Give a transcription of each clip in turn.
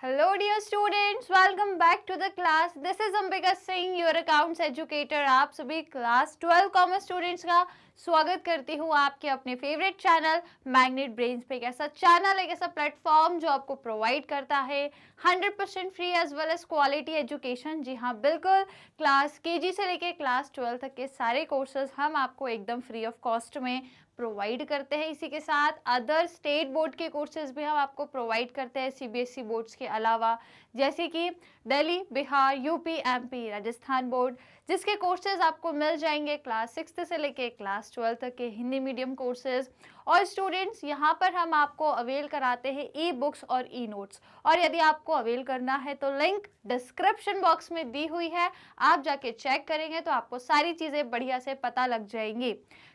Hello dear students, welcome back to the class. This is Ambika Singh, your accounts educator. आप सभी class 12 commerce students का स्वागत करती हूँ आपके अपने फेवरेट चैनल मैग्नेट ब्रेन्स पे। एक ऐसा चैनल, एक ऐसा प्लेटफॉर्म जो आपको प्रोवाइड करता है 100% free as well as quality education. जी हाँ, बिल्कुल क्लास केजी से लेके क्लास 12 तक के सारे कोर्सेज हम आपको एकदम फ्री ऑफ कॉस्ट में प्रोवाइड करते हैं। इसी के साथ अदर स्टेट बोर्ड के कोर्सेज भी हम आपको प्रोवाइड करते हैं सीबीएसई बोर्ड्स के अलावा, जैसे कि Delhi, Bihar, UP, MP, Rajasthan board, जिसके कोर्सेज आपको मिल जाएंगे क्लास 6 से लेके क्लास 12 तक के हिंदी मीडियम कोर्सेज। और स्टूडेंट्स, यहाँ पर हम आपको अवेल कराते हैं ई बुक्स और ई नोट्स, और यदि आपको अवेल करना है तो लिंक डिस्क्रिप्शन बॉक्स में दी हुई है, आप जाके चेक करेंगे तो आपको सारी चीज़ें बढ़िया से पता लग जाएंगी।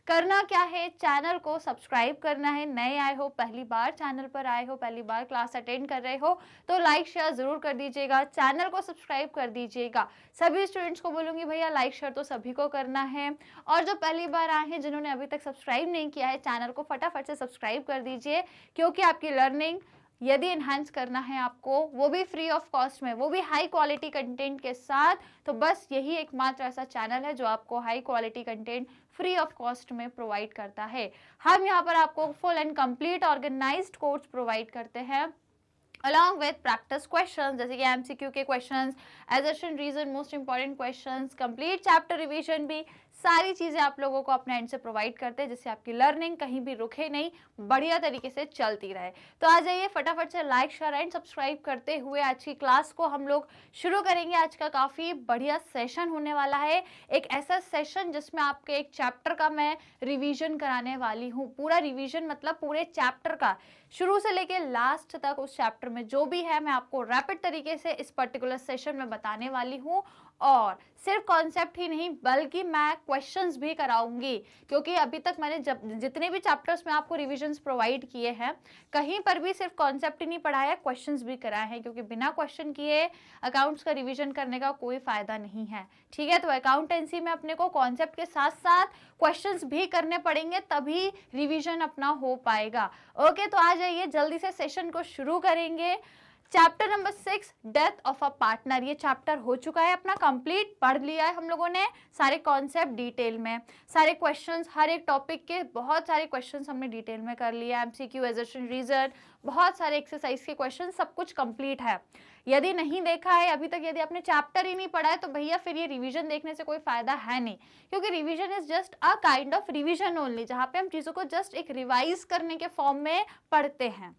करना क्या है, चैनल को सब्सक्राइब करना है। नए आए हो, पहली बार चैनल पर आए हो, पहली बार क्लास अटेंड कर रहे हो तो लाइक शेयर जरूर कर दीजिएगा, चैनल को सब्सक्राइब कर दीजिएगा। सभी स्टूडेंट्स को बोलूंगी भैया लाइक शेयर तो सभी को करना है, और जो पहली बार आए हैं जिन्होंने अभी तक सब्सक्राइब नहीं किया है, चैनल को फटाफट से सब्सक्राइब कर दीजिए, क्योंकि आपकी लर्निंग यदि इन्हांस करना है आपको, वो भी फ्री ऑफ कॉस्ट में, वो भी हाई क्वालिटी कंटेंट के साथ, तो बस यही एकमात्र ऐसा चैनल है जो आपको high quality content free of cost में प्रोवाइड करता है। हम यहाँ पर आपको full and complete organised course provide करते हैं along with practice questions, जैसे कि MCQ के questions, assertion reason, most important questions, complete chapter revision भी, सारी चीज़ें आप लोगों को अपने एंड से प्रोवाइड करते हैं, जिससे आपकी लर्निंग कहीं भी रुके नहीं, बढ़िया तरीके से चलती रहे। तो आ जाइए फटाफट से लाइक शेयर एंड सब्सक्राइब करते हुए आज की क्लास को हम लोग शुरू करेंगे। आज का काफ़ी बढ़िया सेशन होने वाला है, एक ऐसा सेशन जिसमें आपके एक चैप्टर का मैं रिवीजन कराने वाली हूँ। पूरा रिवीजन मतलब पूरे चैप्टर का शुरू से लेके लास्ट तक उस चैप्टर में जो भी है मैं आपको रैपिड तरीके से इस पर्टिकुलर सेशन में बताने वाली हूँ। और सिर्फ कॉन्सेप्ट ही नहीं बल्कि मैं क्वेश्चंस भी कराऊंगी, क्योंकि अभी तक मैंने जितने भी चैप्टर्स में आपको रिविजन्स प्रोवाइड किए हैं, कहीं पर भी सिर्फ कॉन्सेप्ट ही नहीं पढ़ाया, क्वेश्चंस भी कराए हैं, क्योंकि बिना क्वेश्चन किए अकाउंट्स का रिविजन करने का कोई फायदा नहीं है। ठीक है, तो अकाउंटेंसी में अपने को कॉन्सेप्ट के साथ साथ क्वेश्चंस भी करने पड़ेंगे, तभी रिविजन अपना हो पाएगा। ओके, तो आ जाइए जल्दी से सेशन को शुरू करेंगे। Chapter number 6, death of a partner, ये चैप्टर हो चुका है अपना कंप्लीट, पढ़ लिया है हम लोगों ने सारे कॉन्सेप्ट डिटेल में, सारे क्वेश्चंस, हर एक टॉपिक के बहुत सारे क्वेश्चंस हमने डिटेल में कर लिया, एमसीक्यू, असर्शन रीजन, बहुत सारे एक्सरसाइज के क्वेश्चन, सब कुछ कंप्लीट है। यदि नहीं देखा है अभी तक, यदि आपने चैप्टर ही नहीं पढ़ा है, तो भैया फिर ये रिवीजन देखने से कोई फायदा है नहीं, क्योंकि revision is just a kind of revision only, जहाँ पे हम चीज़ों को जस्ट एक रिवाइज करने के फॉर्म में पढ़ते हैं।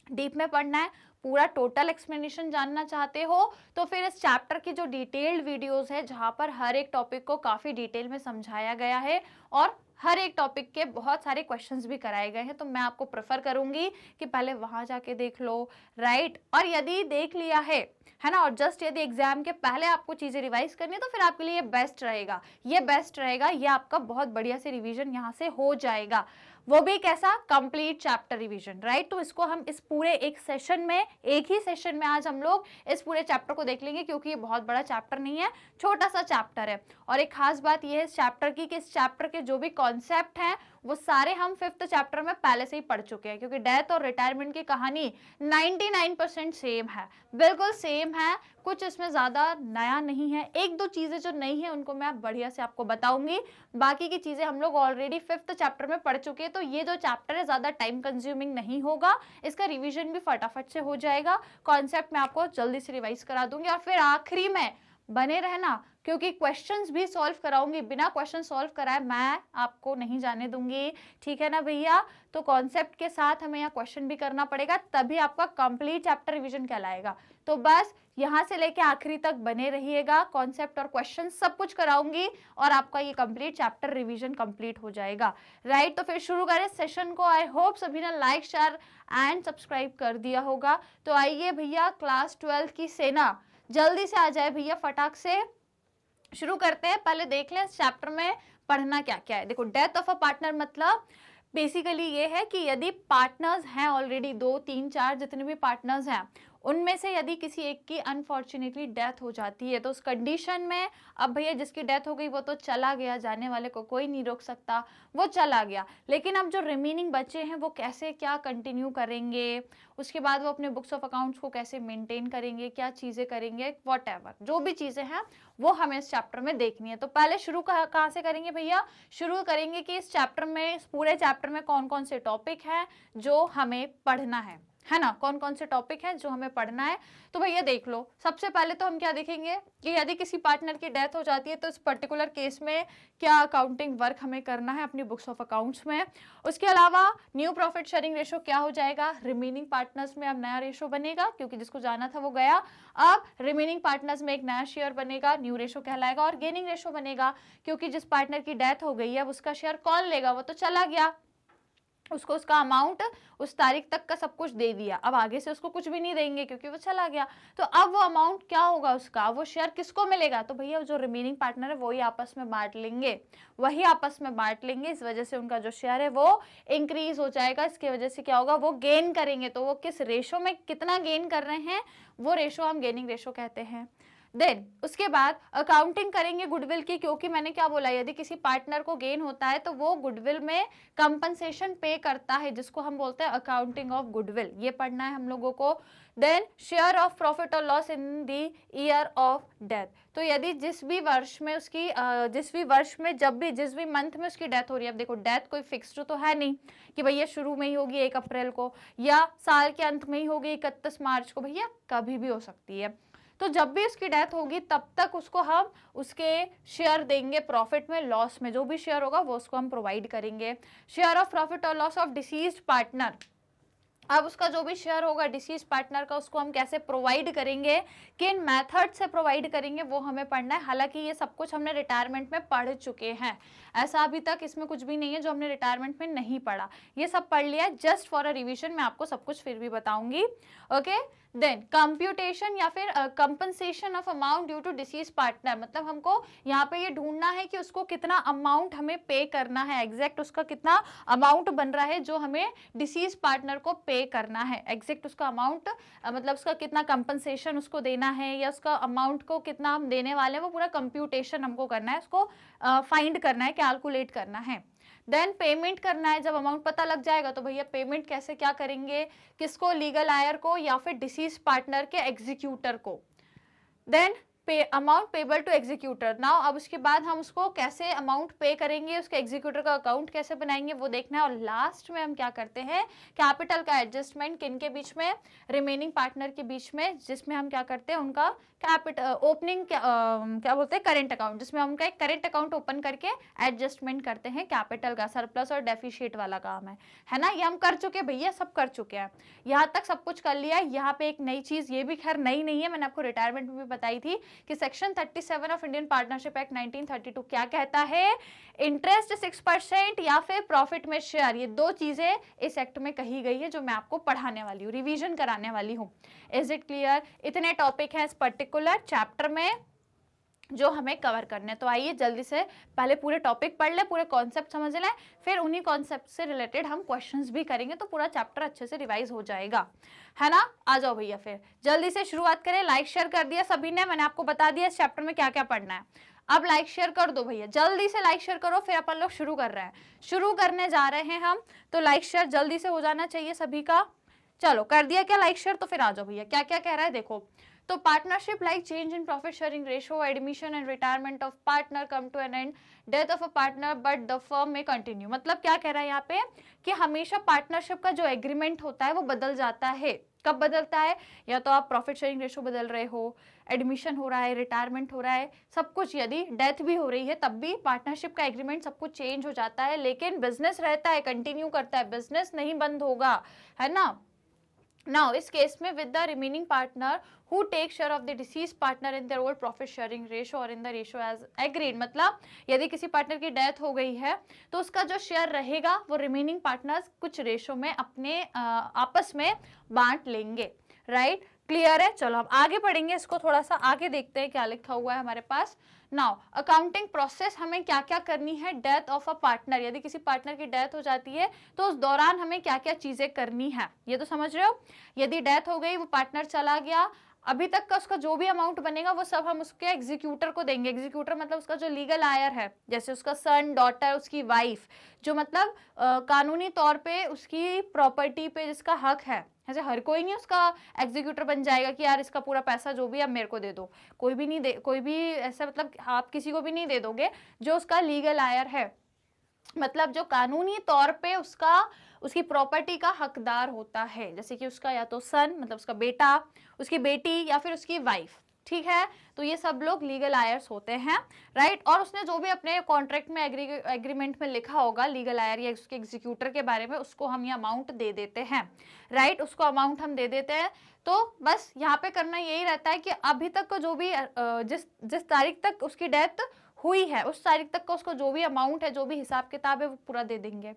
डीप में पढ़ना है, पूरा टोटल एक्सप्लेनेशन जानना चाहते हो, तो फिर इस चैप्टर की जो डिटेल्ड वीडियोस है, जहाँ पर हर एक टॉपिक को काफ़ी डिटेल में समझाया गया है और हर एक टॉपिक के बहुत सारे क्वेश्चंस भी कराए गए हैं, तो मैं आपको प्रेफर करूंगी कि पहले वहां जाके देख लो, राइट। और यदि देख लिया है ना, और जस्ट यदि एग्जाम के पहले आपको चीज़ें रिवाइज करनी है, तो फिर आपके लिए बेस्ट रहेगा, ये बेस्ट रहेगा, ये आपका बहुत बढ़िया से रिवीजन यहाँ से हो जाएगा, वो भी कैसा, कंप्लीट चैप्टर रिवीजन, राइट। तो इसको हम इस पूरे एक सेशन में, एक ही सेशन में आज हम लोग इस पूरे चैप्टर को देख लेंगे, क्योंकि ये बहुत बड़ा चैप्टर नहीं है, छोटा सा चैप्टर है। और एक खास बात यह है इस चैप्टर की कि इस चैप्टर के जो भी कॉन्सेप्ट हैं वो सारे हम 5th चैप्टर में पहले से ही पढ़ चुके हैं, क्योंकि डेथ और रिटायरमेंट की कहानी 99% सेम है, बिल्कुल सेम है, कुछ इसमें ज़्यादा नया नहीं है। एक दो चीज़ें जो नई हैं उनको मैं बढ़िया से आपको बताऊंगी, बाकी की चीज़ें हम लोग ऑलरेडी 5th चैप्टर में पढ़ चुके हैं, तो ये जो चैप्टर है ज़्यादा टाइम कंज्यूमिंग नहीं होगा, इसका रिविजन भी फटाफट से हो जाएगा, कॉन्सेप्ट मैं आपको जल्दी से रिवाइज करा दूंगी, और फिर आखिरी में बने रहना, क्योंकि क्वेश्चंस भी सॉल्व कराऊंगी, बिना क्वेश्चन सॉल्व कराए मैं आपको नहीं जाने दूंगी, ठीक है ना भैया। तो कॉन्सेप्ट के साथ हमें यहाँ क्वेश्चन भी करना पड़ेगा, तभी आपका कंप्लीट चैप्टर रिवीजन कहलाएगा। तो बस यहाँ से लेके आखिरी तक बने रहिएगा, कॉन्सेप्ट और क्वेश्चन सब कुछ कराऊंगी और आपका ये कंप्लीट चैप्टर रिवीजन कंप्लीट हो जाएगा, राइट। तो फिर शुरू करें सेशन को। आई होप सभी ने लाइक शेयर एंड सब्सक्राइब कर दिया होगा। तो आइए भैया, क्लास 12 की सेना जल्दी से आ जाए भैया, फटाक से शुरू करते हैं। पहले देख लें इस चैप्टर में पढ़ना क्या क्या है। देखो, डेथ ऑफ अ पार्टनर मतलब बेसिकली ये है कि यदि पार्टनर्स हैं ऑलरेडी, 2 3 4 जितने भी पार्टनर्स हैं, उनमें से यदि किसी एक की अनफॉर्चुनेटली डेथ हो जाती है तो उस कंडीशन में अब भैया जिसकी डेथ हो गई वो तो चला गया, जाने वाले को कोई नहीं रोक सकता, वो चला गया। लेकिन अब जो रिमेनिंग बचे हैं वो कैसे क्या कंटिन्यू करेंगे, उसके बाद वो अपने बुक्स ऑफ अकाउंट्स को कैसे मेंटेन करेंगे, क्या चीज़ें करेंगे, वॉटएवर जो भी चीज़ें हैं वो हमें इस चैप्टर में देखनी है। तो पहले शुरू कहाँ से करेंगे भैया, शुरू करेंगे कि इस चैप्टर में, इस पूरे चैप्टर में कौन कौन से टॉपिक हैं जो हमें पढ़ना है ना, कौन कौन से टॉपिक हैं जो हमें पढ़ना है। तो भैया देख लो, सबसे पहले तो हम क्या देखेंगे कि यदि किसी पार्टनर की डेथ हो जाती है तो इस पर्टिकुलर केस में क्या अकाउंटिंग वर्क हमें करना है अपनी बुक्स ऑफ अकाउंट्स में। उसके अलावा न्यू प्रॉफिट शेयरिंग रेशो क्या हो जाएगा, रिमेनिंग पार्टनर्स में अब नया रेशो बनेगा, क्योंकि जिसको जाना था वो गया, अब रिमेनिंग पार्टनर्स में एक नया शेयर बनेगा, न्यू रेशो कहलाएगा। और गेनिंग रेशो बनेगा, क्योंकि जिस पार्टनर की डेथ हो गई है उसका शेयर कौन लेगा, वो तो चला गया, उसको उसका अमाउंट उस तारीख तक का सब कुछ दे दिया, अब आगे से उसको कुछ भी नहीं देंगे क्योंकि वो चला गया। तो अब वो अमाउंट क्या होगा उसका, वो शेयर किसको मिलेगा, तो भैया जो रिमेनिंग पार्टनर है वही आपस में बांट लेंगे, इस वजह से उनका जो शेयर है वो इंक्रीज हो जाएगा। इसकी वजह से क्या होगा, वो गेन करेंगे। तो वो किस रेशो में कितना गेन कर रहे हैं, वो रेशो हम गेनिंग रेशो कहते हैं। देन उसके बाद अकाउंटिंग करेंगे गुडविल की, क्योंकि मैंने क्या बोला, यदि किसी पार्टनर को गेन होता है तो वो गुडविल में कंपनसेशन पे करता है, जिसको हम बोलते हैं अकाउंटिंग ऑफ गुडविल, ये पढ़ना है हम लोगों को। देन शेयर ऑफ प्रॉफिट और loss in the year of death, तो यदि जिस भी वर्ष में जिस भी मंथ में उसकी डेथ हो रही है, अब देखो डेथ कोई फिक्स्ड तो है नहीं कि भैया शुरू में ही होगी 1 अप्रैल को या साल के अंत में ही होगी 31 मार्च को, भैया कभी भी हो सकती है। तो जब भी उसकी डेथ होगी तब तक उसको हम उसके शेयर देंगे प्रॉफिट में, लॉस में जो भी शेयर होगा वो उसको हम प्रोवाइड करेंगे। शेयर ऑफ प्रॉफिट और लॉस ऑफ डिसीज्ड पार्टनर, अब उसका जो भी शेयर होगा डिसीज पार्टनर का, उसको हम कैसे प्रोवाइड करेंगे, किन मेथड से प्रोवाइड करेंगे, वो हमें पढ़ना है। हालांकि ये सब कुछ हमने रिटायरमेंट में पढ़ चुके हैं, ऐसा अभी तक इसमें कुछ भी नहीं है जो हमने रिटायरमेंट में नहीं पढ़ा, ये सब पढ़ लिया जस्ट फॉर अ रिविजन, मैं आपको सब कुछ फिर भी बताऊंगी। ओके, देन कंप्यूटेशन या फिर compensation of amount due to deceased partner, मतलब हमको यहाँ पे ये ढूंढना है कि उसको कितना अमाउंट हमें पे करना है, एग्जैक्ट उसका कितना अमाउंट बन रहा है जो हमें डिसीज पार्टनर को पे करना है, एग्जैक्ट उसका अमाउंट, मतलब उसका कितना कंपनसेशन उसको देना है या उसका अमाउंट को कितना हम देने वाले हैं, वो पूरा कंप्यूटेशन हमको करना है, उसको फाइंड करना है, कैलकुलेट करना है। देन पेमेंट करना है, जब अमाउंट पता लग जाएगा तो भैया पेमेंट कैसे क्या करेंगे, किसको, लीगल आयर को या फिर डिसीज पार्टनर के एग्जीक्यूटर को। Then amount payable to executor, now अब उसके बाद हम उसको कैसे अमाउंट पे करेंगे, उसके एग्जीक्यूटर का अकाउंट कैसे बनाएंगे वो देखना है। और लास्ट में हम क्या करते हैं, कैपिटल का एडजस्टमेंट किन के बीच में, रिमेनिंग पार्टनर के बीच में, जिसमें हम क्या करते हैं उनका कैपिटल ओपनिंग क्या बोलते हैं, करेंट अकाउंट, जिसमें हम उनका एक करेंट अकाउंट ओपन करके एडजस्टमेंट करते हैं कैपिटल का, सरप्लस और डेफिशिएट वाला काम है ना, ये हम कर चुके हैं भैया, सब कर चुके हैं, यहाँ तक सब कुछ कर लिया है। यहाँ पे एक नई चीज, ये भी खैर नई नहीं है, मैंने आपको रिटायरमेंट में भी बताई थी कि section 37 of Indian partnership act 1932 क्या कहता है, इंटरेस्ट 6% या फिर प्रॉफिट में शेयर, ये दो चीजें इस एक्ट में कही गई है जो मैं आपको पढ़ाने वाली हूँ, रिवीजन कराने वाली हूँ। इज इट क्लियर, इतने टॉपिक हैं इस पर्टिकुलर चैप्टर में जो हमें कवर करने हैं। तो आइए जल्दी से पहले पूरे टॉपिक पढ़ ले, पूरे कॉन्सेप्ट समझ लें, फिर उन्हीं कॉन्सेप्ट से रिलेटेड हम क्वेश्चंस भी करेंगे, तो पूरा चैप्टर अच्छे से रिवाइज हो जाएगा, है ना। आ जाओ भैया फिर जल्दी से शुरुआत करें। लाइक शेयर कर दिया सभी ने, मैंने आपको बता दिया इस चैप्टर में क्या क्या पढ़ना है, अब लाइक शेयर कर दो भैया, जल्दी से लाइक शेयर करो, फिर अपन लोग शुरू कर रहे हैं, शुरू करने जा रहे हैं हम, तो लाइक शेयर जल्दी से हो जाना चाहिए सभी का। चलो कर दिया क्या लाइक शेयर, तो फिर आ जाओ भैया, क्या क्या कह रहा है देखो। तो partnership like change in profit sharing ratio, admission and retirement of partner come to an end, death of a partner but the firm में कंटिन्यू, मतलब क्या कह रहा है यहाँ पे कि हमेशा पार्टनरशिप का जो एग्रीमेंट होता है वो बदल जाता है। कब बदलता है, या तो आप प्रॉफिट शेयरिंग रेशो बदल रहे हो, एडमिशन हो रहा है, रिटायरमेंट हो रहा है, सब कुछ, यदि डेथ भी हो रही है तब भी पार्टनरशिप का एग्रीमेंट सब कुछ चेंज हो जाता है, लेकिन बिजनेस रहता है, कंटिन्यू करता है, बिजनेस नहीं बंद होगा, है ना। Now, इस केस में with the remaining partner who take share of the deceased partner in their old profit sharing ratio or in the ratio as agreed, मतलब यदि किसी पार्टनर की डेथ हो गई है तो उसका जो शेयर रहेगा वो रिमेनिंग पार्टनर्स कुछ रेशो में अपने आपस में बांट लेंगे, राइट। क्लियर है? चलो हम आगे पढ़ेंगे, इसको थोड़ा सा आगे देखते हैं क्या लिखा हुआ है हमारे पास। नाउ अकाउंटिंग प्रोसेस हमें क्या क्या करनी है डेथ ऑफ अ पार्टनर, यदि किसी पार्टनर की डेथ हो जाती है तो उस दौरान हमें क्या क्या चीजें करनी है, ये तो समझ रहे हो। यदि डेथ हो गई, वो पार्टनर चला गया, अभी तक का उसका जो भी अमाउंट बनेगा वो सब हम उसके एग्जीक्यूटर को देंगे। एग्जीक्यूटर मतलब उसका जो लीगल आयर है, जैसे उसका सन, डॉटर, उसकी वाइफ, जो मतलब कानूनी तौर पे उसकी प्रॉपर्टी पे जिसका हक है। ऐसे हर कोई नहीं उसका एग्जीक्यूटर बन जाएगा कि यार इसका पूरा पैसा जो भी अब मेरे को दे दो, कोई भी नहीं दे, कोई भी ऐसा मतलब आप किसी को भी नहीं दे दोगे। जो उसका लीगल आयर है, मतलब जो कानूनी तौर पे उसका उसकी प्रॉपर्टी का हकदार होता है, जैसे कि उसका या तो सन मतलब उसका बेटा, उसकी बेटी, या फिर उसकी वाइफ, ठीक है। तो ये सब लोग लीगल आयर्स होते हैं, राइट। और उसने जो भी अपने कॉन्ट्रैक्ट में एग्रीमेंट में लिखा होगा लीगल आयर या उसके एग्जीक्यूटर के बारे में, उसको हम ये अमाउंट दे देते हैं, राइट। उसको अमाउंट हम दे देते हैं। तो बस यहाँ पे करना यही रहता है कि अभी तक का जो भी जिस जिस तारीख तक उसकी डेथ हुई है उस तारीख तक का उसको जो भी अमाउंट है, जो भी हिसाब किताब है, वो पूरा दे देंगे।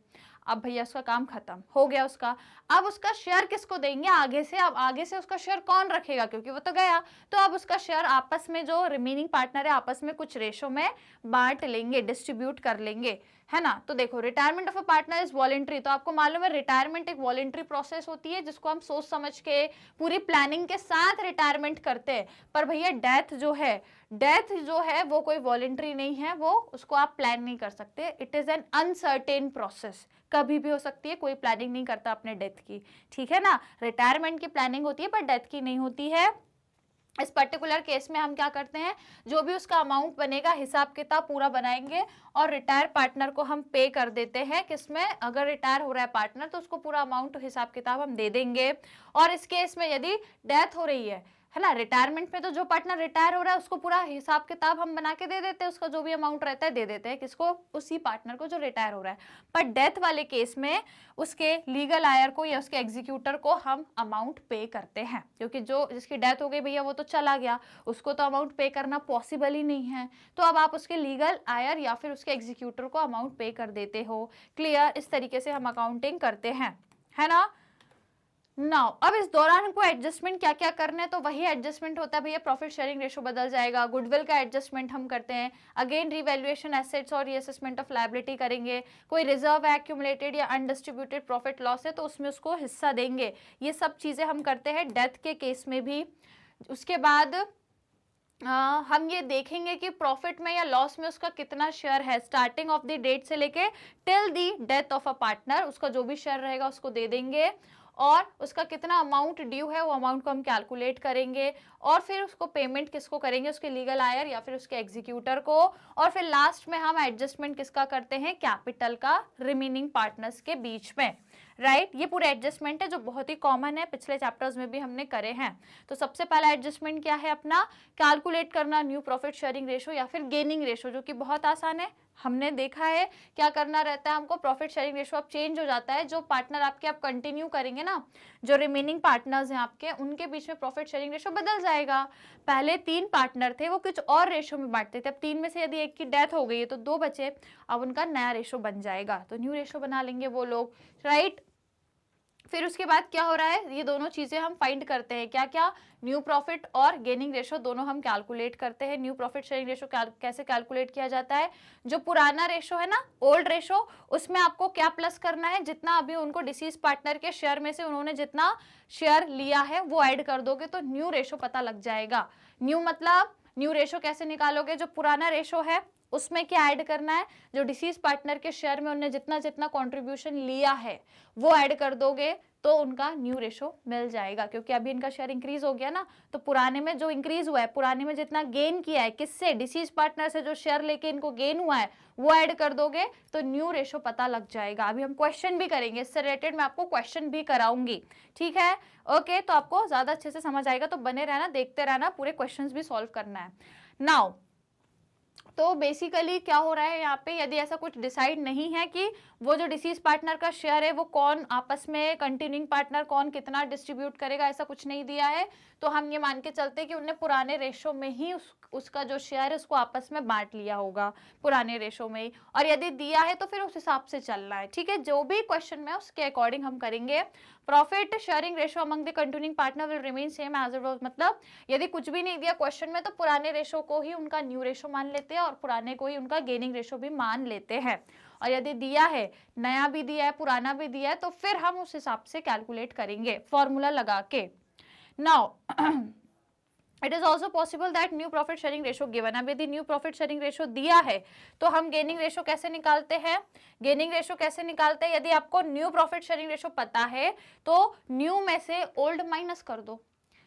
अब भैया उसका काम खत्म हो गया उसका। अब उसका शेयर किसको देंगे आगे से? अब आगे से उसका शेयर कौन रखेगा, क्योंकि वो तो गया। तो अब उसका शेयर आपस में जो रिमेनिंग पार्टनर है आपस में कुछ रेशो में बांट लेंगे, डिस्ट्रीब्यूट कर लेंगे, है ना। तो देखो retirement of a partner is voluntary, तो आपको मालूम है रिटायरमेंट एक वॉलेंट्री प्रोसेस होती है जिसको हम सोच समझ के पूरी प्लानिंग के साथ रिटायरमेंट करते हैं। पर भैया डेथ जो है वो कोई वॉलेंट्री नहीं है, वो उसको आप प्लान नहीं कर सकते। It is an uncertain process, कभी भी हो सकती है, कोई प्लानिंग नहीं करता अपने डेथ की, ठीक है ना। रिटायरमेंट की प्लानिंग होती है पर डेथ की नहीं होती है। इस पर्टिकुलर केस में हम क्या करते हैं, जो भी उसका अमाउंट बनेगा हिसाब किताब पूरा बनाएंगे और रिटायर पार्टनर को हम पे कर देते हैं। किसमें? अगर रिटायर हो रहा है पार्टनर तो उसको पूरा अमाउंट हिसाब किताब हम दे देंगे। और इस केस में यदि डेथ हो रही है ना, रिटायरमेंट पे तो जो पार्टनर रिटायर हो रहा है उसको पूरा हिसाब किताब हम बना के दे देते हैं, उसका जो भी अमाउंट रहता है दे देते हैं। किसको? उसी पार्टनर को जो रिटायर हो रहा है। पर डेथ वाले केस में उसके लीगल आयर को या उसके एग्जीक्यूटर को हम अमाउंट पे करते हैं, क्योंकि जो जिसकी डेथ हो गई भैया वो तो चला गया, उसको तो अमाउंट पे करना पॉसिबल ही नहीं है। तो अब आप उसके लीगल आयर या फिर उसके एग्जीक्यूटर को अमाउंट पे कर देते हो। क्लियर? इस तरीके से हम अकाउंटिंग करते हैं, है ना। नाउ अब इस दौरान हमको एडजस्टमेंट क्या क्या करना है, तो वही एडजस्टमेंट होता है भैया, प्रॉफिट शेयरिंग रेशो बदल जाएगा, गुडविल का एडजस्टमेंट हम करते हैं, अगेन रिवैल्यूएशन एसेट्स और रीअसेसमेंट ऑफ लायबिलिटी करेंगे, कोई रिजर्व है एक्यूमुलेटेड या अनडिस्ट्रीब्यूटेड प्रॉफिट लॉस है तो उसमें उसको हिस्सा देंगे। ये सब चीजें हम करते हैं डेथ के केस में भी। उसके बाद हम ये देखेंगे कि प्रॉफिट में या लॉस में उसका कितना शेयर है, स्टार्टिंग ऑफ द डेट से लेके till the death of a partner, उसका जो भी शेयर रहेगा उसको दे देंगे। और उसका कितना अमाउंट ड्यू है वो अमाउंट को हम कैलकुलेट करेंगे और फिर उसको पेमेंट किसको करेंगे, उसके लीगल आयर या फिर उसके एग्जीक्यूटर को। और फिर लास्ट में हम एडजस्टमेंट किसका करते हैं, कैपिटल का रिमेनिंग पार्टनर्स के बीच में, राइट। ये पूरे एडजस्टमेंट है जो बहुत ही कॉमन है, पिछले चैप्टर्स में भी हमने करे हैं। तो सबसे पहला एडजस्टमेंट क्या है अपना, कैलकुलेट करना न्यू प्रॉफिट शेयरिंग रेशो या फिर गेनिंग रेशो, जो कि बहुत आसान है। हमने देखा है क्या करना रहता है हमको, प्रॉफिट शेयरिंग रेशो अब चेंज हो जाता है, जो पार्टनर आपके आप कंटिन्यू करेंगे ना, जो रिमेनिंग पार्टनर्स हैं आपके, उनके बीच में प्रॉफिट शेयरिंग रेशो बदल जाएगा। पहले 3 पार्टनर थे, वो कुछ और रेशो में बांटते थे, अब 3 में से यदि एक की डेथ हो गई है तो 2 बचे, अब उनका नया रेशो बन जाएगा, तो न्यू रेशो बना लेंगे वो लोग, राइट। फिर उसके बाद क्या हो रहा है, ये दोनों चीजें हम फाइंड करते हैं, क्या क्या, न्यू प्रॉफिट और गेनिंग रेशो दोनों हम कैलकुलेट करते हैं। न्यू प्रॉफिट शेयरिंग रेशो कैसे कैलकुलेट किया जाता है, जो पुराना रेशो है ना, ओल्ड रेशो, उसमें आपको क्या प्लस करना है, जितना अभी उनको डिसीज पार्टनर के शेयर में से उन्होंने जितना शेयर लिया है वो ऐड कर दोगे तो न्यू रेशो पता लग जाएगा। न्यू मतलब न्यू रेशो कैसे निकालोगे, जो पुराना रेशो है उसमें क्या ऐड करना है, जो डिसीज पार्टनर के शेयर में उन्होंने जितना जितना कंट्रीब्यूशन लिया है वो ऐड कर दोगे तो उनका न्यू रेशो मिल जाएगा, क्योंकि अभी इनका शेयर इंक्रीज हो गया ना, तो पुराने में जो इंक्रीज हुआ है, पुराने में जितना गेन किया है, किससे, डिसीज पार्टनर से जो शेयर लेके इनको गेन हुआ है वो ऐड कर दोगे तो न्यू रेशो पता लग जाएगा। अभी हम क्वेश्चन भी करेंगे, इससे रिलेटेड मैं आपको क्वेश्चन भी कराऊंगी, ठीक है। ओके, तो आपको ज्यादा अच्छे से समझ आएगा, तो बने रहना, देखते रहना, पूरे क्वेश्चंस भी सॉल्व करना है। नाउ तो बेसिकली क्या हो रहा है यहाँ पे, यदि ऐसा कुछ डिसाइड नहीं है कि वो जो डिसीज पार्टनर का शेयर है वो कौन आपस में, कंटिन्यूइंग पार्टनर कौन कितना डिस्ट्रीब्यूट करेगा, ऐसा कुछ नहीं दिया है, तो हम ये मान के चलते हैं कि उनने पुराने रेशो में ही उसका जो शेयर है उसको आपस में बांट लिया होगा, पुराने रेशो में ही। और यदि दिया है तो फिर उस हिसाब से चलना है, ठीक है। जो भी क्वेश्चन में उसके अकॉर्डिंग हम करेंगे। Profit sharing ratio among the continuing partner will remain same as it was, मतलब यदि कुछ भी नहीं दिया क्वेश्चन में तो पुराने रेशो को ही उनका न्यू रेशो मान लेते हैं और पुराने को ही उनका गेनिंग रेशो भी मान लेते हैं। और यदि दिया है, नया भी दिया है पुराना भी दिया है, तो फिर हम उस हिसाब से कैलकुलेट करेंगे फॉर्मूला लगा के। Now it is also possible that new profit sharing ratio given. अब यदि न्यू प्रॉफिट शेयरिंग रेशो दिया है तो हम गेनिंग रेशो कैसे निकालते हैं, गेनिंग रेशो कैसे निकालते हैं, यदि आपको न्यू प्रॉफिट शेयरिंग रेशो पता है तो न्यू में से ओल्ड माइनस कर दो,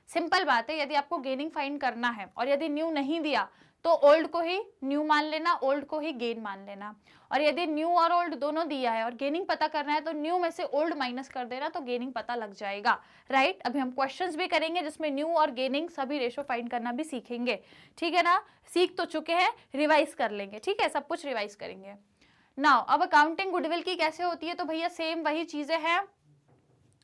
सिंपल बात है। यदि आपको गेनिंग फाइंड करना है और यदि न्यू नहीं दिया तो ओल्ड को ही न्यू मान लेना, ओल्ड को ही गेन मान लेना। और यदि न्यू और ओल्ड दोनों दिया है और गेनिंग पता करना है तो न्यू में से ओल्ड माइनस कर देना, तो गेनिंग पता लग जाएगा, राइट। अभी हम क्वेश्चंस भी करेंगे जिसमें न्यू और गेनिंग सभी रेशो फाइंड करना भी सीखेंगे, ठीक है ना। सीख तो चुके हैं, रिवाइज कर लेंगे, ठीक है, सब कुछ रिवाइज करेंगे। नाउ अब अकाउंटिंग गुडविल की कैसे होती है, तो भैया सेम वही चीजें हैं,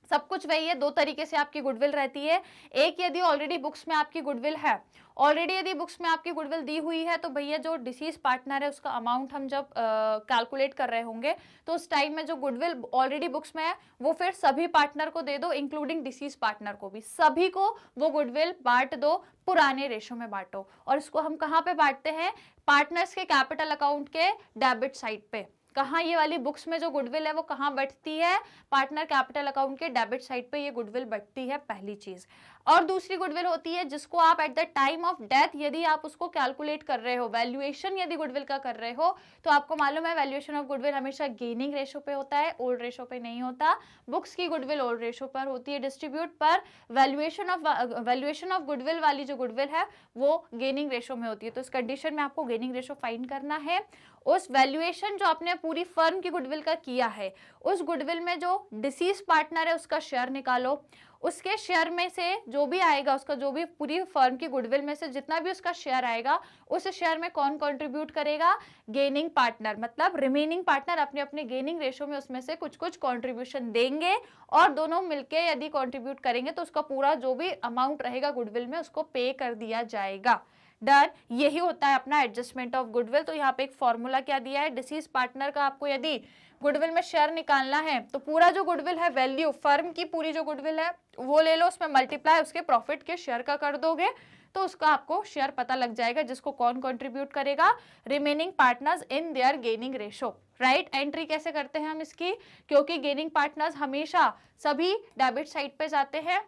सब कुछ वही है। दो तरीके से आपकी गुडविल रहती है। एक, यदि ऑलरेडी बुक्स में आपकी गुडविल है, ऑलरेडी यदि बुक्स में आपकी गुडविल दी हुई है तो भैया जो डिसीज पार्टनर है उसका अमाउंट हम जब कैलकुलेट कर रहे होंगे तो उस टाइम में जो गुडविल ऑलरेडी बुक्स में है वो फिर सभी पार्टनर को दे दो, इंक्लूडिंग डिसीज पार्टनर को भी, सभी को वो गुडविल बांट दो, पुराने रेशो में बांटो। और इसको हम कहाँ पे बांटते हैं, पार्टनर्स के कैपिटल अकाउंट के डेबिट साइड पे। कहाँ ये वाली बुक्स में जो गुडविल है वो कहाँ बढ़ती है, पार्टनर कैपिटल अकाउंट के डेबिट साइड पे ये गुडविल बढ़ती है, पहली चीज। और दूसरी गुडविल होती है जिसको आप at the time of death यदि आप उसको कैलकुलेट कर रहे हो, वैल्यूएशन यदि गुडविल का कर रहे हो, तो आपको मालूम है वैल्यूएशन ऑफ गुडविल हमेशा गेनिंग रेशो पे होता है, ओल्ड रेशो पे नहीं होता। बुक्स की गुडविल ओल्ड रेशो पर होती है डिस्ट्रीब्यूट पर, वैल्यूएशन ऑफ गुडविल वाली जो गुडविल है वो गेनिंग रेशो में होती है। तो इस कंडीशन में आपको गेनिंग रेशो फाइंड करना है। उस वैल्यूएशन जो आपने पूरी फर्म की गुडविल का किया है, उस गुडविल में जो डिसीज पार्टनर है उसका शेयर निकालो, उसके शेयर में से जो भी आएगा, उसका जो भी पूरी फर्म की गुडविल में से जितना भी उसका शेयर आएगा, उस शेयर में कौन कंट्रीब्यूट करेगा, गेनिंग पार्टनर, मतलब रिमेनिंग पार्टनर अपने अपने गेनिंग रेशो में उसमें से कुछ कुछ कंट्रीब्यूशन देंगे और दोनों मिलके यदि कंट्रीब्यूट करेंगे तो उसका पूरा जो भी अमाउंट रहेगा गुडविल में उसको पे कर दिया जाएगा। डन, यही होता है अपना एडजस्टमेंट ऑफ गुडविल। तो यहाँ पे एक फॉर्मूला क्या दिया है, डिसीज पार्टनर का आपको यदि गुडविल में शेयर निकालना है तो पूरा जो गुडविल है, वैल्यू फर्म की पूरी जो गुडविल है वो ले लो, उसमें मल्टीप्लाई उसके प्रॉफिट के शेयर का कर दोगे तो उसका आपको शेयर पता लग जाएगा, जिसको कौन कंट्रीब्यूट करेगा, remaining partners in their gaining ratio, right. Entry कैसे करते हैं हम इसकी, क्योंकि गेनिंग पार्टनर्स हमेशा सभी डेबिट साइड पे जाते हैं,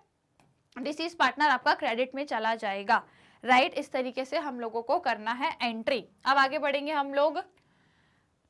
डिसीज पार्टनर आपका क्रेडिट में चला जाएगा, राइट। इस तरीके से हम लोगों को करना है एंट्री। अब आगे बढ़ेंगे हम लोग।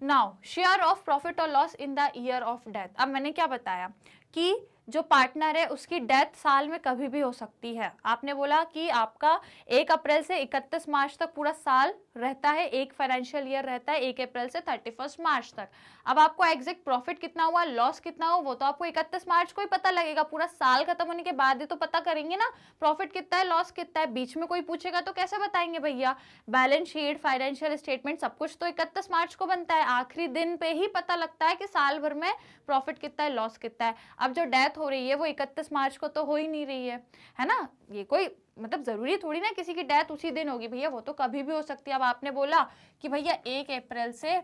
नाउ शेयर ऑफ प्रॉफिट और loss in the year of death. अब मैंने क्या बताया कि जो पार्टनर है उसकी डेथ साल में कभी भी हो सकती है। आपने बोला कि आपका 1 अप्रैल से 31 मार्च तक पूरा साल रहता है, एक फाइनेंशियल ईयर रहता है 1 अप्रैल से 31 मार्च तक। अब आपको एग्जैक्ट प्रॉफिट कितना हुआ, लॉस कितना हुआ, वो तो आपको 31 मार्च को ही पता लगेगा, पूरा साल खत्म होने के बाद ही तो पता करेंगे ना प्रॉफिट कितना है, लॉस कितना है। बीच में कोई पूछेगा तो कैसे बताएंगे भैया, बैलेंस शीट, फाइनेंशियल स्टेटमेंट सब कुछ तो 31 मार्च को बनता है, आखिरी दिन पे ही पता लगता है कि साल भर में प्रॉफिट कितना है, लॉस कितना है। अब जो डेथ हो रही है वो 31 मार्च को तो हो ही नहीं रही है ना, ये कोई मतलब जरूरी थोड़ी ना किसी की डेथ उसी दिन होगी भैया, वो तो कभी भी हो सकती है। अब आपने बोला कि भैया 1 अप्रैल से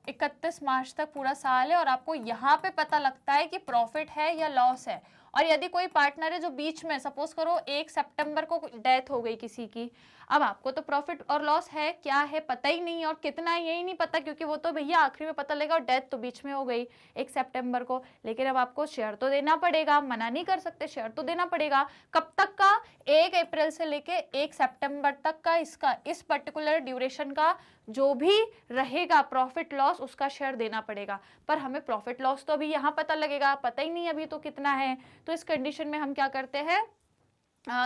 31 मार्च तक पूरा साल है और आपको यहाँ पे पता लगता है कि प्रॉफिट है या लॉस है, और यदि कोई पार्टनर है जो बीच में, सपोज करो 1 सितंबर को डेथ हो गई किसी की, अब आपको तो प्रॉफिट और लॉस है क्या है पता ही नहीं, और कितना है यही नहीं पता, क्योंकि वो तो भैया आखिरी में पता लगेगा और डेथ तो बीच में हो गई 1 सितंबर को। लेकिन अब आपको शेयर तो देना पड़ेगा, मना नहीं कर सकते, शेयर तो देना पड़ेगा। कब तक का, 1 अप्रैल से लेके 1 सितंबर तक का, इसका इस पर्टिकुलर ड्यूरेशन का जो भी रहेगा प्रॉफिट लॉस उसका शेयर देना पड़ेगा। पर हमें प्रॉफिट लॉस तो अभी यहाँ पता लगेगा, पता ही नहीं अभी तो कितना है। तो इस कंडीशन में हम क्या करते हैं,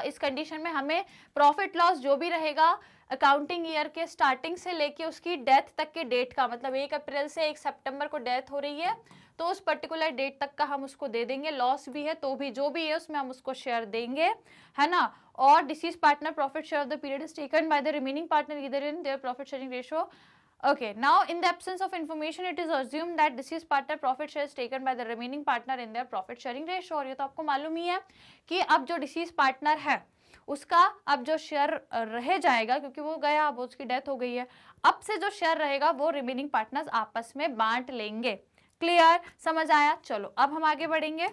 इस कंडीशन में हमें प्रॉफिट लॉस जो भी रहेगा अकाउंटिंग ईयर के स्टार्टिंग से लेके उसकी डेथ तक के डेट का, मतलब 1 अप्रैल से 1 सितंबर को डेथ हो रही है तो उस पर्टिकुलर डेट तक का हम उसको दे देंगे, लॉस भी है तो भी जो भी है उसमें हम उसको शेयर देंगे, है ना। और disease partner profit share of the period is taken by the remaining partner either in their profit sharing ratio. Okay, now in the absence of information, it is assumed that deceased partner profit share is taken by the remaining partner in their profit sharing ratio। और ये तो आपको मालूम ही है कि अब जो disease partner है उसका अब जो शेयर रह जाएगा, क्योंकि वो गया, अब उसकी डेथ हो गई है, अब से जो शेयर रहेगा वो रिमेनिंग पार्टनर्स आपस में बांट लेंगे। क्लियर, समझ आया? चलो अब हम आगे बढ़ेंगे।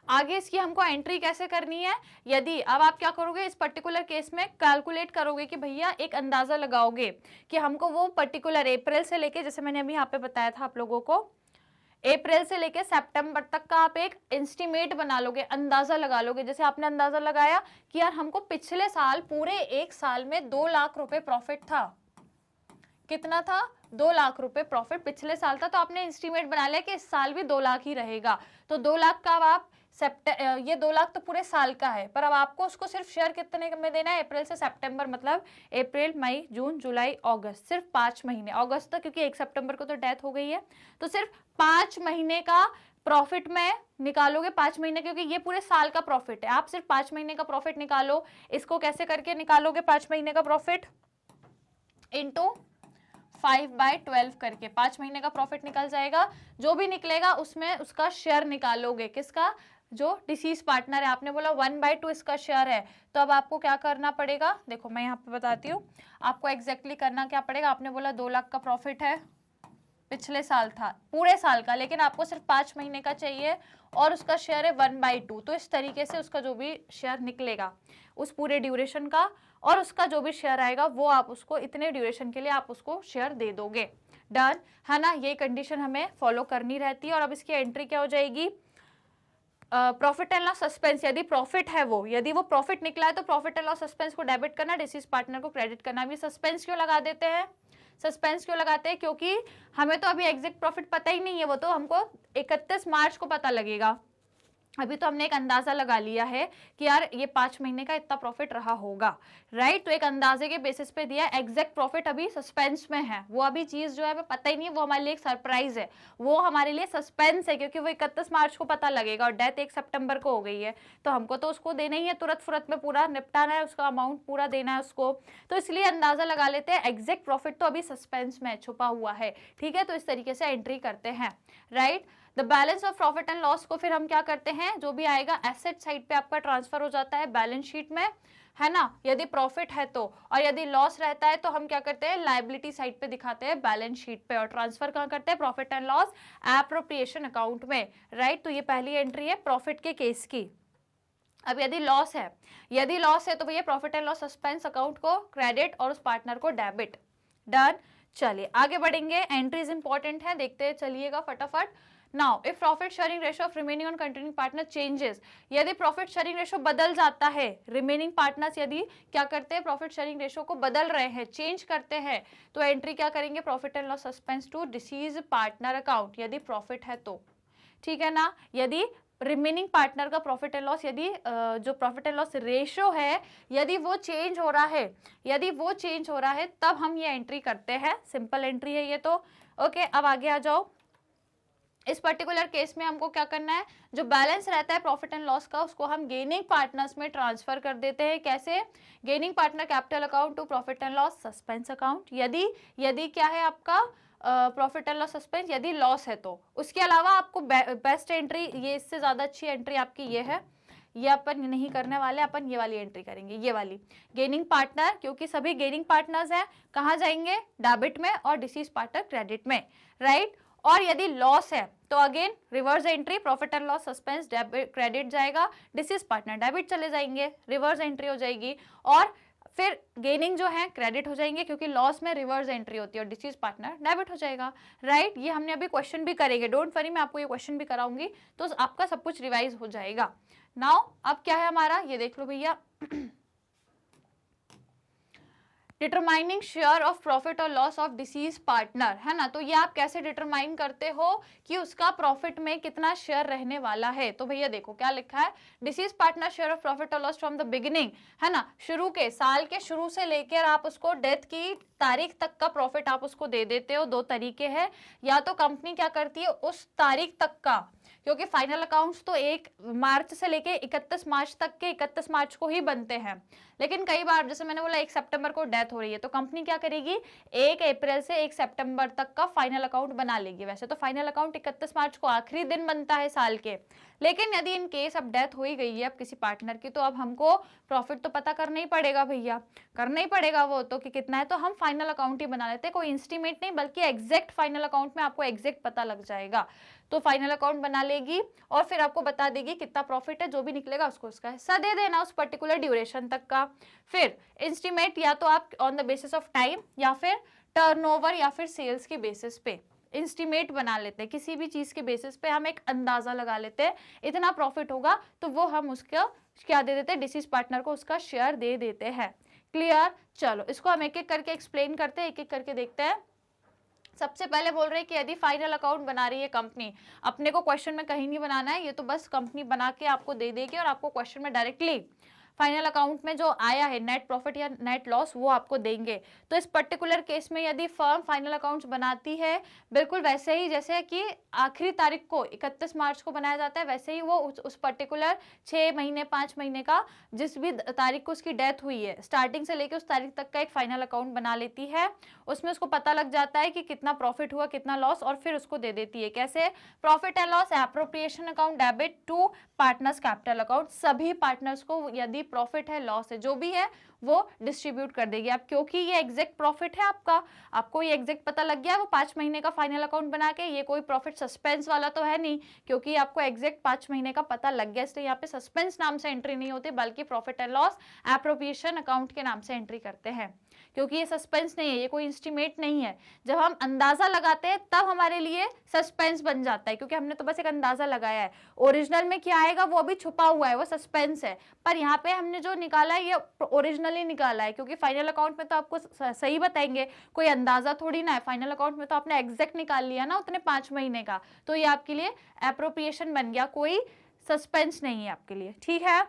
आगे इसकी हमको एंट्री कैसे करनी है, यदि अब आप क्या करोगे इस पर्टिकुलर केस में कैलकुलेट करोगे कि भैया एक अंदाजा लगाओगे कि हमको वो पर्टिकुलर अप्रैल से लेके, जैसे मैंने अभी यहाँ पे बताया था आप लोगों को, अप्रैल से लेके सितंबर तक का आप एक एस्टिमेट बना लोगे, अंदाजा लगा लोगे। जैसे आपने अंदाजा लगाया कि यार हमको पिछले साल पूरे एक साल में 2 लाख रुपए प्रॉफिट था। कितना था? 2 लाख रुपए प्रॉफिट पिछले साल था, तो आपने एस्टिमेट बना लिया कि इस साल भी 2 लाख ही रहेगा। तो 2 लाख का अब आप ये 2 लाख तो पूरे साल का है, पर अब आपको उसको सिर्फ शेयर कितने में देना है? अप्रैल से सितंबर, मतलब अप्रैल, मई, जून, जुलाई, अगस्त, सिर्फ 5 महीने। अगस्त तक, क्योंकि 1 सितंबर को तो डेथ हो गई है, तो सिर्फ 5 महीने का प्रॉफिट में निकालोगे। 5 महीने, क्योंकि ये पूरे साल का प्रॉफिट है, आप सिर्फ 5 महीने का प्रॉफिट निकालो। इसको कैसे करके निकालोगे 5 महीने का प्रॉफिट? इंटू 5/12 करके 5 महीने का प्रॉफिट निकल जाएगा। जो भी निकलेगा उसमें उसका शेयर निकालोगे, किसका? जो डिसीज पार्टनर है। आपने बोला 1/2 इसका शेयर है, तो अब आपको क्या करना पड़ेगा? देखो मैं यहाँ पे बताती हूँ आपको एग्जैक्टली करना क्या पड़ेगा। आपने बोला 2 लाख का प्रॉफिट है, पिछले साल था, पूरे साल का, लेकिन आपको सिर्फ 5 महीने का चाहिए और उसका शेयर है 1/2। तो इस तरीके से उसका जो भी शेयर निकलेगा उस पूरे ड्यूरेशन का, और उसका जो भी शेयर आएगा वो आप उसको इतने ड्यूरेशन के लिए आप उसको शेयर दे दोगे। डन है ना, ये कंडीशन हमें फॉलो करनी रहती है। और अब इसकी एंट्री क्या हो जाएगी? प्रॉफिट एंड लॉस सस्पेंस, यदि प्रॉफिट है यदि वो प्रॉफिट निकला है तो प्रॉफिट एंड लॉस सस्पेंस को डेबिट करना, डिसीज पार्टनर को क्रेडिट करना। भी सस्पेंस क्यों लगा देते हैं? सस्पेंस क्यों लगाते हैं? क्योंकि हमें तो अभी एग्जैक्ट प्रॉफिट पता ही नहीं है, वो तो हमको 31 मार्च को पता लगेगा। अभी तो हमने एक अंदाजा लगा लिया है कि यार ये 5 महीने का इतना प्रॉफिट रहा होगा, राइट। तो एक अंदाजे के बेसिस पे दिया, एग्जैक्ट प्रॉफिट अभी सस्पेंस में है, वो अभी चीज जो है हमें पता ही नहीं है, वो हमारे लिए एक सरप्राइज है, वो हमारे लिए सस्पेंस है, क्योंकि वो 31 मार्च को पता लगेगा और डेथ 1 सितंबर को हो गई है, तो हमको तो उसको देना ही है, तुरंत फुरत में पूरा निपटाना है, उसका अमाउंट पूरा देना है उसको। तो इसलिए अंदाजा लगा लेते हैं, एग्जैक्ट प्रॉफिट तो अभी सस्पेंस में छुपा हुआ है, ठीक है। तो इस तरीके से एंट्री करते हैं, right. The balance of profit and loss को फिर हम क्या करते हैं, जो भी आएगा एसेट साइड पे आपका ट्रांसफर हो जाता है बैलेंस शीट में, है ना, यदि प्रॉफिट है तो। और यदि लॉस रहता है तो हम क्या करते हैं, लायबिलिटी साइड पे दिखाते हैं बैलेंस शीट पे, और ट्रांसफर कहाँ करते हैं? Profit and loss appropriation account में, राइट। तो ये पहली एंट्री है प्रॉफिट के केस की। अब यदि लॉस है तो भैया profit and loss suspense account को क्रेडिट और उस पार्टनर को डेबिट। डन, चलिए आगे बढ़ेंगे, एंट्रीज इंपॉर्टेंट है, देखते चलिएगा फटाफट। Now if profit sharing ratio of remaining on continuing partner changes, यदि प्रॉफिट शेयरिंग रेशियो बदल जाता है, रिमेनिंग पार्टनर्स यदि क्या करते हैं, प्रॉफिट शेयरिंग रेशियो को बदल रहे हैं, चेंज करते हैं, तो एंट्री क्या करेंगे? Profit and loss suspense to deceased partner account, यदि प्रॉफिट है तो, ठीक है ना। यदि रिमेनिंग पार्टनर का प्रॉफिट एंड लॉस, यदि जो प्रॉफिट एंड लॉस रेशियो है यदि वो चेंज हो रहा है, तब हम ये एंट्री करते हैं। सिंपल एंट्री है ये तो, ओके। अब आगे आ जाओ। इस पर्टिकुलर केस में हमको क्या करना है, जो बैलेंस रहता है प्रॉफिट एंड लॉस का उसको हम गेनिंग पार्टनर्स में ट्रांसफर कर देते हैं। कैसे? Gaining partner capital account to profit and loss suspense account. यदि क्या है आपका प्रॉफिट एंड लॉस सस्पेंस, यदि लॉस है तो। उसके अलावा आपको बेस्ट एंट्री, ये इससे ज्यादा अच्छी एंट्री आपकी ये है, ये अपन नहीं करने वाले, अपन ये वाली एंट्री करेंगे, ये वाली गेनिंग पार्टनर, क्योंकि सभी गेनिंग पार्टनर्स हैं, कहाँ जाएंगे? डेबिट में, और डिसीज पार्टनर क्रेडिट में, राइट। और यदि लॉस है तो again reverse entry, profit and loss suspense debit credit जाएगा, डिसीज पार्टनर डेबिट चले जाएंगे, रिवर्स एंट्री हो जाएगी। और फिर गेनिंग जो है क्रेडिट हो जाएंगे, क्योंकि लॉस में रिवर्स एंट्री होती है, और डिसीज पार्टनर डेबिट हो जाएगा, राइट। ये हमने अभी क्वेश्चन भी करेंगे, डोंट वरी, मैं आपको ये क्वेश्चन भी कराऊंगी, तो आपका सब कुछ रिवाइज हो जाएगा। नाउ अब क्या है हमारा, ये देख लो भैया। डिटरमाइनिंग शेयर ऑफ प्रॉफिट और लॉस ऑफ डिसीज पार्टनर, है ना। तो ये आप कैसे डिटरमाइन करते हो कि उसका प्रॉफिट में कितना शेयर रहने वाला है। तो भैया देखो क्या लिखा है, disease partner share of profit और लॉस फ्रॉम द बिगिनिंग, है ना, शुरू के साल के शुरू से लेकर आप उसको डेथ की तारीख तक का प्रॉफिट आप उसको दे देते हो। दो तरीके हैं, या तो कंपनी क्या करती है उस तारीख तक का, क्योंकि फाइनल अकाउंट्स तो 1 मार्च से लेके 31 मार्च तक के 31 मार्च को ही बनते हैं, लेकिन कई बार जैसे मैंने बोला 1 सितंबर को डेथ हो रही है तो कंपनी क्या करेगी 1 अप्रैल से 1 सितंबर तक का फाइनल अकाउंट बना लेगी। वैसे तो फाइनल अकाउंट 31 मार्च को आखिरी दिन बनता है साल के, लेकिन यदि इन केस अब डेथ हो ही गई है अब किसी पार्टनर की, तो अब हमको प्रॉफिट तो पता करना ही पड़ेगा भैया, करना ही पड़ेगा वो तो कि कितना है। तो हम फाइनल अकाउंट ही बना लेते हैं, कोई इंस्टीमेट नहीं बल्कि एग्जैक्ट फाइनल अकाउंट में आपको एग्जैक्ट पता लग जाएगा। तो फाइनल अकाउंट बना लेगी और फिर आपको बता देगी कितना प्रॉफिट है, जो भी निकलेगा उसको उसका हिस्सा दे देना उस पर्टिकुलर ड्यूरेशन तक का। फिर इंस्टीमेट या तो आप on the basis of time या फिर टर्नओवर या फिर सेल्स के बेसिस पे इंस्टीमेट बना लेते हैं, किसी भी चीज के बेसिस पे हम एक अंदाजा लगा लेते हैं इतना प्रॉफिट होगा, तो वो हम उसका क्या दे देते हैं, डिसीज पार्टनर को उसका शेयर दे देते हैं। क्लियर। चलो इसको हम एक एक करके एक्सप्लेन करते हैं, एक एक करके देखते हैं। सबसे पहले बोल रहे हैं कि यदि फाइनल अकाउंट बना रही है कंपनी, अपने को क्वेश्चन में कहीं नहीं बनाना है, ये तो बस कंपनी बना के आपको दे देगी और आपको क्वेश्चन में डायरेक्टली फाइनल अकाउंट में जो आया है नेट प्रॉफिट या नेट लॉस वो आपको देंगे। तो इस पर्टिकुलर केस में यदि फर्म फाइनल अकाउंट्स बनाती है बिल्कुल वैसे ही जैसे कि आखिरी तारीख को 31 मार्च को बनाया जाता है, वैसे ही वो उस पर्टिकुलर 6 महीने 5 महीने का जिस भी तारीख को उसकी डेथ हुई है स्टार्टिंग से लेकर उस तारीख तक का एक फाइनल अकाउंट बना लेती है। उसमें उसको पता लग जाता है कि कितना प्रॉफिट हुआ कितना लॉस, और फिर उसको दे देती है। कैसे, profit and loss appropriation account debit to partners capital account, सभी पार्टनर्स को यदि प्रॉफिट है लॉस है जो भी है वो डिस्ट्रीब्यूट कर देगी। अब क्योंकि ये एग्जैक्ट प्रॉफिट है आपका, आपको ये एग्जैक्ट पता लग गया वो 5 महीने का फाइनल अकाउंट बना के, ये कोई प्रॉफिट सस्पेंस वाला तो है नहीं, क्योंकि आपको एग्जैक्ट 5 महीने का पता लग गया, इसलिए यहाँ पे सस्पेंस नाम से एंट्री नहीं होती बल्कि profit and loss appropriation account के नाम से एंट्री करते हैं, क्योंकि ये सस्पेंस नहीं है, ये कोई इंस्टीमेट नहीं है। जब हम अंदाजा लगाते हैं तब हमारे लिए सस्पेंस बन जाता है, क्योंकि हमने तो बस एक अंदाजा लगाया है, ओरिजिनल में क्या आएगा वो अभी छुपा हुआ है, वो सस्पेंस है। पर यहाँ पे हमने जो निकाला है ये ओरिजिनली निकाला है, क्योंकि फाइनल अकाउंट में तो आपको सही बताएंगे, कोई अंदाजा थोड़ी ना है। फाइनल अकाउंट में तो आपने एग्जैक्ट निकाल लिया ना उतने 5 महीने का, तो ये आपके लिए एप्रोप्रिएशन बन गया, कोई सस्पेंस नहीं है आपके लिए। ठीक है,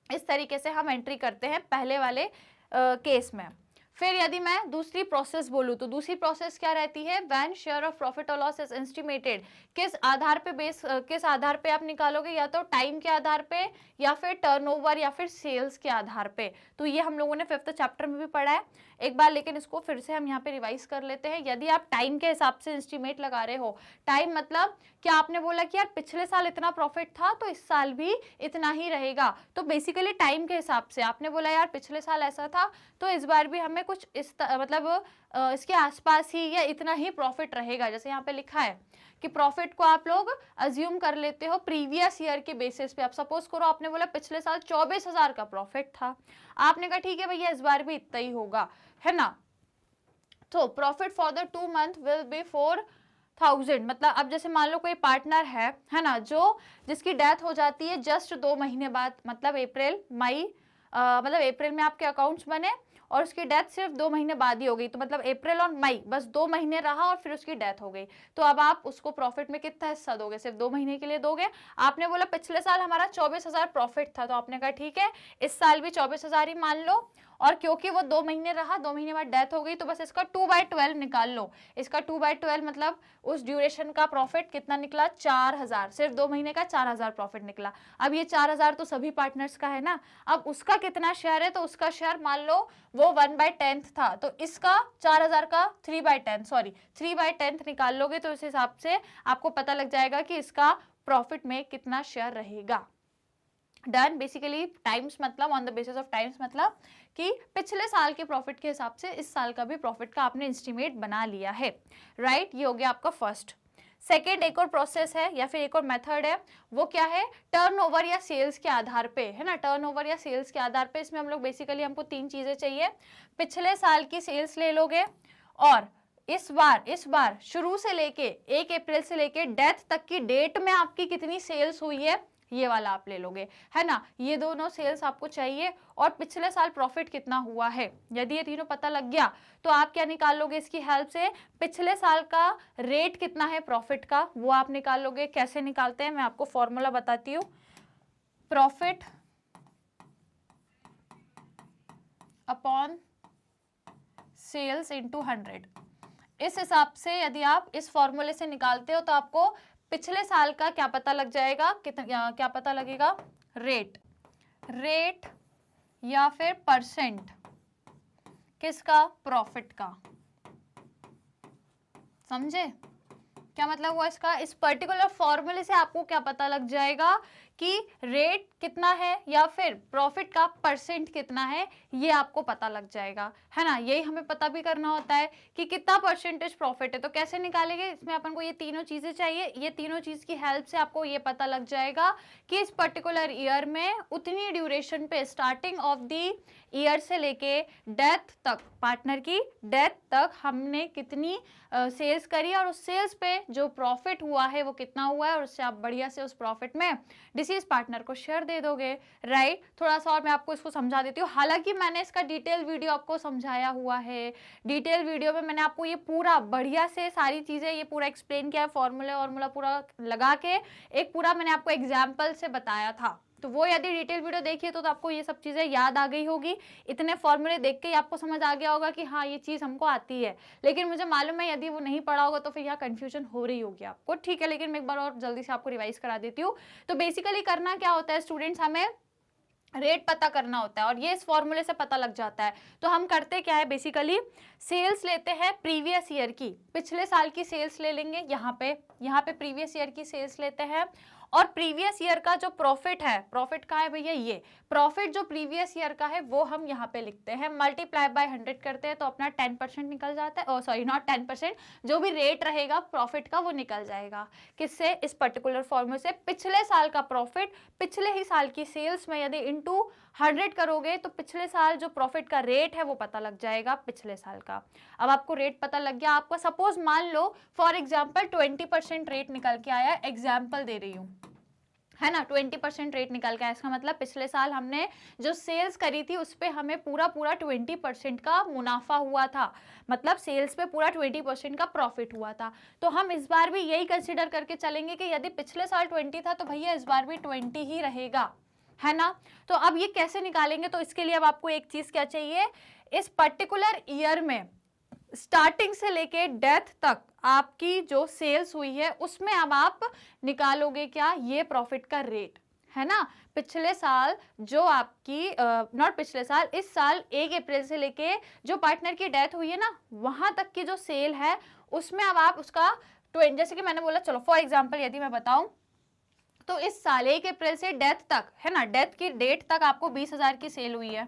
इस तरीके से हम एंट्री करते हैं पहले वाले केस में। फिर यदि मैं दूसरी प्रोसेस बोलूँ तो दूसरी प्रोसेस क्या रहती है, व्हेन शेयर ऑफ प्रॉफिट और लॉस इज एस्टिमेटेड, किस आधार पे किस आधार पे आप निकालोगे, या तो टाइम के आधार पे या फिर टर्नओवर या फिर सेल्स के आधार पे। तो ये हम लोगों ने 5th चैप्टर में भी पढ़ा है एक बार, लेकिन इसको फिर से हम यहाँ पे रिवाइज कर लेते हैं। यदि आप टाइम के हिसाब से एस्टिमेट लगा रहे हो, टाइम मतलब क्या, आपने बोला कि यार पिछले साल इतना प्रॉफिट था तो इस साल भी इतना ही रहेगा, तो बेसिकली टाइम के हिसाब से आपने बोला यार पिछले साल ऐसा था तो इस बार भी हमें कुछ इस मतलब इसके आसपास ही या इतना ही प्रॉफिट रहेगा। जैसे यहाँ पे लिखा है कि प्रॉफिट को आप लोग अज्यूम कर लेते हो प्रीवियस ईयर के बेसिस पे। आप सपोज करो आपने बोला पिछले साल 24,000 का प्रॉफिट था, आपने कहा ठीक है भैया इस बार भी इतना ही होगा, है ना। तो profit for the 2 month will be 4,000, मतलब अब जैसे मान लो कोई पार्टनर है ना, जो जिसकी डेथ हो जाती है जस्ट 2 महीने बाद, मतलब अप्रैल मई, मतलब अप्रैल में आपके अकाउंट्स बने और उसकी डेथ सिर्फ 2 महीने बाद ही हो गई, तो मतलब अप्रैल और मई बस 2 महीने रहा और फिर उसकी डेथ हो गई, तो अब आप उसको प्रॉफिट में कितना हिस्सा दोगे, सिर्फ 2 महीने के लिए दोगे। आपने बोला पिछले साल हमारा 24,000 प्रॉफिट था, तो आपने कहा ठीक है इस साल भी 24,000 ही मान लो, और क्योंकि वो 2 महीने रहा, 2 महीने बाद डेथ हो गई, तो बस इसका 2/12 निकाल लो। इसका 2/12 मतलब उस ड्यूरेशन का प्रॉफिट कितना निकला, 4,000, सिर्फ 2 महीने का 4,000 प्रॉफिट निकला। अब ये 4,000 तो सभी पार्टनर्स का है ना, अब उसका कितना शेयर है, तो उसका शेयर मान लो वो 1/10 था, तो इसका 4,000 का 3/10 निकाल लोगे, तो इस हिसाब से आपको पता लग जाएगा कि इसका प्रॉफिट में कितना शेयर रहेगा। डन। बेसिकली टाइम्स मतलब on the basis of times मतलब कि पिछले साल के प्रॉफिट के हिसाब से इस साल का भी प्रॉफिट का आपने एस्टिमेट बना लिया है, राइट। ये हो गया आपका फर्स्ट। सेकेंड एक और प्रोसेस है या फिर एक और मेथड है, वो क्या है, टर्नओवर या सेल्स के आधार पे, है ना। टर्नओवर या सेल्स के आधार पे इसमें हम लोग बेसिकली हमको 3 चीजें चाहिए, पिछले साल की सेल्स ले लोगे और इस बार शुरू से लेके 1 अप्रैल से लेके डेथ तक की डेट में आपकी कितनी सेल्स हुई है ये वाला आप ले लोगे, है ना। ये दोनों सेल्स आपको चाहिए और पिछले साल प्रॉफिट कितना हुआ है, यदि ये तीनों पता लग गया तो आप क्या निकाल लोगे इसकी हेल्प से, पिछले साल का रेट कितना है प्रॉफिट का वो आप निकाल लोगे। कैसे निकालते हैं मैं आपको फॉर्मूला बताती हूँ, प्रॉफिट अपॉन सेल्स इनटू 100। इस हिसाब से यदि आप इस फॉर्मूले से निकालते हो तो आपको पिछले साल का क्या पता लग जाएगा, कितना क्या पता लगेगा, रेट या फिर परसेंट किसका, प्रॉफिट का। समझे क्या मतलब हुआ इसका, इस पर्टिकुलर फॉर्मूले से आपको क्या पता लग जाएगा कि रेट कितना है या फिर प्रॉफिट का परसेंट कितना है, ये आपको पता लग जाएगा, है ना। यही हमें पता भी करना होता है कि कितना परसेंटेज प्रॉफिट है। तो कैसे निकालेंगे, इसमें अपन को ये तीनों चीजें चाहिए, ये तीनों चीज की हेल्प से आपको ये पता लग जाएगा कि इस पर्टिकुलर ईयर में उतनी ड्यूरेशन पे, स्टार्टिंग ऑफ द ईयर से लेके डेथ तक, पार्टनर की डेथ तक हमने कितनी सेल्स करी और उस सेल्स पे जो प्रॉफिट हुआ है वो कितना हुआ है, और उससे आप बढ़िया से उस प्रॉफिट में डिसीज पार्टनर को शेयर दे दोगे, राइट। थोड़ा सा और मैं आपको इसको समझा देती हूँ, हालांकि मैंने इसका डिटेल वीडियो आपको समझाया हुआ है, डिटेल वीडियो में मैंने आपको ये पूरा बढ़िया से सारी चीजें ये पूरा एक्सप्लेन किया है, फॉर्मूला पूरा लगा के एक पूरा मैंने आपको एग्जाम्पल से बताया था। तो वो यदि डिटेल वीडियो देखिए तो आपको ये सब चीजें याद आ गई होगी, इतने फॉर्मूले देख के ही आपको समझ आ गया होगा कि हाँ ये चीज हमको आती है। लेकिन मुझे मालूम है यदि वो नहीं पढ़ा होगा तो फिर यहाँ कंफ्यूजन हो रही होगी आपको, ठीक है। लेकिन मैं एक बार और जल्दी से आपको रिवाइज करा देती हूँ। तो बेसिकली करना क्या होता है स्टूडेंट्स, हमें रेट पता करना होता है और ये इस फॉर्मूले से पता लग जाता है। तो हम करते क्या है, बेसिकली सेल्स लेते हैं प्रीवियस ईयर की, पिछले साल की सेल्स ले लेंगे, यहाँ पे प्रीवियस ईयर की सेल्स लेते हैं और प्रीवियस ईयर का जो प्रॉफिट है, प्रॉफिट का है भैया, ये प्रॉफिट जो प्रीवियस ईयर का है वो हम यहाँ पे लिखते हैं, मल्टीप्लाई बाय 100 करते हैं तो अपना 10% निकल जाता है, सॉरी नॉट 10%, जो भी रेट रहेगा प्रॉफिट का वो निकल जाएगा। किससे, इस पर्टिकुलर फॉर्मूले से। पिछले साल का प्रॉफिट पिछले ही साल की सेल्स में यदि इनटू 100 करोगे तो पिछले साल जो प्रॉफिट का रेट है वो पता लग जाएगा पिछले साल का। अब आपको रेट पता लग गया, आपको सपोज मान लो फॉर एग्जाम्पल 20% रेट निकल के आया, एग्जाम्पल दे रही हूँ, है ना, 20% रेट निकल के आया। इसका मतलब पिछले साल हमने जो सेल्स करी थी उस पे हमें पूरा 20% का मुनाफा हुआ था, मतलब सेल्स पे पूरा 20% का प्रॉफिट हुआ था। तो हम इस बार भी यही कंसिडर करके चलेंगे कि यदि पिछले साल 20 था तो भैया इस बार भी 20 ही रहेगा, है ना। तो अब ये कैसे निकालेंगे, तो इसके लिए अब आपको एक चीज क्या चाहिए, इस पर्टिकुलर ईयर में स्टार्टिंग से लेके डेथ तक आपकी जो सेल्स हुई है उसमें अब आप निकालोगे क्या, ये प्रॉफिट का रेट, है ना। पिछले साल जो आपकी नॉट पिछले साल, इस साल 1 अप्रैल से लेके जो पार्टनर की डेथ हुई है ना वहां तक की जो सेल है उसमें अब आप उसका जैसे कि मैंने बोला, चलो फॉर एग्जाम्पल यदि मैं बताऊं तो इस साल 1 अप्रैल से डेथ तक, है ना, डेथ की डेट तक आपको 20,000 की सेल हुई है,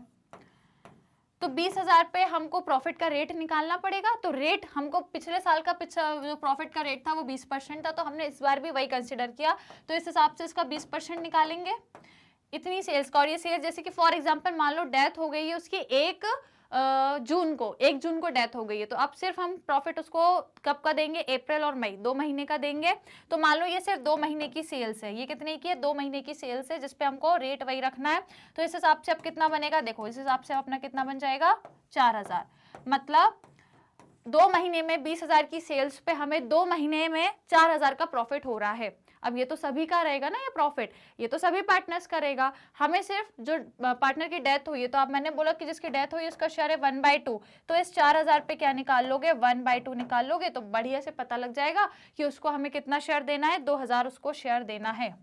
तो 20,000 पे हमको प्रॉफिट का रेट निकालना पड़ेगा। तो रेट हमको पिछले साल का जो प्रॉफिट का रेट था वो 20% था, तो हमने इस बार भी वही कंसिडर किया, तो इस हिसाब से इसका 20% निकालेंगे इतनी सेल्स का। और ये सेल्स जैसे कि फॉर एग्जांपल मान लो डेथ हो गई है उसकी 1 जून को डेथ हो गई है, तो अब सिर्फ हम प्रॉफिट उसको कब का देंगे, अप्रैल और मई 2 महीने का देंगे। तो मान लो ये सिर्फ 2 महीने की सेल्स है, ये कितने की है, 2 महीने की सेल्स है जिसपे हमको रेट वही रखना है। तो इस हिसाब से अब कितना बनेगा, देखो इस हिसाब से अपना कितना बन जाएगा 4,000, मतलब 2 महीने में 20,000 की सेल्स पे हमें 2 महीने में 4,000 का प्रॉफिट हो रहा है। अब ये तो सभी का रहेगा ना, ये प्रॉफिट ये तो सभी पार्टनर्स करेगा, हमें सिर्फ जो पार्टनर की डेथ हुई है, तो अब मैंने बोला कि जिसकी डेथ हुई है उसका शेयर है 1/2, तो इस 4,000 पे क्या निकाल लोगे, 1/2 निकाल लोगे तो बढ़िया से पता लग जाएगा कि उसको हमें कितना शेयर देना है, 2,000 उसको शेयर देना है।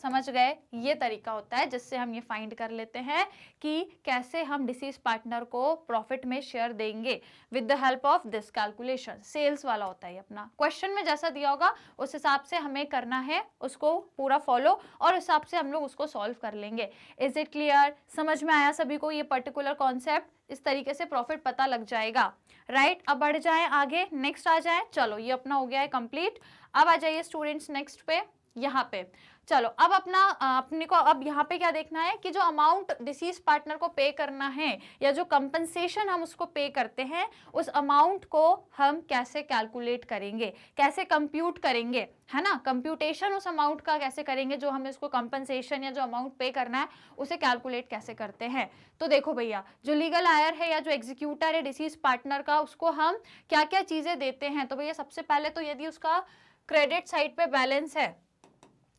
समझ गए, ये तरीका होता है जिससे हम ये फाइंड कर लेते हैं कि कैसे हम डिसीज पार्टनर को प्रॉफिट में शेयर देंगे with the help of this calculation. Sales वाला होता है अपना, क्वेश्चन में जैसा दिया होगा उस हिसाब से हमें करना है, उसको पूरा फॉलो और हिसाब से हम लोग उसको सॉल्व कर लेंगे। इज इट क्लियर, समझ में आया सभी को ये पर्टिकुलर कॉन्सेप्ट, इस तरीके से प्रॉफिट पता लग जाएगा, राइट। अब बढ़ जाए आगे, नेक्स्ट आ जाए, चलो ये अपना हो गया है कंप्लीट। अब आ जाइए स्टूडेंट्स नेक्स्ट पे, यहाँ पे। चलो अब अपने को अब यहाँ पे क्या देखना है कि जो अमाउंट डिसीज पार्टनर को पे करना है या जो कंपनसेशन हम उसको पे करते हैं, उस अमाउंट को हम कैसे कैलकुलेट करेंगे, कैसे कंप्यूट करेंगे, है ना। कंप्यूटेशन उस अमाउंट का कैसे करेंगे, जो हमें उसको कंपनसेशन या जो अमाउंट पे करना है उसे कैलकुलेट कैसे करते हैं। तो देखो भैया, जो लीगल हायर है या जो एग्जीक्यूटर है डिसीज पार्टनर का, उसको हम क्या क्या चीजें देते हैं। तो भैया सबसे पहले तो यदि उसका क्रेडिट साइड पे बैलेंस है,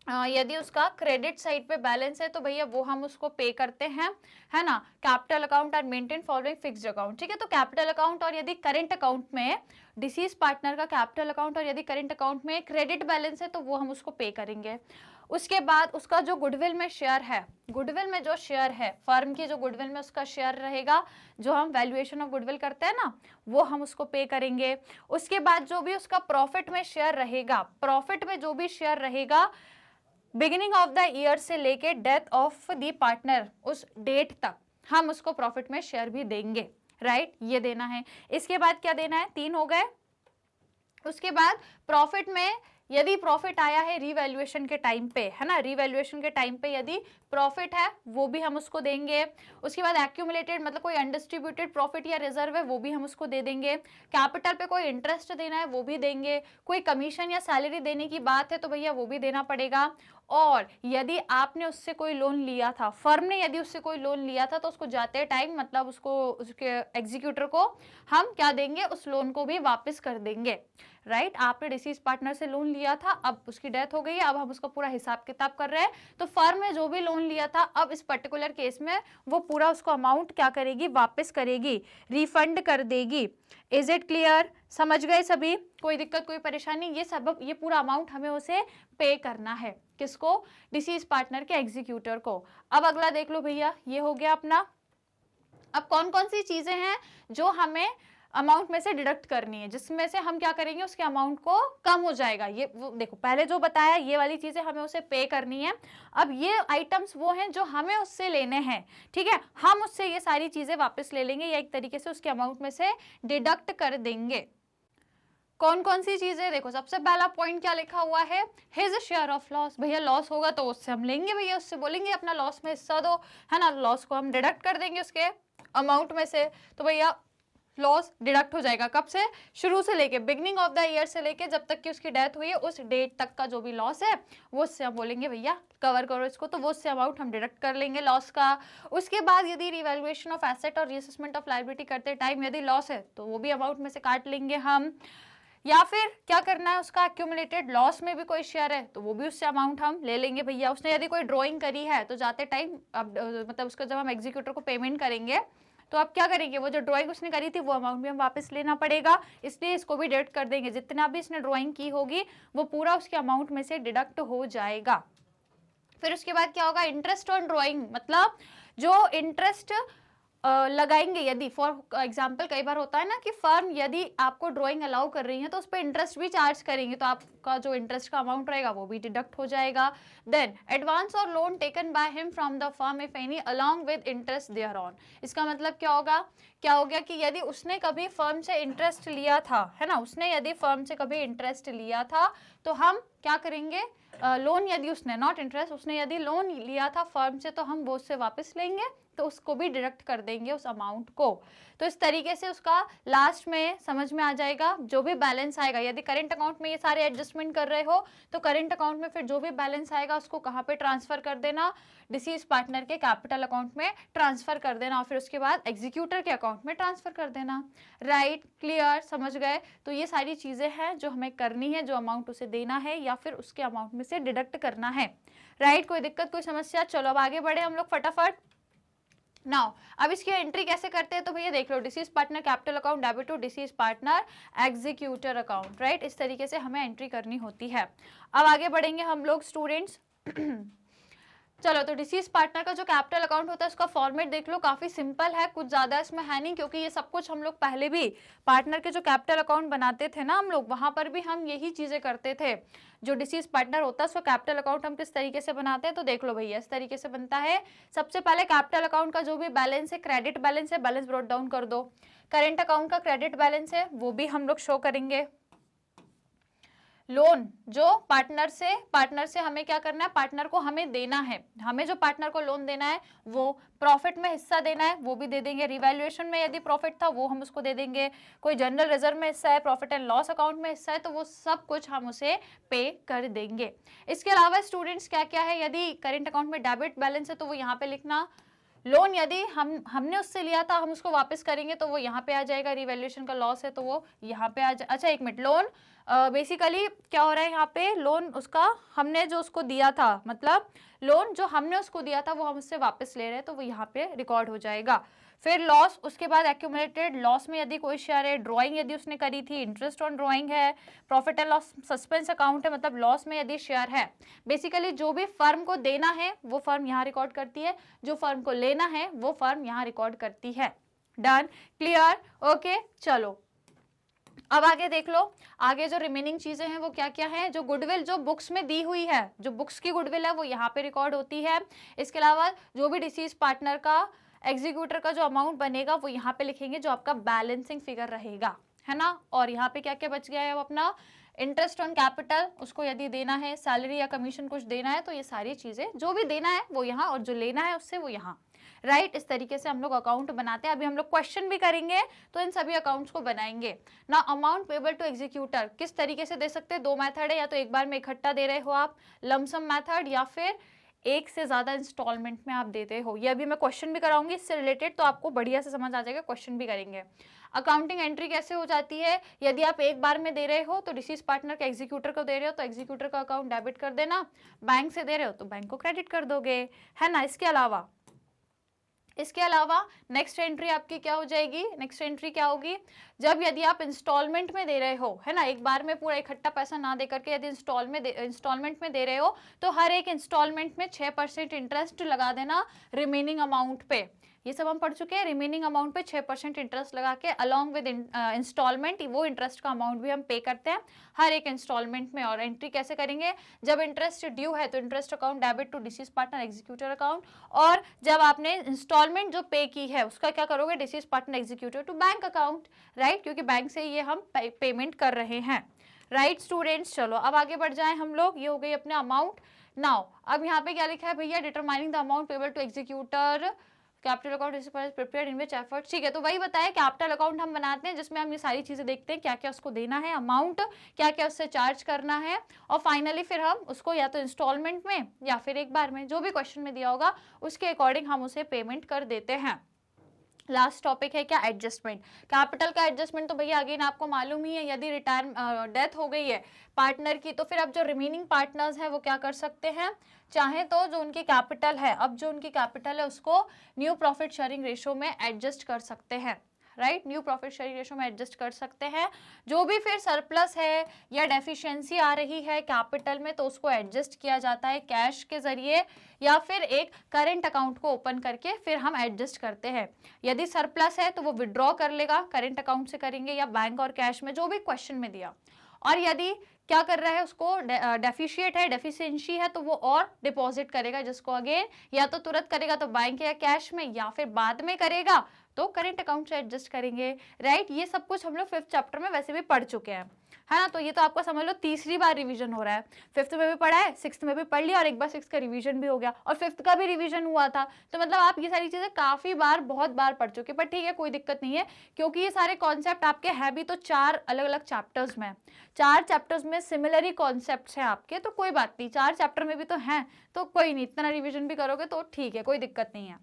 यदि उसका क्रेडिट साइड पे बैलेंस है तो भैया वो हम उसको पे करते हैं, है ना। Capital account are maintain following fixed account, ठीक है। तो कैपिटल अकाउंट और यदि करंट अकाउंट में डिसीज पार्टनर का कैपिटल अकाउंट और यदि करंट अकाउंट में क्रेडिट बैलेंस है तो वो हम उसको पे करेंगे। उसके बाद उसका जो गुडविल में शेयर है, गुडविल में जो शेयर है फर्म की, जो गुडविल में उसका शेयर रहेगा, जो हम वैल्यूएशन ऑफ गुडविल करते हैं ना, वो हम उसको पे करेंगे। उसके बाद जो भी उसका प्रॉफिट में शेयर रहेगा, प्रॉफिट में जो भी शेयर रहेगा बिगिनिंग ऑफ द ईयर से लेके डेथ ऑफ द पार्टनर, उस डेट तक हम उसको प्रॉफिट में शेयर भी देंगे, राइट। ये देना है। इसके बाद क्या देना है, 3 हो गए। उसके बाद प्रॉफिट में यदि प्रॉफिट आया है रिवैल्यूएशन के टाइम पे, है ना, रिवैल्यूएशन के टाइम पे यदि प्रॉफिट है वो भी हम उसको देंगे। उसके बाद एक्यूमुलेटेड मतलब कोई अनडिस्ट्रीब्यूटेड प्रॉफिट या रिजर्व है वो भी हम उसको दे देंगे। कैपिटल पे कोई इंटरेस्ट देना है वो भी देंगे। कोई कमीशन या सैलरी देने की बात है तो भैया वो भी देना पड़ेगा। और यदि आपने उससे कोई लोन लिया था, फर्म ने यदि उससे कोई लोन लिया था, तो उसको जाते टाइम मतलब उसको, उसके एग्जीक्यूटर को हम क्या देंगे, उस लोन को भी वापस कर देंगे, राइट। आपने डिसीज पार्टनर से लोन लिया था, अब उसकी डेथ हो गई है, अब हम उसका पूरा हिसाब किताब कर रहे हैं। तो फर्म ने जो भी लोन लिया था, अब इस पर्टिकुलर केस में वो पूरा उसको अमाउंट क्या करेगी, वापस करेगी, रिफंड कर देगी। इज इट क्लियर, समझ गए सभी, कोई दिक्कत कोई परेशानी। ये सब, ये पूरा अमाउंट हमें उसे पे करना है, किसको, डिसीज पार्टनर के एग्जीक्यूटर को। अब अगला देख लो भैया, ये हो गया अपना। अब कौन कौन सी चीजें हैं जो हमें अमाउंट में से डिडक्ट करनी है, जिसमें से हम क्या करेंगे, उसके अमाउंट को कम हो जाएगा। ये वो देखो, पहले जो बताया ये वाली चीजें हमें उसे पे करनी है। अब ये आइटम्स वो हैं जो हमें उससे लेने हैं, ठीक है। हम उससे ये सारी चीजें वापस ले लेंगे या एक तरीके से उसके अमाउंट में से डिडक्ट कर देंगे। कौन कौन सी चीजें, देखो सबसे पहला पॉइंट क्या लिखा हुआ है, हिज शेयर ऑफ लॉस। भैया लॉस होगा तो उससे हम लेंगे, भैया उससे बोलेंगे अपना लॉस में हिस्सा दो, है ना। लॉस को हम डिडक्ट कर देंगे उसके अमाउंट में से। तो भैया लॉस डिडक्ट हो जाएगा कब से, शुरू से लेके बिगनिंग ऑफ द ईयर से लेके जब तक कि उसकी डेथ हुई है, उस डेट तक का जो भी लॉस है वो उससे हम बोलेंगे भैया कवर करो इसको, तो वो उससे अमाउंट हम डिडक्ट कर लेंगे लॉस का। उसके बाद यदि रिवैल्यूएशन ऑफ एसेट और रीअसेसमेंट ऑफ लायबिलिटी करते टाइम यदि लॉस है तो वो भी अमाउंट में से काट लेंगे हम। या फिर क्या करना है, उसका एक्यूमुलेटेड लॉस में भी कोई शेयर है तो वो भी उससे अमाउंट हम ले लेंगे भैया। उसने यदि कोई ड्राइंग करी है तो जाते टाइम अब मतलब उसको जब हम एग्जीक्यूटर को पेमेंट करेंगे तो आप क्या करेंगे, वो जो ड्राइंग उसने करी थी वो अमाउंट भी हम वापस लेना पड़ेगा, इसलिए इसको भी डिडक्ट कर देंगे। जितना भी इसने ड्राइंग की होगी वो पूरा उसके अमाउंट में से डिडक्ट हो जाएगा। फिर उसके बाद क्या होगा, इंटरेस्ट ऑन ड्राइंग, मतलब जो इंटरेस्ट लगाएंगे, यदि फॉर एग्जाम्पल कई बार होता है ना कि फर्म यदि आपको ड्राइंग अलाउ कर रही है तो उस पर इंटरेस्ट भी चार्ज करेंगे, तो आपका जो इंटरेस्ट का अमाउंट रहेगा वो भी डिडक्ट हो जाएगा। देन एडवांस और loan taken by him from the firm if any along with interest thereon. इसका मतलब क्या होगा, क्या हो गया कि यदि उसने कभी फर्म से इंटरेस्ट लिया था, है ना, उसने यदि फर्म से कभी इंटरेस्ट लिया था तो हम क्या करेंगे, लोन यदि उसने, नॉट इंटरेस्ट, उसने यदि लोन लिया था फर्म से तो हम वो उससे वापस लेंगे, तो उसको भी डिडक्ट कर देंगे उस अमाउंट को। तो इस तरीके से उसका लास्ट में समझ में आ जाएगा जो भी बैलेंस आएगा। यदि करंट अकाउंट में ये सारे एडजस्टमेंट कर रहे हो तो करंट अकाउंट में फिर जो भी बैलेंस आएगा उसको कहाँ पे ट्रांसफर कर देना, डिसीज पार्टनर के कैपिटल अकाउंट में ट्रांसफर कर देना और फिर उसके बाद एग्जीक्यूटर के अकाउंट में ट्रांसफर कर देना। राइट, क्लियर, समझ गए। तो ये सारी चीजें हैं जो हमें करनी है, जो अमाउंट उसे देना है या फिर उसके अमाउंट में से डिडक्ट करना है। राइट, कोई दिक्कत कोई समस्या। चलो अब आगे बढ़े हम लोग फटाफट। नाउ अब इसकी एंट्री कैसे करते हैं, तो भैया देख लो, deceased partner capital account debit to deceased partner executor account. Right, इस तरीके से हमें एंट्री करनी होती है। अब आगे बढ़ेंगे हम लोग स्टूडेंट्स। चलो, तो डिसीज पार्टनर का जो कैपिटल अकाउंट होता है उसका फॉर्मेट देख लो, काफी सिंपल है, कुछ ज्यादा इसमें है नहीं, क्योंकि ये सब कुछ हम लोग पहले भी पार्टनर के जो कैपिटल अकाउंट बनाते थे ना हम लोग, वहां पर भी हम यही चीजें करते थे। जो डिसीज पार्टनर होता है उसका कैपिटल अकाउंट हम किस तरीके से बनाते हैं, तो देख लो भैया, इस तरीके से बनता है। सबसे पहले कैपिटल अकाउंट का जो भी बैलेंस है, क्रेडिट बैलेंस है, बैलेंस ब्रॉट डाउन कर दो। करेंट अकाउंट का क्रेडिट बैलेंस है वो भी हम लोग शो करेंगे। लोन जो पार्टनर से हमें क्या करना है, पार्टनर को हमें देना है, हमें जो पार्टनर को लोन देना है वो प्रॉफिट में हिस्सा देना है, वो भी दे देंगे। रिवैल्यूएशन में यदि प्रॉफिट था वो हम उसको दे देंगे। कोई जनरल रिजर्व में हिस्सा है, प्रॉफिट एंड लॉस अकाउंट में हिस्सा है, तो वो सब कुछ हम उसे पे कर देंगे। इसके अलावा स्टूडेंट्स क्या क्या है, यदि करेंट अकाउंट में डेबिट बैलेंस है तो वो यहाँ पे लिखना। लोन यदि हमने उससे लिया था, हम उसको वापस करेंगे तो वो यहाँ पे आ जाएगा। रिवैल्यूएशन का लॉस है तो वो यहाँ पे आ जाए। अच्छा एक मिनट, लोन बेसिकली क्या हो रहा है यहाँ पे, लोन उसका हमने जो उसको दिया था, मतलब लोन जो हमने उसको दिया था वो हम उससे वापस ले रहे हैं तो वो यहाँ पे रिकॉर्ड हो जाएगा। फिर लॉस, उसके बाद एक्यूमुलेटेड लॉस में यदि कोई शेयर है, ड्राइंग यदि उसने करी थी, इंटरेस्ट ऑन ड्राइंग है, profit and loss suspense account है, मतलब लॉस में यदि शेयर है। बेसिकली जो भी फर्म को देना है वो फर्म यहाँ रिकॉर्ड करती है, जो फर्म को लेना है वो फर्म यहाँ रिकॉर्ड करती है। Done, clear, okay. चलो अब आगे देख लो, आगे जो रिमेनिंग चीजें हैं वो क्या क्या हैं। जो गुडविल जो बुक्स में दी हुई है, जो बुक्स की गुडविल है वो यहाँ पे रिकॉर्ड होती है। इसके अलावा जो भी डिसीज पार्टनर का एग्जीक्यूटर का जो अमाउंट बनेगा वो यहाँ पे लिखेंगे, जो आपका बैलेंसिंग फिगर रहेगा, है ना। और यहाँ पे क्या क्या बच गया है, वो अपना इंटरेस्ट ऑन कैपिटल, उसको यदि देना है, सैलरी या कमीशन कुछ देना है, तो ये सारी चीजें जो भी देना है वो यहाँ, और जो लेना है उससे वो यहाँ, राइट। इस तरीके से हम लोग अकाउंट बनाते हैं। अभी हम लोग क्वेश्चन भी करेंगे तो इन सभी अकाउंट्स को बनाएंगे ना। अमाउंट पेबल टू एग्जीक्यूटर किस तरीके से दे सकते हैं, दो मेथड है, या तो एक बार में इकट्ठा दे रहे हो आप लमसम मेथड, या फिर एक से ज्यादा इंस्टॉलमेंट में आप देते हो। ये अभी मैं क्वेश्चन भी कराऊंगी इससे रिलेटेड, तो आपको बढ़िया से समझ आ जाएगा, क्वेश्चन भी करेंगे। अकाउंटिंग एंट्री कैसे हो जाती है, यदि आप एक बार में दे रहे हो तो डिसीज पार्टनर के एग्जीक्यूटर को दे रहे हो तो एग्जीक्यूटर का अकाउंट डेबिट कर देना, बैंक से दे रहे हो तो बैंक को क्रेडिट कर दोगे, है ना। इसके अलावा नेक्स्ट एंट्री आपकी क्या हो जाएगी, नेक्स्ट एंट्री क्या होगी, जब यदि आप इंस्टॉलमेंट में दे रहे हो, है ना, एक बार में पूरा इकट्ठा पैसा ना दे करके यदि इंस्टॉलमेंट में दे रहे हो तो हर एक इंस्टॉलमेंट में 6% इंटरेस्ट लगा देना रिमेनिंग अमाउंट पे। ये सब हम पढ़ चुके हैं। रिमेनिंग अमाउंट पे 6% इंटरेस्ट लगा के अलॉन्ग विद इंस्टॉलमेंट, वो इंटरेस्ट का अमाउंट भी हम पे करते हैं हर एक इंस्टॉलमेंट में। और एंट्री कैसे करेंगे, जब इंटरेस्ट ड्यू है तो interest account debit to deceased partner executor account, और जब आपने इंस्टॉलमेंट जो पे की है उसका क्या करोगे, deceased partner executor to bank account, right, क्योंकि बैंक से ये हम पेमेंट कर रहे हैं, राइट स्टूडेंट्स। चलो अब आगे बढ़ जाएं हम लोग। ये हो गई अपने अमाउंट। नाउ अब यहाँ पे क्या लिखा है भैया, determining the amount payable to executor capital account is prepared in which effort. ठीक है, तो वही बताया, कैपिटल अकाउंट हम बनाते हैं जिसमें हम ये सारी चीजें देखते हैं, क्या क्या उसको देना है, अमाउंट क्या क्या उससे चार्ज करना है, और फाइनली फिर हम उसको या तो इंस्टॉलमेंट में या फिर एक बार में, जो भी क्वेश्चन में दिया होगा उसके अकॉर्डिंग हम उसे पेमेंट कर देते हैं। लास्ट टॉपिक है क्या, एडजस्टमेंट। कैपिटल का एडजस्टमेंट तो भैया अगेन आपको मालूम ही है, यदि डेथ हो गई है पार्टनर की तो फिर अब जो रिमेनिंग पार्टनर्स हैं वो क्या कर सकते हैं, चाहे तो जो उनकी कैपिटल है, अब जो उनकी कैपिटल है उसको न्यू प्रॉफिट शेयरिंग रेशो में एडजस्ट कर सकते हैं, right, new profit sharing ratio में एडजस्ट कर सकते हैं। जो भी फिर सरप्लस है या डेफिशिएंसी आ रही है कैपिटल में तो उसको एडजस्ट किया जाता है कैश के जरिए, या फिर एक करेंट अकाउंट को ओपन करके फिर हम एडजस्ट करते हैं। यदि सरप्लस है तो वो विड्रॉ कर लेगा, करेंट अकाउंट से करेंगे या बैंक और कैश में, जो भी क्वेश्चन में दिया। और यदि क्या कर रहा है, उसको डेफिशिएट है, डेफिशिएंसी है, तो वो और डिपॉजिट करेगा, जिसको अगेन या तो तुरंत करेगा तो बैंक या कैश में, या फिर बाद में करेगा तो करेंट अकाउंट से एडजस्ट करेंगे, राइट। ये सब कुछ हम लोग 5th चैप्टर में वैसे भी पढ़ चुके हैं, है ना। तो ये तो आपको समझ लो तीसरी बार रिवीजन हो रहा है। 5th में भी पढ़ा है, 6th में भी पढ़ लिया, और एक बार 6th का रिवीजन भी हो गया, और 5th का भी रिवीजन हुआ था। तो मतलब आप ये सारी चीजें काफी बार, बहुत बार पढ़ चुके, पर ठीक है कोई दिक्कत नहीं है, क्योंकि ये सारे कॉन्सेप्ट आपके हैं भी तो 4 अलग अलग चैप्टर्स में, 4 चैप्टर्स में सिमिलर कॉन्सेप्ट हैं आपके, तो कोई बात नहीं, 4 चैप्टर में भी तो हैं, तो कोई नहीं, इतना रिविजन भी करोगे तो ठीक है, कोई दिक्कत नहीं है।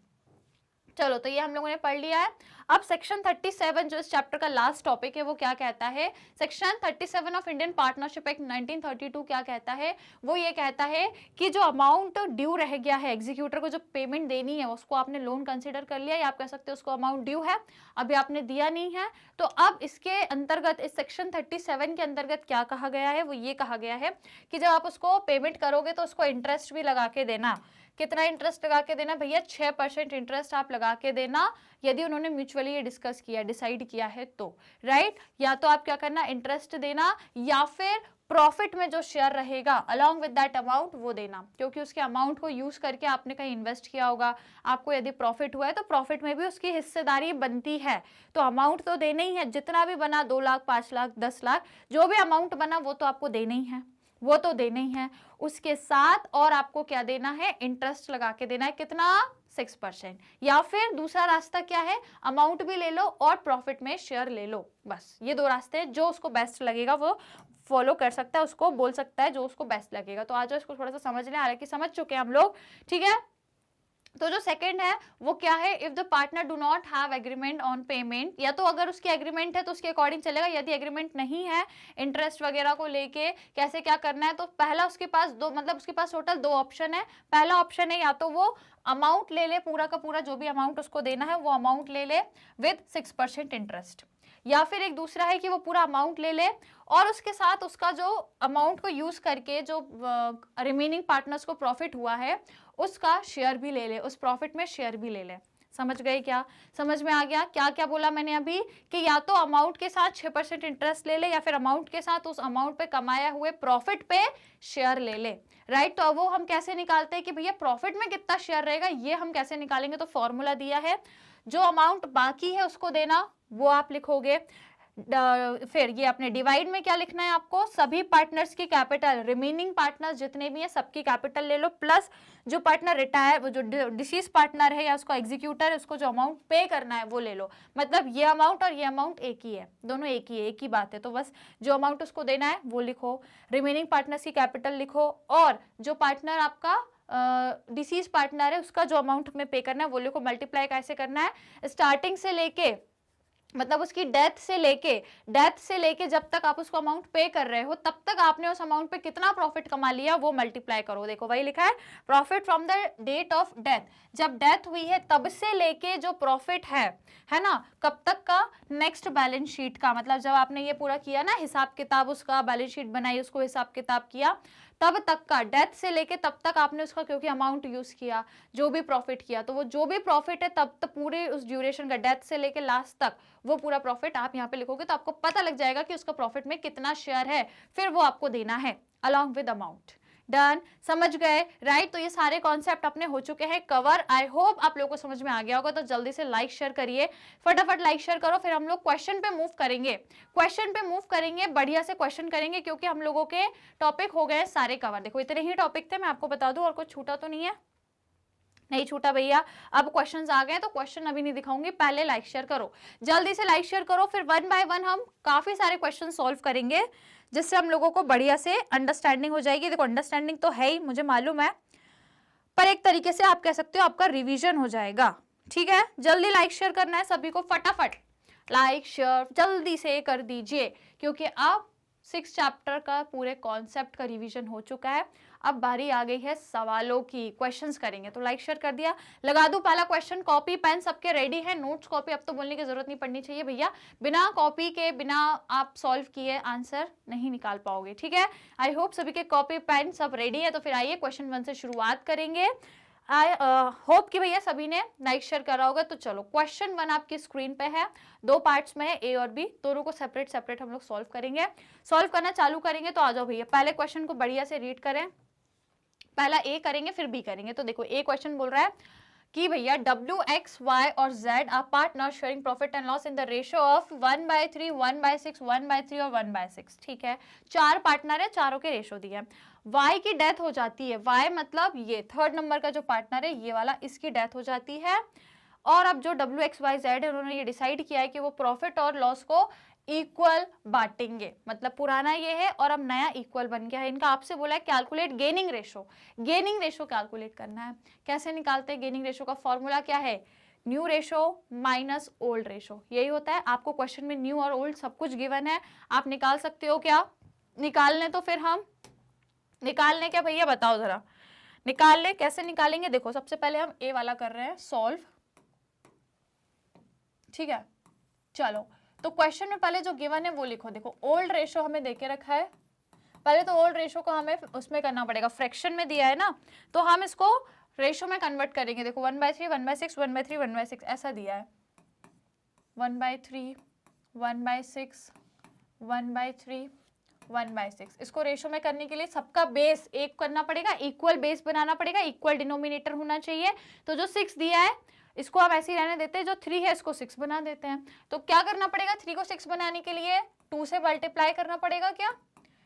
चलो तो ये हम लोगों ने पढ़ लिया है। अब सेक्शन 37 जो इस चैप्टर का लास्ट टॉपिक है वो क्या कहता है, section 37 of Indian partnership act 1932 क्या कहता है, वो ये कहता है कि जो अमाउंट ड्यू रह गया है, एग्जीक्यूटर को जो पेमेंट देनी है उसको आपने लोन कंसिडर कर लिया, या आप कह सकते हो उसको अमाउंट ड्यू है, अभी आपने दिया नहीं है, तो अब इसके अंतर्गत, इस सेक्शन 37 के अंतर्गत क्या कहा गया है, वो ये कहा गया है कि जब आप उसको पेमेंट करोगे तो उसको इंटरेस्ट भी लगा के देना। कितना इंटरेस्ट लगा के देना भैया, 6% इंटरेस्ट आप लगा के देना, यदि उन्होंने म्यूचुअली ये डिस्कस किया, डिसाइड किया है तो, राइट। या तो आप क्या करना, इंटरेस्ट देना, या फिर प्रॉफिट में जो शेयर रहेगा अलॉन्ग विद दैट अमाउंट वो देना, क्योंकि उसके अमाउंट को यूज करके आपने कहीं इन्वेस्ट किया होगा, आपको यदि प्रॉफिट हुआ है तो प्रॉफिट में भी उसकी हिस्सेदारी बनती है, तो अमाउंट तो देना ही है, जितना भी बना 2 लाख 5 लाख 10 लाख जो भी अमाउंट बना वो तो आपको देना ही है, वो तो देना ही है। उसके साथ और आपको क्या देना है, इंटरेस्ट लगा के देना है, कितना 6%। या फिर दूसरा रास्ता क्या है, अमाउंट भी ले लो और प्रॉफिट में शेयर ले लो, बस ये 2 रास्ते हैं, जो उसको बेस्ट लगेगा वो फॉलो कर सकता है, उसको बोल सकता है जो उसको बेस्ट लगेगा। तो आज इसको थोड़ा सा समझ लें, हालांकि समझ चुके हैं हम लोग, ठीक है। तो जो सेकंड है वो क्या है, if the partner do not have agreement on payment, या तो अगर उसकी एग्रीमेंट है तो उसके अकॉर्डिंग चलेगा, यदि एग्रीमेंट नहीं है इंटरेस्ट वगैरह को लेके कैसे क्या करना है, तो पहला उसके पास दो, मतलब उसके पास टोटल 2 ऑप्शन है। पहला ऑप्शन है या तो वो अमाउंट ले ले, पूरा का पूरा जो भी अमाउंट उसको देना है वो अमाउंट ले ले विद 6% इंटरेस्ट, या फिर एक दूसरा है कि वो पूरा अमाउंट ले ले और उसके साथ उसका जो अमाउंट को यूज करके जो रिमेनिंग पार्टनर्स को प्रॉफिट हुआ है उसका शेयर भी ले ले, उस प्रॉफिट में शेयर भी ले ले। समझ गए क्या, समझ में आ गया क्या क्या बोला मैंने अभी, कि या तो अमाउंट के साथ 6% इंटरेस्ट ले ले, या फिर अमाउंट के साथ उस अमाउंट पे कमाया हुए प्रॉफिट पे शेयर ले ले, राइट। तो अब वो हम कैसे निकालते हैं कि भैया प्रॉफिट में कितना शेयर रहेगा, ये हम कैसे निकालेंगे, तो फॉर्मूला दिया है, जो अमाउंट बाकी है उसको देना वो आप लिखोगे, फिर ये अपने डिवाइड में क्या लिखना है आपको, सभी पार्टनर्स की कैपिटल, रिमेनिंग पार्टनर्स जितने भी हैं सबकी कैपिटल ले लो, प्लस जो पार्टनर रिटायर, वो जो डिसीज पार्टनर है या उसको एग्जीक्यूटर है उसको जो अमाउंट पे करना है वो ले लो। मतलब ये अमाउंट और ये अमाउंट एक ही है, दोनों एक ही है, एक ही बात है, तो बस जो अमाउंट उसको देना है वो लिखो, रिमेनिंग पार्टनर्स की कैपिटल लिखो, और जो पार्टनर आपका डिसीज पार्टनर है उसका जो अमाउंट हमें पे करना है वो लिखो। मल्टीप्लाई कैसे करना है, स्टार्टिंग से लेके, मतलब उसकी डेथ से लेके जब तक आप उसको अमाउंट पे कर रहे हो तब तक आपने उस अमाउंट पे कितना प्रॉफिट कमा लिया वो मल्टीप्लाई करो। देखो वही लिखा है, profit from the date of death, जब डेथ हुई है तब से लेके जो प्रॉफिट है ना, कब तक का, नेक्स्ट बैलेंस शीट का, मतलब जब आपने ये पूरा किया ना हिसाब किताब, उसका बैलेंस शीट बनाई, उसको हिसाब किताब किया, तब तक का, डेथ से लेके तब तक आपने उसका क्योंकि अमाउंट यूज किया, जो भी प्रॉफिट किया, तो वो जो भी प्रॉफिट है तब तक पूरे उस ड्यूरेशन का, डेथ से लेके लास्ट तक वो पूरा प्रॉफिट आप यहाँ पे लिखोगे तो आपको पता लग जाएगा कि उसका प्रॉफिट में कितना शेयर है, फिर वो आपको देना है अलॉन्ग विद अमाउंट। डन, समझ गए, राइट। तो ये सारे कॉन्सेप्ट अपने हो चुके हैं कवर। आई होप आप लोगों को समझ में आ गया होगा, तो जल्दी से लाइक शेयर करिए, फटाफट लाइक शेयर करो। फिर हम लोग क्वेश्चन पे मूव करेंगे, बढ़िया से क्वेश्चन करेंगे, क्योंकि हम लोगों के टॉपिक हो गए सारे कवर। देखो इतने ही टॉपिक थे, मैं आपको बता दूं, और कुछ छूटा तो नहीं है, नहीं छूटा भैया। अब क्वेश्चंस आ गए तो क्वेश्चन अभी नहीं दिखाऊंगी, पहले लाइक शेयर करो, जल्दी से लाइक शेयर करो, फिर 1 बाय 1 हम काफी सारे क्वेश्चन सॉल्व करेंगे, जिससे हम लोगों को बढ़िया से अंडरस्टैंडिंग हो जाएगी। देखो अंडरस्टैंडिंग तो है ही, मुझे मालूम है, पर एक तरीके से आप कह सकते हो आपका रिवीजन हो जाएगा, ठीक है। जल्दी लाइक शेयर करना है सभी को, फटाफट लाइक शेयर जल्दी से कर दीजिए, क्योंकि अब 6 चैप्टर का पूरे कॉन्सेप्ट का रिवीजन हो चुका है। अब बारी आ गई है सवालों की, क्वेश्चंस करेंगे, तो लाइक शेयर कर दिया। लगा दूं पहला क्वेश्चन, कॉपी पेन सबके रेडी है, नोट्स कॉपी अब तो बोलने की जरूरत नहीं पड़नी चाहिए भैया, बिना कॉपी के, बिना आप सॉल्व किए आंसर नहीं निकाल पाओगे, ठीक है। आई होप सभी के कॉपी पेन सब रेडी है, तो फिर आइए क्वेश्चन 1 से शुरुआत करेंगे। आई होप कि भैया सभी ने लाइक शेयर करा होगा। तो चलो क्वेश्चन 1 आपकी स्क्रीन पे है, 2 पार्ट्स में है, ए और बी, दोनों को सेपरेट सेपरेट हम लोग सॉल्व करेंगे। सॉल्व करना चालू करेंगे तो आ जाओ भैया, पहले क्वेश्चन को बढ़िया से रीड करें, पहला ए करेंगे फिर बी करेंगे। तो देखो ए क्वेश्चन बोल रहा है कि भैया W, X, Y और Z are partner sharing profit and loss in the ratio of 1/3, 1/6, 1/3 और 1/6, ठीक है। 4 पार्टनर है, चारों के रेशियो दिए हैं। Y की डेथ हो जाती है, Y मतलब ये 3rd नंबर का जो पार्टनर है ये वाला, इसकी डेथ हो जाती है, और अब जो W, X, Y, Z है उन्होंने ये डिसाइड किया है कि वो प्रॉफिट और लॉस को इक्वल बांटेंगे, मतलब पुराना ये है और अब नया इक्वल बन गया है। इनका आपसे बोला है कैलकुलेट गेनिंग रेशो कैलकुलेट करना है। कैसे निकालते हैं गेनिंग रेशो का फॉर्मूला क्या है, new ratio minus old ratio, यही होता है। आपको क्वेश्चन में न्यू और ओल्ड सब कुछ गिवन है, आप निकाल सकते हो क्या, निकालने तो फिर हम निकालने क्या भैया बताओ जरा, निकालने कैसे निकालेंगे। देखो सबसे पहले हम ए वाला कर रहे हैं सॉल्व, ठीक है। चलो तो क्वेश्चन में पहले जो गिवन है वो लिखो। देखो ओल्ड रेशो हमें देके रखा है, पहले तो ओल्ड रेशो को हमें उसमें करना पड़ेगा, फ्रैक्शन में दिया है ना, तो हम इसको रेशो में कन्वर्ट करेंगे। देखो 1/3, 1/6, 1/3, 1/6 ऐसा दिया है, 1/3, 1/6, 1/3, 1/6। इसको रेशो में करने के लिए सबका बेस एक करना पड़ेगा, इक्वल बेस बनाना पड़ेगा, इक्वल डिनोमिनेटर होना चाहिए। तो जो 6 दिया है इसको आप ऐसे ही रहने देते हैं, जो 3 है इसको 6 बना देते हैं। तो क्या करना पड़ेगा, 3 को 6 बनाने के लिए 2 से मल्टीप्लाई करना पड़ेगा क्या,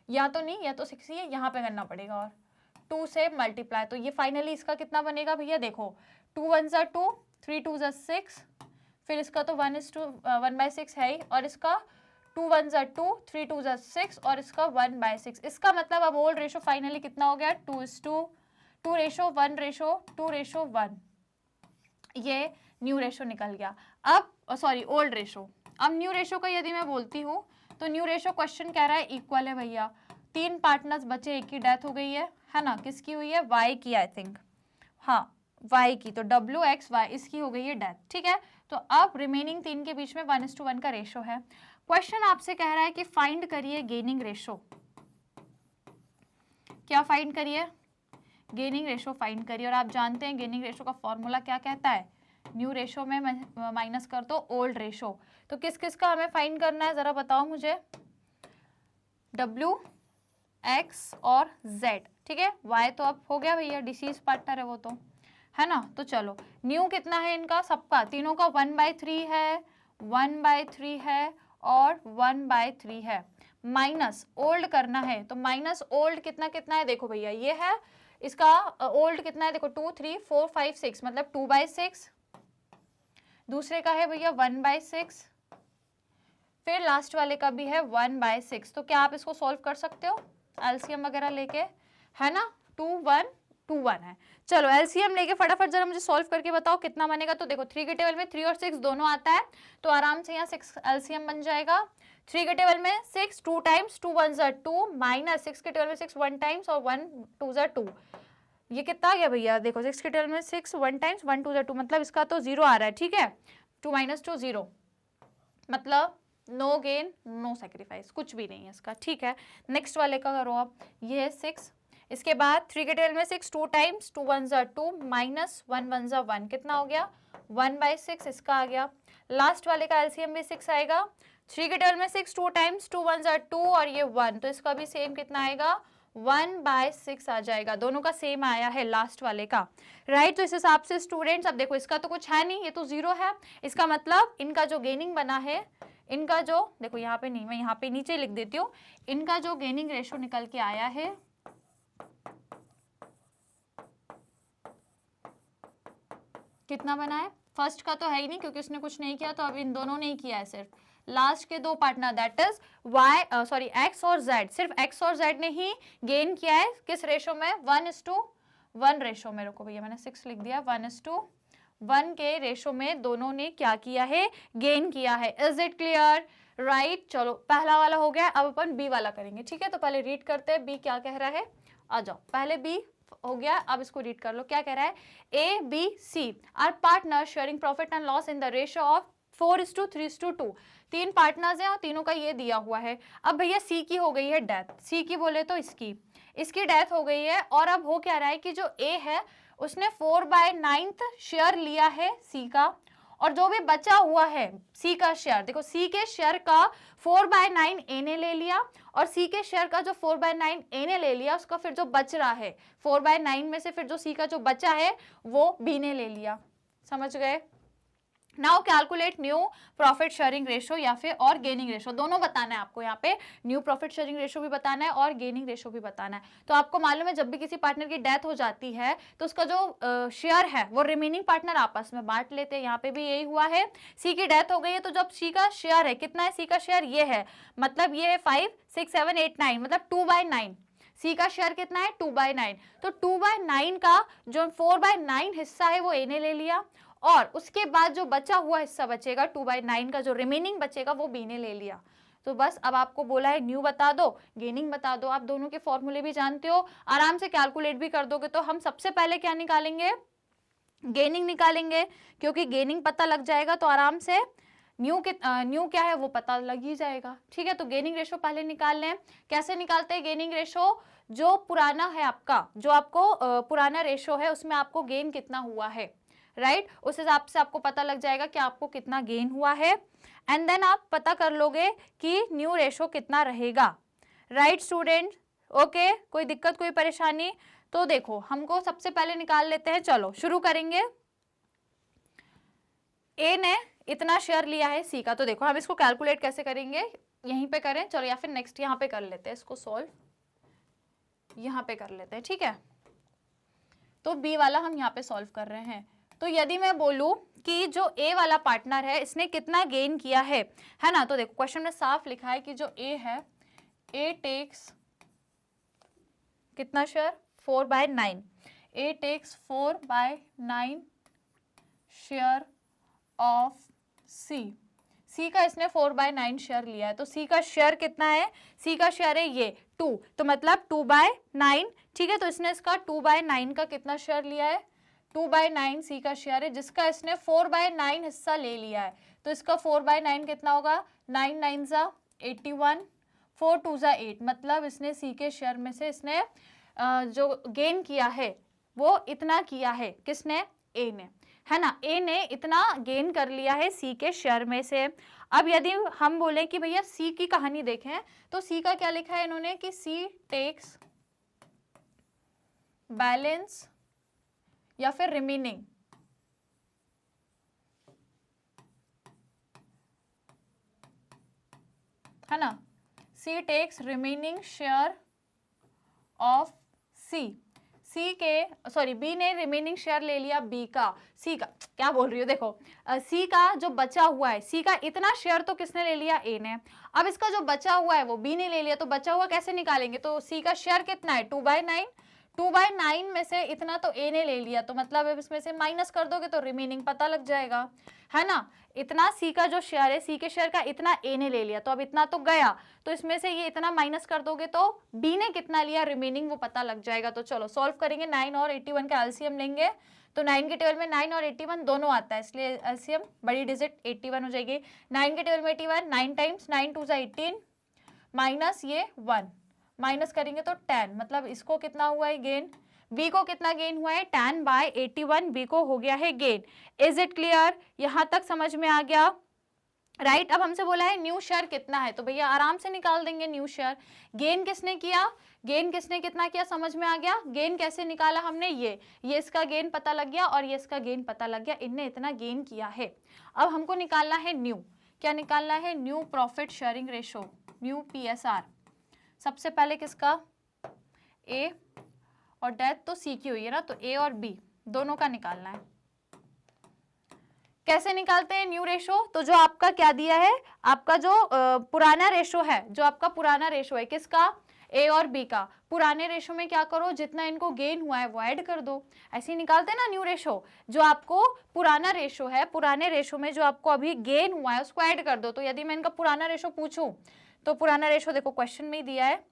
या तो नहीं, या तो 6 ही है, यहाँ पे करना पड़ेगा और 2 से मल्टीप्लाई। तो ये फाइनली इसका कितना बनेगा भैया, देखो 2 1 ज़ा 2, 3 2 ज़ा 6, फिर इसका तो 1/6 है ही, और इसका 2 1 ज़ा 2, 3 2 ज़ा 6 और इसका 1/6। इसका मतलब अब ओल्ड रेशो फाइनली कितना हो गया, 2 रेशो 1 रेशो 2 रेशो 1, ये न्यू रेशो निकल गया। अब सॉरी ओल्ड रेशो। अब न्यू रेशो का यदि मैं बोलती हूँ तो न्यू रेशो क्वेश्चन कह रहा है इक्वल है भैया, 3 पार्टनर्स बचे, एक की डेथ हो गई है ना, किसकी हुई है, वाई की आई थिंक, हाँ वाई की, तो WXY इसकी हो गई है डेथ, ठीक है। तो अब रिमेनिंग 3 के बीच में 1:1 का रेशो है। क्वेश्चन आपसे कह रहा है कि फाइंड करिए गेनिंग रेशो। क्या फाइंड करिए, गेनिंग रेशो फाइंड करिए। और आप जानते हैं गेनिंग रेशो का फॉर्मूला क्या कहता है, न्यू रेशो में माइनस कर दो ओल्ड रेशो। तो किस किस का हमें फाइंड करना है जरा बताओ मुझे, W, X और Z, ठीक है। Y तो अब हो गया भैया, डिसीज पार्टनर है वो तो, है ना। तो चलो न्यू कितना है इनका सबका, तीनों का 1/3 है, 1/3 है और 1/3 है, माइनस ओल्ड करना है। तो माइनस ओल्ड कितना कितना है, देखो भैया ये है इसका ओल्ड कितना है, देखो 2 3 4 5 6 मतलब 2/6, दूसरे का है भैया 1/6, फिर लास्ट वाले का भी है 1/6। तो क्या आप इसको सॉल्व कर सकते हो एलसीएम वगैरह लेके, है ना। 2 1 2 1 है। चलो एलसीएम लेके फटाफट जरा मुझे सॉल्व करके बताओ कितना बनेगा। तो देखो 3 के टेबल में 3 और 6 दोनों आता है, तो आराम से यहाँ 6 एलसीएम बन जाएगा। 3 के टेबल में 6 2 टाइम्स, 2 1 ज़ा 2, माइनस 6 के टेबल में 6 1 टाइम्स और 1 2 ज़ा 2, ये कितना आ गया भैया, देखो 6 के टेबल में 6 1 टाइम्स 1 2 ज़ा 2, मतलब इसका तो 0 आ रहा है, ठीक है। 2 - 2 0, मतलब नो गेन नो सेक्रीफाइस, कुछ भी नहीं है इसका, ठीक है। नेक्स्ट वाले का करो आप, ये है 6, इसके बाद 3 के टेबल में 6 2 टाइम्स, 2 1 ज़ा 2 माइनस 1 1 ज़ा 1, कितना हो गया 1/6 इसका आ गया। लास्ट वाले का एलसीएम भी 6 आएगा, 3 के टेबल में 6 2 टाइम्स, 2 1 ज़ा 2 और ये 1, तो इसका भी सेम कितना आएगा 1/6 आ जाएगा। दोनों का सेम आया है लास्ट वाले का, राइट। तो इस हिसाब से स्टूडेंट्स अब देखो इसका तो कुछ है नहीं, ये तो 0 है, इसका मतलब इनका जो गेनिंग बना है, इनका जो देखो यहाँ पे नहीं, मैं यहाँ पे नीचे लिख देती हूँ, इनका जो गेनिंग रेशो निकल के आया है कितना बना है, फर्स्ट का तो है ही नहीं क्योंकि उसने कुछ नहीं किया, तो अब इन दोनों ने ही किया है, सिर्फ लास्ट के 2 पार्टनर दैट इज X और Z, सिर्फ X और Z ने ही गेन किया है, किस रेशो में 1:1 रेशो में। रुको भैया मैंने 6 लिख दिया, 1:1 के रेशो में दोनों ने क्या किया है, गेन किया है। Is it clear, right. चलो पहला वाला हो गया, अब अपन बी वाला करेंगे, ठीक है। तो पहले रीड करते हैं बी क्या कह रहा है, आ जाओ, पहले बी हो गया, अब इसको रीड कर लो, क्या कह रहा है, ABC are partner sharing profit and loss in the ratio of 4:3:2, 3 partners हैं और तीनों का ये दिया हुआ है। अब भैया सी की हो गई है डेथ, सी की बोले तो इसकी डेथ हो गई है, और अब हो क्या रहा है कि जो ए है उसने 4/9 शेयर लिया है सी का, और जो भी बचा हुआ है सी का शेयर, देखो सी के शेयर का 4/9 ए ने ले लिया, और सी के शेयर का जो 4/9 ए ने ले लिया, उसका फिर जो बच रहा है 4/9 में से फिर जो सी का जो बचा है वो बी ने ले लिया, समझ गए। Now calculate new profit sharing ratio या फिर और गेनिंग रेशो, दोनों बताना है आपको, यहाँ पे न्यू प्रॉफिट शेयरिंग रेशो भी बताना है और गेनिंग रेशो भी बताना है। तो आपको मालूम है जब भी किसी पार्टनर की डेथ हो जाती है तो उसका जो शेयर है वो रिमेनिंग पार्टनर आपस में बांट लेते हैं, यहाँ पे भी यही हुआ है। सी की डेथ हो गई है तो जब सी का शेयर है, कितना है सी का शेयर, ये है, मतलब ये है 5 6 7 8 9, मतलब 2/9, सी का शेयर कितना है 2/9, तो 2/9 का जो 4/9 हिस्सा है वो ए ने ले लिया, और उसके बाद जो बचा हुआ हिस्सा बचेगा 2/9 का जो रिमेनिंग बचेगा वो बी ने ले लिया। तो बस अब आपको बोला है न्यू बता दो, गेनिंग बता दो, आप दोनों के फॉर्मूले भी जानते हो, आराम से कैलकुलेट भी कर दोगे। तो हम सबसे पहले क्या निकालेंगे, गेनिंग निकालेंगे, क्योंकि गेनिंग पता लग जाएगा तो आराम से न्यू क्या है वो पता लग ही जाएगा, ठीक है। तो गेनिंग रेशो पहले निकाल लें। कैसे निकालते हैं गेनिंग रेशो, जो पुराना है आपका, जो आपको पुराना रेशो है उसमें आपको गेन कितना हुआ है, राइट, उस हिसाब से आपको पता लग जाएगा कि आपको कितना गेन हुआ है, एंड देन आप पता कर लोगे कि न्यू रेशो कितना रहेगा, राइट स्टूडेंट? ओके, कोई दिक्कत कोई परेशानी? तो देखो हमको सबसे पहले निकाल लेते हैं, चलो शुरू करेंगे। ए ने इतना शेयर लिया है सी का, तो देखो हम इसको कैलकुलेट कैसे करेंगे, यहीं पे करें चलो, या फिर नेक्स्ट यहाँ पे कर लेते हैं इसको सॉल्व, यहाँ पे कर लेते हैं, ठीक है। तो बी वाला हम यहाँ पे सॉल्व कर रहे हैं। तो यदि मैं बोलूं कि जो ए वाला पार्टनर है इसने कितना गेन किया है ना, तो देखो क्वेश्चन में साफ लिखा है कि जो ए है, ए टेक्स कितना शेयर, 4/9, A takes 4/9 share of C. C का इसने 4/9 शेयर लिया है, तो सी का शेयर कितना है, सी का शेयर है ये 2, तो मतलब 2/9, ठीक है। तो इसने इसका 2/9 का कितना शेयर लिया है, 2/9 सी का शेयर है, जिसका इसने 4/9 हिस्सा ले लिया है। तो इसका 4/9 कितना होगा, 9 9 ज़ा 81, 4 2 ज़ा 8, मतलब इसने सी के शेयर में से इसने जो गेन किया है वो इतना किया है, किसने, ए ने, है ना। ए ने इतना गेन कर लिया है सी के शेयर में से। अब यदि हम बोले कि भैया सी की कहानी देखें, तो सी का क्या लिखा है इन्होंने कि सी टेक्स बैलेंस या फिर रिमेनिंग, है ना, सी takes remaining share of C. सी के सॉरी बी ने रिमेनिंग शेयर ले लिया बी का, सी का क्या बोल रही हूँ देखो, सी का जो बचा हुआ है, सी का इतना शेयर तो किसने ले लिया, ए ने। अब इसका जो बचा हुआ है वो बी ने ले लिया, तो बचा हुआ कैसे निकालेंगे, तो सी का शेयर कितना है 2/9, 2/9 में से इतना तो ए ने ले लिया, तो मतलब अब इसमें से माइनस कर दोगे तो रिमेनिंग पता लग जाएगा, है ना। इतना सी का जो शेयर है, सी के शेयर का इतना ए ने ले लिया, तो अब इतना तो गया, तो इसमें से ये इतना माइनस कर दोगे तो बी ने कितना लिया, रिमेनिंग वो पता लग जाएगा। तो चलो सॉल्व करेंगे, 9 और 81 का एलसीएम लेंगे, तो 9 के टेबल में 9 और 81 दोनों आता है, इसलिए एलसीएम बड़ी डिजिट 81 हो जाएगी। 9 के टेबल में 81, 9 टाइम्स 9 2 18 माइनस ये 1, माइनस करेंगे तो 10, मतलब इसको कितना हुआ है गेन, बी को कितना गेन हुआ है 10/81, बी को हो गया है गेन। इज इट क्लियर, यहां तक समझ में आ गया, राइट। अब हमसे बोला है न्यू शेयर कितना है, तो भैया आराम से निकाल देंगे न्यू शेयर। गेन किसने किया, गेन किसने कितना किया, समझ में आ गया। गेन कैसे निकाला हमने, ये इसका गेन पता लग गया और ये इसका गेन पता लग गया, इनने इतना गेन किया है। अब हमको निकालना है न्यू, क्या निकालना है, new profit sharing ratio, new PSR। सबसे पहले किसका, ए, और डेथ तो सी की हुई है ना, तो ए और बी दोनों का निकालना है। कैसे निकालते हैं न्यू रेशो, तो जो आपका क्या दिया है, आपका जो पुराना रेशो है, जो आपका पुराना रेशो है किसका, ए और बी का, पुराने रेशो में क्या करो, जितना इनको गेन हुआ है वो ऐड कर दो। ऐसे ही निकालते हैं ना न्यू रेशो, जो आपको पुराना रेशो है, पुराने रेशो में जो आपको अभी गेन हुआ है उसको ऐड कर दो। तो यदि मैं इनका पुराना रेशो पूछूं, तो पुराना रेशो देखो क्वेश्चन में ही दिया है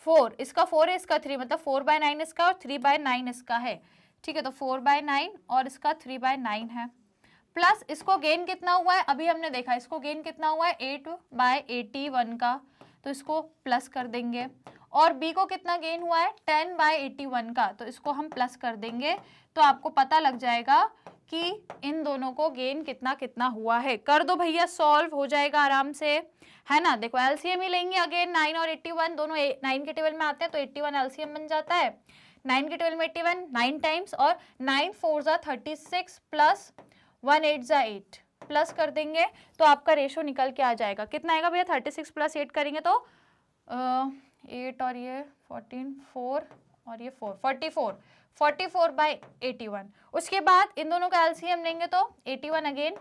4, इसका 4 है, इसका 3, मतलब 4/9 इसका और 3/9 इसका है, ठीक है। तो 4/9 और इसका 3/9 है, प्लस इसको गेन कितना हुआ है, अभी हमने देखा इसको गेन कितना हुआ है 8/81 का, तो इसको प्लस कर देंगे। और बी को कितना गेन हुआ है 10/81 का, तो इसको हम प्लस कर देंगे, तो आपको पता लग जाएगा कि इन दोनों को गेन कितना कितना हुआ है। कर दो भैया, सॉल्व हो जाएगा आराम से, है ना। देखो एलसीएम ही लेंगे अगेन, 9 और 81 दोनों 9 के टेबल में आते हैं, तो 81 एलसीएम बन जाता है। 9 के टेबल में 81 9 टाइम्स, और 9 4 ज़ा 36 प्लस 1 8 ज़ा 8, प्लस कर देंगे तो आपका रेशो निकल के आ जाएगा। कितना आएगा भैया, 36 प्लस 8 करेंगे तो 8 और ये 14 4 और ये 4 44, 44/81। उसके बाद इन दोनों का एलसीएम लेंगे तो 81 अगेन,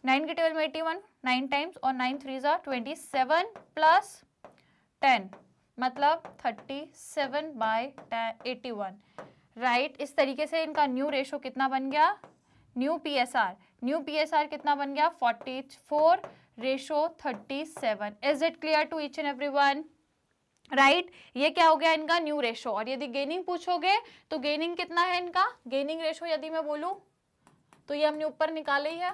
9 के टेबल में 81 9 टाइम्स, और 9 3 ज़ा 27 प्लस 10, मतलब 37/81, राइट। इस तरीके से इनका न्यू रेशो कितना बन गया, न्यू PSR कितना बन गया 44:37। Is it clear to each and everyone, right. ये क्या हो गया इनका न्यू रेशो। और यदि गेनिंग पूछोगे तो गेनिंग कितना है इनका, गेनिंग रेशो यदि मैं बोलूं तो ये हमने ऊपर निकाले ही है,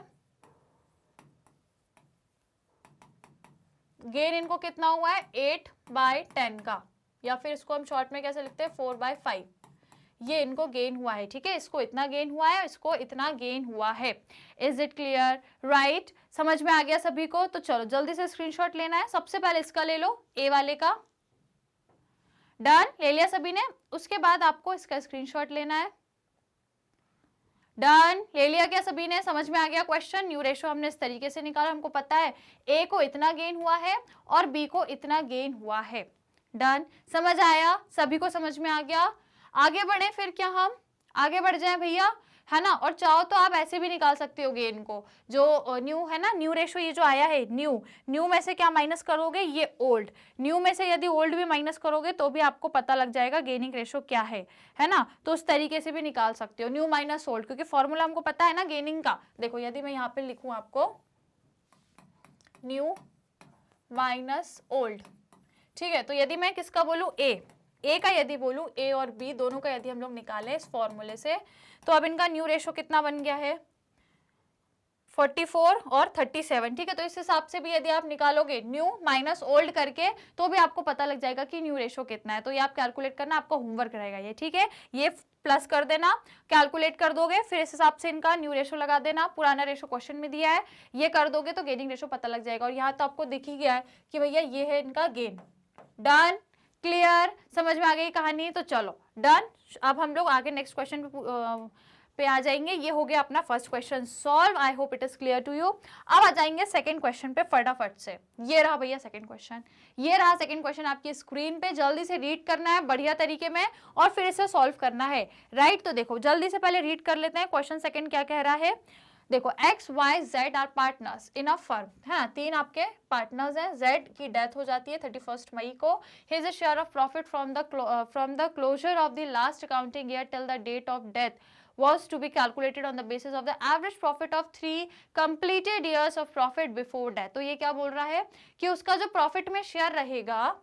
गेन इनको कितना हुआ है 8/10 का, या फिर इसको हम शॉर्ट में कैसे लिखते हैं 4/5, ये इनको गेन हुआ है, ठीक है, इसको इतना गेन हुआ है, इसको इतना गेन हुआ है। Is it clear? राइट, समझ में आ गया सभी को? तो चलो जल्दी से स्क्रीनशॉट लेना है। सबसे पहले इसका ले लो, ए वाले का। डन, ले लिया सभी ने? उसके बाद आपको इसका स्क्रीनशॉट लेना है। डन, ले लिया क्या सभी ने? समझ में आ गया क्वेश्चन? न्यू रेशो हमने इस तरीके से निकाला, हमको पता है ए को इतना गेन हुआ है और बी को इतना गेन हुआ है। डन, समझ आया? सभी को समझ में आ गया? आगे बढ़े फिर, क्या हम आगे बढ़ जाएं भैया, है ना? और चाहो तो आप ऐसे भी निकाल सकते हो गेन को, जो न्यू है ना, न्यू रेशो ये जो आया है, न्यू में से क्या माइनस करोगे? ये ओल्ड। न्यू में से यदि ओल्ड भी माइनस करोगे तो भी आपको पता लग जाएगा गेनिंग रेशो क्या है ना? तो उस तरीके से भी निकाल सकते हो, न्यू माइनस ओल्ड, क्योंकि फॉर्मूला हमको पता है ना गेनिंग का। देखो यदि मैं यहाँ पे लिखूं आपको न्यू माइनस ओल्ड, ठीक है, तो यदि मैं किसका बोलूं? ए का यदि बोलूं, ए और बी दोनों का यदि हम लोग निकालें इस फॉर्मूले से, तो अब इनका न्यू रेशो कितना बन गया है? 44 और 37, ठीक है। तो इस हिसाब से भी यदि आप निकालोगे न्यू माइनस ओल्ड करके, तो भी आपको पता लग जाएगा कि न्यू रेशो कितना है। तो ये आप कैलकुलेट करना, आपका होमवर्क रहेगा ये, ठीक है। ये प्लस कर देना, कैलकुलेट कर दोगे, फिर इस हिसाब से इनका न्यू रेशो लगा देना। पुराना रेशो क्वेश्चन में दिया है, ये कर दोगे तो गेनिंग रेशो पता लग जाएगा। और यहाँ तो आपको दिख ही गया है कि भैया ये है इनका गेन। डन, क्लियर, समझ में आ गई कहानी? तो चलो डन, अब हम लोग आगे नेक्स्ट क्वेश्चन पे आ जाएंगे। ये हो गया अपना first question solve. I hope it is clear to you. अब आ जाएंगे सेकंड क्वेश्चन पे फटाफट से। ये रहा भैया सेकंड क्वेश्चन, ये रहा सेकंड क्वेश्चन आपकी स्क्रीन पे। जल्दी से रीड करना है बढ़िया तरीके में और फिर इसे सॉल्व करना है, राइट। तो देखो जल्दी से पहले रीड कर लेते हैं क्वेश्चन सेकंड क्या कह रहा है। देखो X Y Z are partners in a firm, है, तीन आपके पार्टनर्स हैं। जेड की डेथ हो जाती है 31 मई को। His share of profit from the closure of the last accounting year till the date of death was to be calculated on the basis of the average profit of 3 completed years of profit before death। तो ये क्या बोल रहा है कि उसका जो profit में शेयर रहेगा,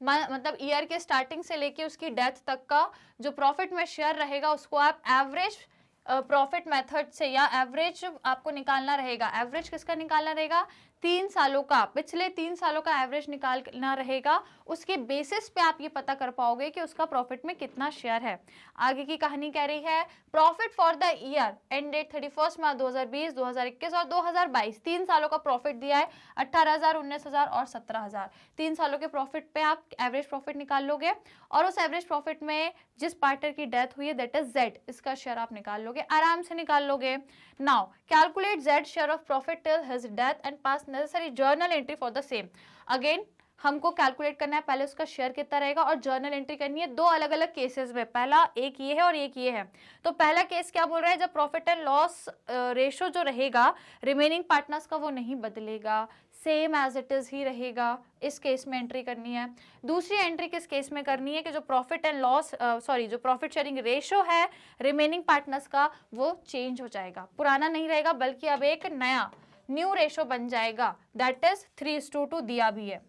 मतलब ईयर के स्टार्टिंग से लेके उसकी डेथ तक का जो प्रॉफिट में शेयर रहेगा, उसको आप एवरेज प्रॉफिट मेथड से या एवरेज आपको निकालना रहेगा। एवरेज किसका निकालना रहेगा? 3 सालों का, पिछले 3 सालों का एवरेज निकालना रहेगा। उसके बेसिस पे आप ये पता कर पाओगे कि उसका प्रॉफिट में कितना शेयर है। आगे की कहानी कह रही है profit for the year ended 31 मार्च 2020, 2021 और 2022। 3 सालों का प्रॉफिट दिया है, 18,000, 19,000 और 17,000। 3 सालों के प्रॉफिट पे आप एवरेज प्रॉफिट निकाल लोगे और उस एवरेज प्रॉफिट में जिस पार्टनर की डेथ हुई है दैट इज जेड, इसका शेयर आप निकाल लोगे, आराम से निकाल लोगे। Now calculate Z share of profit till his death and pass necessary journal entry for the same. Again हमको कैलकुलेट करना है पहले उसका शेयर कितना रहेगा और जर्नल एंट्री करनी है दो अलग अलग केसेस में। पहला एक ये है और एक ये है। तो पहला केस क्या बोल रहा है, जब प्रॉफिट एंड लॉस रेशो जो रहेगा रिमेनिंग पार्टनर्स का वो नहीं बदलेगा, सेम एज इट इज ही रहेगा। इस केस में एंट्री करनी है। दूसरी एंट्री किस केस में करनी है कि जो प्रॉफिट एंड लॉस जो प्रॉफिट शेयरिंग रेशो है रिमेनिंग पार्टनर्स का वो चेंज हो जाएगा, पुराना नहीं रहेगा बल्कि अब एक नया न्यू रेशो बन जाएगा, दैट इज 3:2 दिया भी है।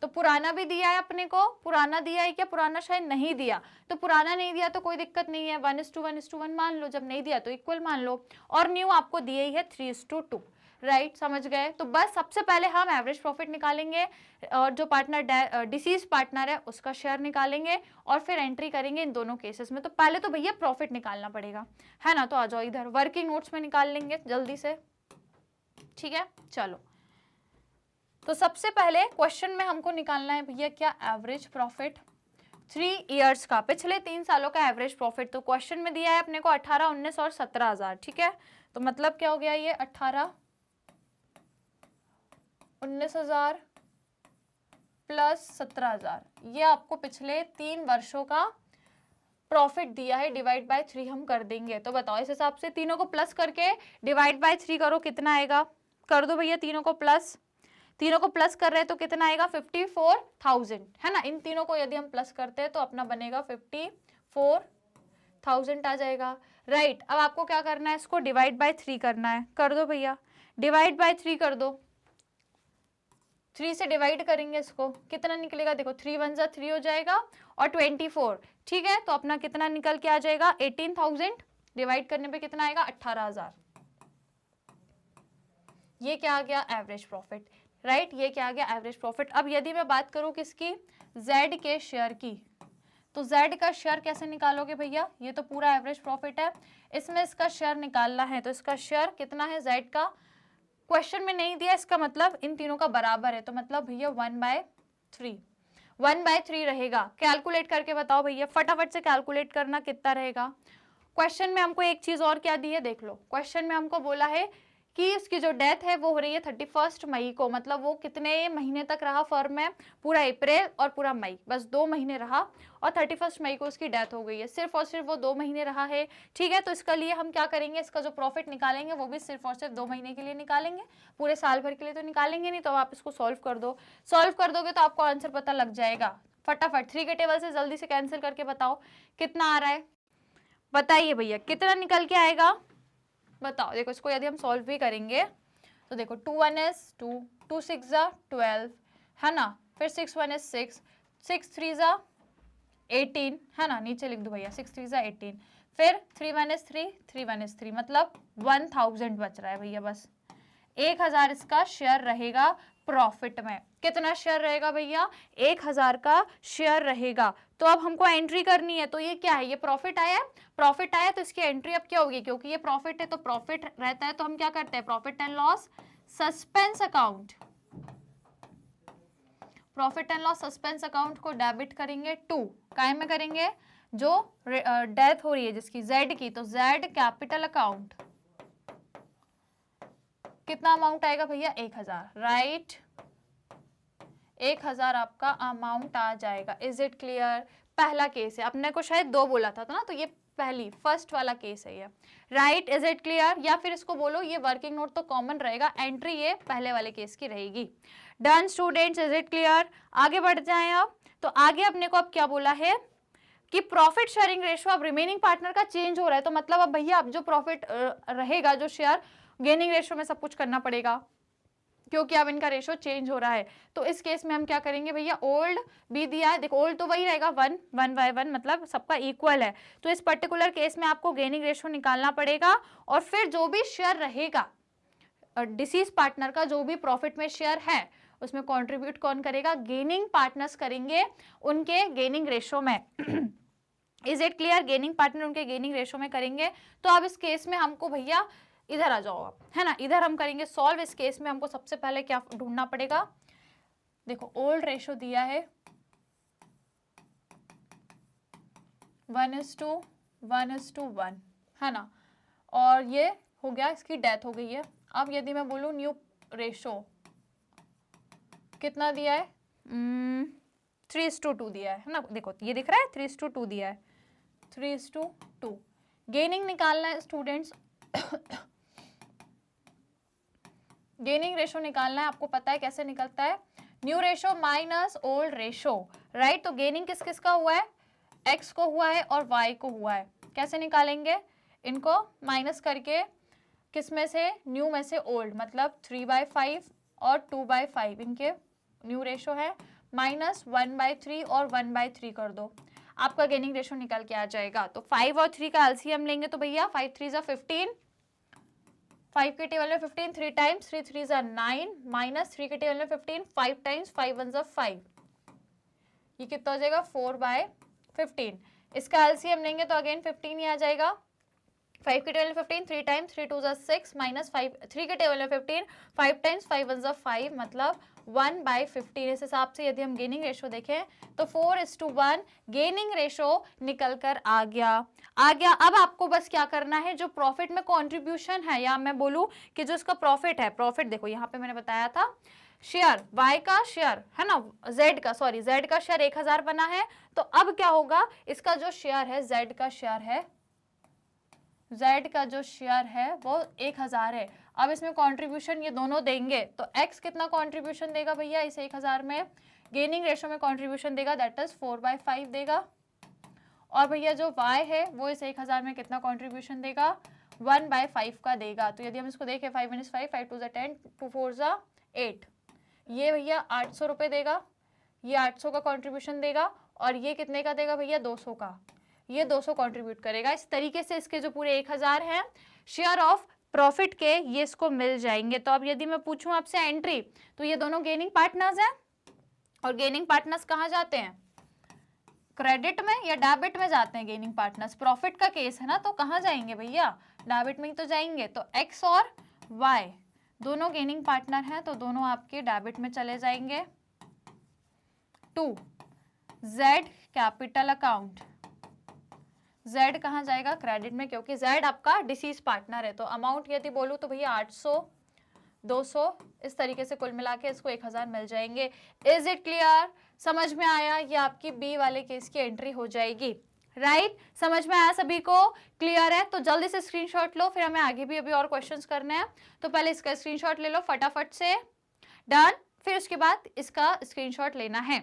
तो पुराना भी दिया है अपने को, पुराना दिया है क्या? पुराना शायद नहीं दिया, तो पुराना नहीं दिया तो कोई दिक्कत नहीं है, 1:1 मान लो, जब नहीं दिया तो इक्वल मान लो। और न्यू आपको दिया ही है 3:2, राइट, समझ गए। तो बस सबसे पहले हम एवरेज प्रॉफिट निकालेंगे और जो पार्टनर डिसीज पार्टनर है उसका शेयर निकालेंगे और फिर एंट्री करेंगे इन दोनों केसेस में। तो पहले तो भैया प्रॉफिट निकालना पड़ेगा, है ना। तो आ जाओ इधर, वर्किंग नोट्स में निकाल लेंगे जल्दी से, ठीक है। चलो तो सबसे पहले क्वेश्चन में हमको निकालना है भैया क्या, एवरेज प्रॉफिट 3 इयर्स का, पिछले 3 सालों का एवरेज प्रॉफिट। तो क्वेश्चन में दिया है अपने को 18, 19 और 17,000, ठीक है। तो मतलब क्या हो गया, ये 18, 19,000 प्लस 17,000, ये आपको पिछले 3 वर्षों का प्रॉफिट दिया है। डिवाइड बाय 3 हम कर देंगे। तो बताओ इस हिसाब से तीनों को प्लस करके डिवाइड बाय 3 करो, कितना आएगा? कर दो भैया तीनों को प्लस, तीनों को प्लस कर रहे हैं तो कितना आएगा? 54,000, है ना। इन तीनों को यदि हम प्लस करते हैं तो अपना बनेगा 54,000 आ जाएगा, राइट। अब आपको क्या करना है, इसको डिवाइड बाय 3 करना है। कर दो भैया, डिवाइड बाय 3 कर दो। 3 से डिवाइड करेंगे इसको, कितना निकलेगा? देखो 3 1 जा 3 हो जाएगा और 24, ठीक है। तो अपना कितना निकल के आ जाएगा? 18,000 डिवाइड करने पे कितना आएगा? 18,000। ये क्या आ गया? Average profit, right. ये क्या आ गया? Average profit. अब यदि मैं बात करूं किसकी, जेड के शेयर की, तो Z का शेयर कैसे निकालोगे भैया, ये तो पूरा एवरेज प्रॉफिट है, इसमें इसका शेयर निकालना है, तो इसका शेयर कितना है Z का, क्वेश्चन में नहीं दिया, इसका मतलब इन तीनों का बराबर है, तो मतलब भैया 1/3, 1/3 रहेगा। कैलकुलेट करके बताओ भैया, फटाफट से कैलकुलेट करना कितना रहेगा। क्वेश्चन में हमको एक चीज और क्या दी है देख लो, क्वेश्चन में हमको बोला है कि इसकी जो डेथ है वो हो रही है 31 मई को, मतलब वो कितने महीने तक रहा फर्म में, पूरा अप्रैल और पूरा मई, बस 2 महीने रहा और 31 मई को उसकी डेथ हो गई है, सिर्फ और सिर्फ वो 2 महीने रहा है। ठीक है, तो इसका लिए हम क्या करेंगे, इसका जो प्रॉफिट निकालेंगे वो भी सिर्फ और सिर्फ 2 महीने के लिए निकालेंगे, पूरे साल भर के लिए तो निकालेंगे नहीं। तो आप इसको सॉल्व कर दो, सॉल्व कर दोगे तो आपको आंसर पता लग जाएगा। फटाफट 3 के टेबल से जल्दी से कैंसिल करके बताओ कितना आ रहा है, बताइए भैया कितना निकल के आएगा, बताओ। देखो इसको यदि हम सॉल्व भी करेंगे तो देखो 2 1 is 2, 2 6 जा 12 है ना, फिर 6 1 is 6, 6 3 जा 18 है ना, नीचे लिख दो भैया 6 3 जा 18, फिर 3 1 is 3, 3 1 is 3, मतलब 1000 बच रहा है भैया, बस 1000 इसका शेयर रहेगा प्रॉफिट में। कितना शेयर रहेगा भैया, 1000 का शेयर रहेगा। तो अब हमको एंट्री करनी है, तो ये क्या है, ये प्रॉफिट आया है, प्रॉफिट आया तो इसकी एंट्री अब क्या होगी, क्योंकि ये प्रॉफिट है तो प्रॉफिट रहता है, तो हम क्या करते हैं, profit and loss suspense account, profit and loss suspense account को डेबिट करेंगे टू, काय में करेंगे, जो डेथ हो रही है जिसकी जेड की, तो जेड कैपिटल अकाउंट, कितना अमाउंट आएगा भैया 1000, राइट, 1000 आपका अमाउंट आ जाएगा। इज इट क्लियर, पहला केस है, अपने को शायद 2 बोला था ना, तो ये फर्स्ट वाला केस है ये, राइट, इज इट क्लियर, या फिर इसको बोलो ये वर्किंग नोट तो कॉमन रहेगा, एंट्री ये पहले वाले केस की रहेगी। Done students, is it clear, आगे बढ़ जाएं अब। तो आगे अपने को अब क्या बोला है कि प्रॉफिट शेयरिंग रेशियो अब रिमेनिंग पार्टनर का चेंज हो रहा है, तो मतलब अब भैया अब जो प्रॉफिट रहेगा, जो शेयर गेनिंग रेशियो में सब कुछ करना पड़ेगा, क्योंकि अब इनका रेशो चेंज हो रहा है। तो इस केस में हम क्या करेंगे भैया, ओल्ड भी दिया है, देखो ओल्ड तो वही रहेगा 1 1/1, मतलब सबका इक्वल है, तो इस पर्टिकुलर केस में आपको गेनिंग रेशो निकालना पड़ेगा, और फिर जो भी शेयर रहेगा डिसीज पार्टनर का, जो भी प्रॉफिट में शेयर है उसमें कॉन्ट्रीब्यूट कौन करेगा, गेनिंग पार्टनर्स करेंगे उनके गेनिंग रेशो में। Is it clear, gaining partner उनके गेनिंग रेशो में करेंगे। तो अब इस केस में हमको भैया इधर आ जाओ आप, है ना, इधर हम करेंगे सॉल्व। इस केस में हमको सबसे पहले क्या ढूंढना पड़ेगा, देखो ओल्ड रेशो दिया है 1:1 है ना, और ये हो गया, इसकी डेथ हो गई है। अब यदि मैं बोलूं न्यू रेशो कितना दिया है, 3:2 दिया है ना, देखो ये दिख रहा है 3:2 दिया है, 3:2। गेनिंग निकालना है स्टूडेंट्स, गेनिंग रेशो निकालना है, आपको पता है कैसे निकलता है, new ratio minus old ratio, right. तो गेनिंग किस किस का हुआ है, एक्स को हुआ है और वाई को हुआ है, कैसे निकालेंगे, इनको माइनस करके किस में से, न्यू में से ओल्ड, मतलब 3/5 और 2/5 इनके न्यू रेशो है, माइनस 1/3 और 1/3 कर दो, आपका गेनिंग रेशो निकल के आ जाएगा। तो 5 और 3 का एलसीएम लेंगे तो भैया 5 3 जा 15, 5 के टेबल में 15, 3 टाइम्स 3 3 जा 9, माइनस 3 के टेबल में 15, 5 टाइम्स 5 1 जा 5, ये कितना हो जाएगा 4/15। इसका एलसीएम लेंगे तो अगेन 15 ही आ जाएगा, 5 के टेबल में 15, 3 टाइम्स 3 2 जा 6, माइनस 5, 3 के टेबल में 15, 5 टाइम्स 5 1 जा 5, मतलब 1/15। इस हिसाब से यदि हम गेनिंग रेशो देखें तो 4:1 गेनिंग रेशो निकल कर आ गया। अब आपको बस क्या करना है, जो प्रॉफिट में कंट्रीब्यूशन है, या मैं बोलूं कि जो इसका प्रॉफिट है, प्रॉफिट देखो यहाँ पे मैंने बताया था शेयर, y का शेयर है ना, z का शेयर 1000 बना है, तो अब क्या होगा, इसका जो शेयर है z का जो शेयर है वो 1000 है। अब इसमें कंट्रीब्यूशन ये दोनों देंगे, तो x कितना कंट्रीब्यूशन देगा भैया इस 1000 में, गेनिंग रेशो में कंट्रीब्यूशन देगा, दैट इज 4/5 देगा, और भैया जो y है वो इस 1000 में कितना कंट्रीब्यूशन देगा, 1/5 का देगा। तो यदि हम इसको देखें 5 1 5, 5 2 10, 2 4 8, ये भैया 800 रुपये देगा, ये 800 का कंट्रीब्यूशन देगा, और ये कितने का देगा भैया 200 का, ये 200 कंट्रीब्यूट करेगा। इस तरीके से इसके जो पूरे 1000 हैं शेयर ऑफ प्रॉफिट के, ये इसको मिल जाएंगे। तो अब यदि मैं पूछूं आपसे एंट्री, तो ये दोनों गेनिंग पार्टनर्स हैं, और गेनिंग पार्टनर्स कहाँ जाते हैं, क्रेडिट में या डेबिट में जाते हैं गेनिंग पार्टनर्स? प्रॉफिट का केस है ना, तो कहाँ जाएंगे भैया? डेबिट में ही तो जाएंगे। तो एक्स और वाई दोनों गेनिंग पार्टनर हैं, तो दोनों आपके डेबिट में चले जाएंगे। 2 जेड कैपिटल अकाउंट, जेड कहाँ जाएगा? क्रेडिट में, क्योंकि जेड आपका डिसीज पार्टनर है। तो अमाउंट यदि बोलूँ तो भैया 800, 200 इस तरीके से कुल मिला के इसको 1000 मिल जाएंगे। Is it clear? समझ में आया? ये आपकी बी वाले केस की एंट्री हो जाएगी। राइट समझ में आया सभी को? क्लियर है? तो जल्दी से स्क्रीनशॉट लो, फिर हमें आगे भी अभी और क्वेश्चंस करने हैं। तो पहले इसका स्क्रीनशॉट ले लो फटाफट से। डन। फिर उसके बाद इसका स्क्रीनशॉट लेना है।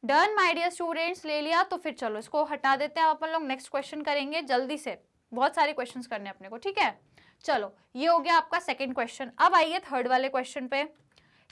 डन माय डियर स्टूडेंट्स, ले लिया तो फिर चलो इसको हटा देते हैं। अपन लोग नेक्स्ट क्वेश्चन करेंगे जल्दी से, बहुत सारे क्वेश्चंस करने अपने को, ठीक है? चलो ये हो गया आपका सेकंड क्वेश्चन। अब आइए थर्ड वाले क्वेश्चन पे।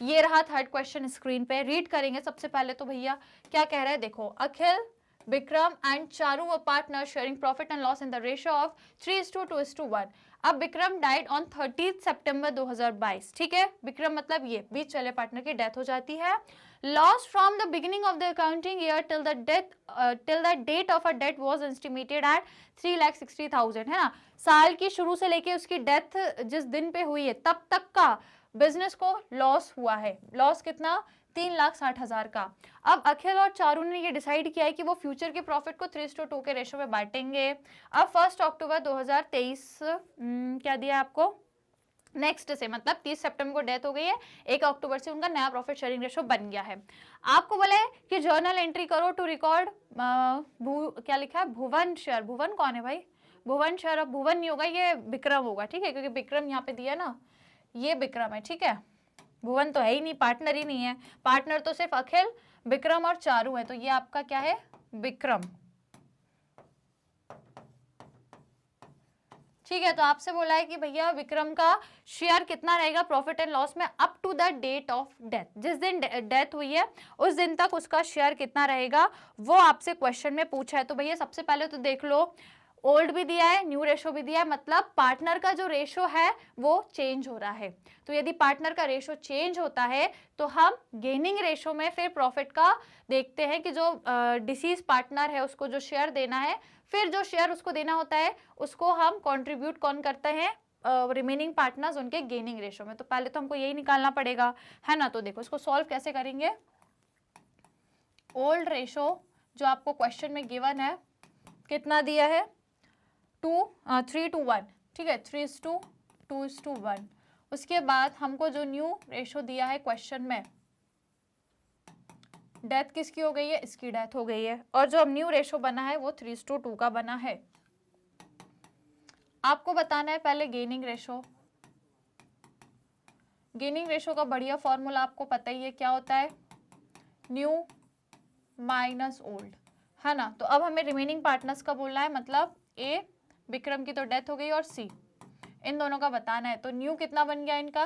ये रहा थर्ड क्वेश्चन स्क्रीन पे, रीड करेंगे सबसे पहले। तो भैया क्या कह रहा है देखो, Akhil, Vikram and Charu were partner sharing profit and loss in the ratio of 3:2:1। अब विक्रम डाइड ऑन 30 सितंबर 2022, ठीक है? विक्रम मतलब ये बीच वाले पार्टनर की डेथ हो जाती है। Loss from the beginning of the accounting year till the date of a death was estimated at 3,60,000, है ना? साल की शुरू से लेके उसकी डेथ जिस दिन पे हुई है तब तक का बिजनेस को लॉस हुआ है। लॉस कितना? 3,60,000 का। अब अखिल और चारू ने ये डिसाइड किया है कि वो फ्यूचर के प्रॉफिट को 3:2 के रेशो में बांटेंगे। अब 1 अक्टूबर 2023 क्या दिया आपको? नेक्स्ट से, मतलब 30 सितंबर को डेथ हो गई है, 1 अक्टूबर से उनका नया प्रॉफिट शेयरिंग रेशो बन गया है। आपको बोले कि जर्नल एंट्री करो टू रिकॉर्ड, क्या लिखा है? भुवन शेयर। भुवन कौन है भाई? भुवन शेयर। अब भुवन नहीं होगा, ये विक्रम होगा, ठीक है? क्योंकि विक्रम यहाँ पे दिया ना, ये विक्रम है, ठीक है? भुवन तो है ही नहीं, पार्टनर ही नहीं है। पार्टनर तो सिर्फ अखिल, विक्रम और चारू है। तो ये आपका क्या है? विक्रम, ठीक है? तो आपसे बोला है कि भैया विक्रम का शेयर कितना रहेगा प्रॉफिट एंड लॉस में up to the date of death. जिस दिन डेथ हुई है उस दिन तक उसका शेयर कितना रहेगा, वो आपसे क्वेश्चन में पूछा है। तो भैया सबसे पहले तो देख लो, ओल्ड भी दिया है, न्यू रेशो भी दिया है, मतलब पार्टनर का जो रेशो है वो चेंज हो रहा है। तो यदि पार्टनर का रेशो चेंज होता है तो हम गेनिंग रेशो में फिर प्रॉफिट का देखते हैं कि जो डिसीज पार्टनर है उसको जो शेयर देना है, फिर जो शेयर उसको देना होता है उसको हम कंट्रीब्यूट कौन करते हैं? रिमेनिंग पार्टनर्स उनके गेनिंग रेशो में। तो पहले तो हमको यही निकालना पड़ेगा, है ना? तो देखो इसको सॉल्व कैसे करेंगे। ओल्ड रेशो जो आपको क्वेश्चन में गिवन है कितना दिया है? 3:1, ठीक है? 3:2:1। उसके बाद हमको जो न्यू रेशो दिया है क्वेश्चन में, डेथ किसकी हो गई है? इसकी डेथ हो गई है। और जो अब न्यू रेशो बना है वो 3:2 का बना है। आपको बताना है पहले गेनिंग रेशो। गेनिंग रेशो का बढ़िया फॉर्मूला आपको पता ही है, क्या होता है? न्यू माइनस ओल्ड, है ना? तो अब हमें रिमेनिंग पार्टनर्स का बोलना है, मतलब ए, विक्रम की तो डेथ हो गई, और सी, इन दोनों का बताना है। तो न्यू कितना बन गया इनका?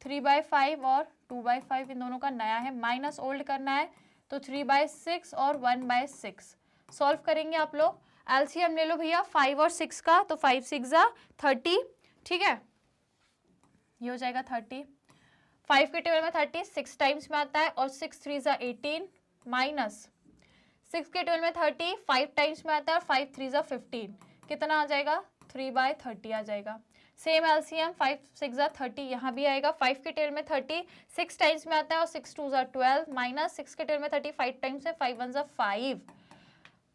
3/5 और 2/5, इन दोनों का नया है। माइनस ओल्ड करना है तो 3/6 और 1/6। सॉल्व करेंगे आप लोग। एलसीएम ले लो भैया 5 और 6 का, तो 5 6 30, ठीक है? ये हो जाएगा 30। 5 के टेबल में 30 6 टाइम्स में आता है, और 6 3 18 माइनस 6 के टेबल में 30 5 टाइम्स में आता है, और 5 3 15, कितना आ जाएगा? 3/30 आ जाएगा। सेम एलसीएम 5 6 30 यहाँ भी आएगा। 5 के टेल में 30 6 टाइम्स में आता है, और 6 2 12 माइनस 6 के टेल में 30 5 टाइम्स है, 5 1 5।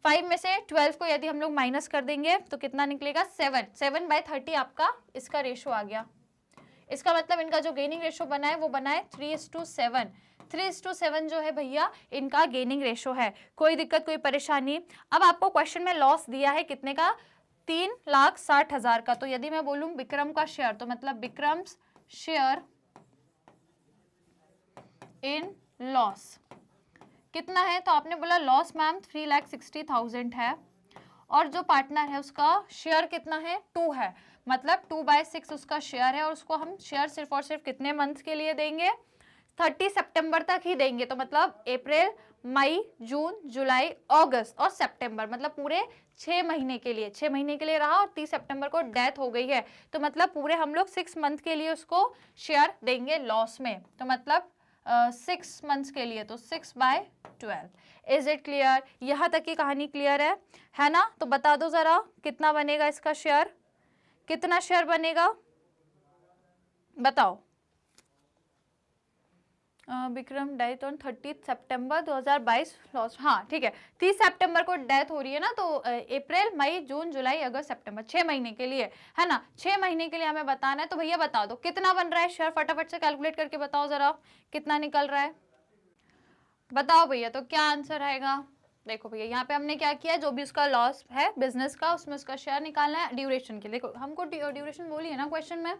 5 में से 12 को यदि हम लोग माइनस कर देंगे तो कितना निकलेगा? 7। 7/30 आपका इसका रेशो आ गया। इसका मतलब इनका जो गेनिंग रेशो बना है वो बना है 3:7। 3:7 जो है भैया इनका गेनिंग रेशो है। कोई दिक्कत, कोई परेशानी? अब आपको क्वेश्चन में लॉस दिया है कितने का? 3,60,000 का। तो यदि मैं बोलूं विक्रम का शेयर, तो मतलब विक्रम शेयर इन लॉस कितना है? तो आपने बोला लॉस मैम 3,60,000 है, और जो पार्टनर है उसका शेयर कितना है? 2 है, मतलब 2/6 उसका शेयर है, और उसको हम शेयर सिर्फ और सिर्फ कितने मंथ के लिए देंगे? 30 सितंबर तक ही देंगे। तो मतलब अप्रैल, मई, जून, जुलाई, अगस्त और सितंबर, मतलब पूरे 6 महीने के लिए। 6 महीने के लिए रहा, और 30 सितंबर को डेथ हो गई है, तो मतलब पूरे हम लोग 6 मंथ के लिए उसको शेयर देंगे लॉस में। तो मतलब 6 मंथ्स के लिए, तो 6/12। Is it clear? यहाँ तक की कहानी क्लियर है ना? तो बता दो जरा कितना बनेगा इसका शेयर, कितना शेयर बनेगा बताओ। Vikram death on 30 September 2022 lost, हाँ ठीक है, 30 सितंबर को डेथ हो रही है ना, तो अप्रैल मई जून जुलाई अगस्त सितंबर 6 महीने के लिए है ना, 6 महीने के लिए हमें बताना है। तो भैया बता दो कितना बन रहा है शेयर, फटाफट से कैलकुलेट करके बताओ जरा कितना निकल रहा है, बताओ भैया। तो क्या आंसर आएगा? देखो भैया यहाँ पे हमने क्या किया, जो भी उसका लॉस है बिजनेस का उसमें उसका शेयर निकालना है ड्यूरेशन के लिए। देखो हमको ड्यूरेशन बोली है ना क्वेश्चन में,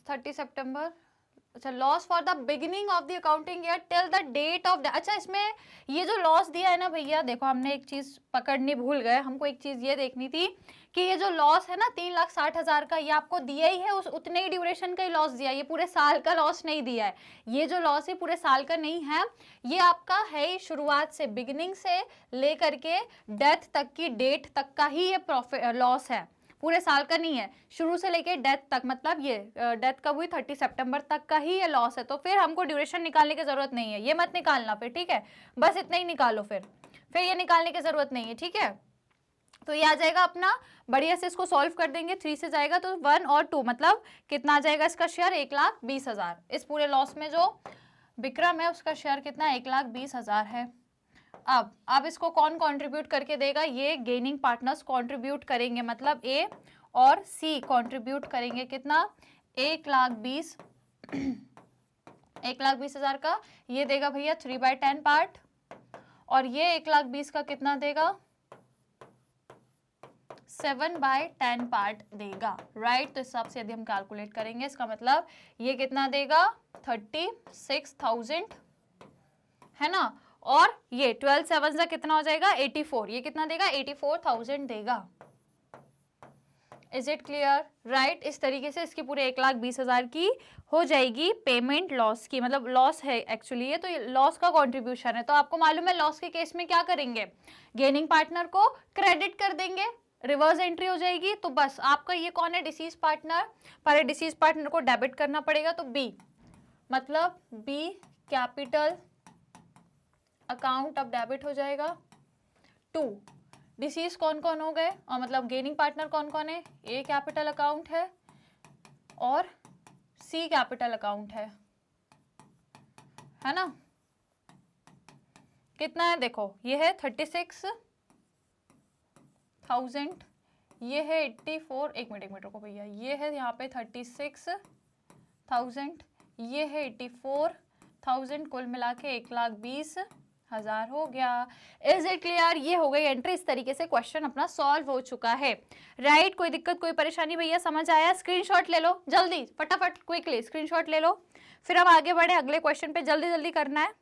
30 सितंबर, अच्छा loss for the beginning of the accounting year till the date of, अच्छा इसमें ये जो लॉस दिया है ना भैया, देखो हमने एक चीज पकड़नी भूल गए, हमको एक चीज ये देखनी थी कि ये जो लॉस है ना 3,60,000 का, ये आपको दिया ही है, उस उतने ही ड्यूरेशन का ही लॉस दिया है, ये पूरे साल का लॉस नहीं दिया है। ये जो लॉस है पूरे साल का नहीं है, ये आपका है ही शुरुआत से, बिगिनिंग से लेकर के डेथ तक की डेट तक का ही ये प्रॉफिट लॉस है, पूरे साल का नहीं है, शुरू से लेके डेथ तक, मतलब ये डेथ कब हुई 30 सितंबर तक का ही ये लॉस है। तो फिर हमको ड्यूरेशन निकालने की जरूरत नहीं है, ये मत निकालना फिर, ठीक है, बस इतना ही निकालो, फिर ये निकालने की जरूरत नहीं है, ठीक है। तो ये आ जाएगा अपना, बढ़िया से इसको सॉल्व कर देंगे, 3 से जाएगा तो 1 और 2, मतलब कितना आ जाएगा इसका शेयर 1,20,000। इस पूरे लॉस में जो विक्रम है उसका शेयर कितना 1,20,000 है। अब इसको कौन कंट्रीब्यूट करके देगा, ये गेनिंग पार्टनर्स कंट्रीब्यूट करेंगे, मतलब ए और सी कंट्रीब्यूट करेंगे कितना 1,20,000 का, ये देगा भैया 3/10 पार्ट, और ये 1,20,000 का कितना देगा 7/10 पार्ट देगा, राइट। तो इस हिसाब से यदि हम कैलकुलेट करेंगे इसका मतलब ये कितना देगा 36,000 है ना, और ये 12 7 का कितना हो जाएगा 84, ये कितना देगा 84,000 देगा। Is it clear? राइट, इस तरीके से इसकी पूरे 1,20,000 की हो जाएगी पेमेंट लॉस की, मतलब लॉस है एक्चुअली ये, तो ये लॉस का कंट्रीब्यूशन है। तो आपको मालूम है लॉस के केस में क्या करेंगे, गेनिंग पार्टनर को क्रेडिट कर देंगे, रिवर्स एंट्री हो जाएगी। तो बस आपका ये कौन है डिसीज पार्टनर, पहले डिसीज पार्टनर को डेबिट करना पड़ेगा, तो बी, मतलब बी कैपिटल अकाउंट अब डेबिट हो जाएगा। 2 डिसीज कौन कौन हो गए, और मतलब गेनिंग पार्टनर कौन कौन है, ए कैपिटल अकाउंट है और सी कैपिटल अकाउंट है ना। कितना है देखो, ये है 36,000, ये है 84, एक मिनट रुको भैया, ये है यहाँ पे 36,000, ये है 84,000, कुल मिला के 1,20,000 हो गया। Is it clear? ये हो गई एंट्री, इस तरीके से क्वेश्चन अपना सॉल्व हो चुका है, राइट। कोई दिक्कत कोई परेशानी भैया, समझ आया? स्क्रीनशॉट ले लो जल्दी, फटाफट क्विकली स्क्रीनशॉट ले लो, फिर हम आगे बढ़े अगले क्वेश्चन पे, जल्दी जल्दी करना है।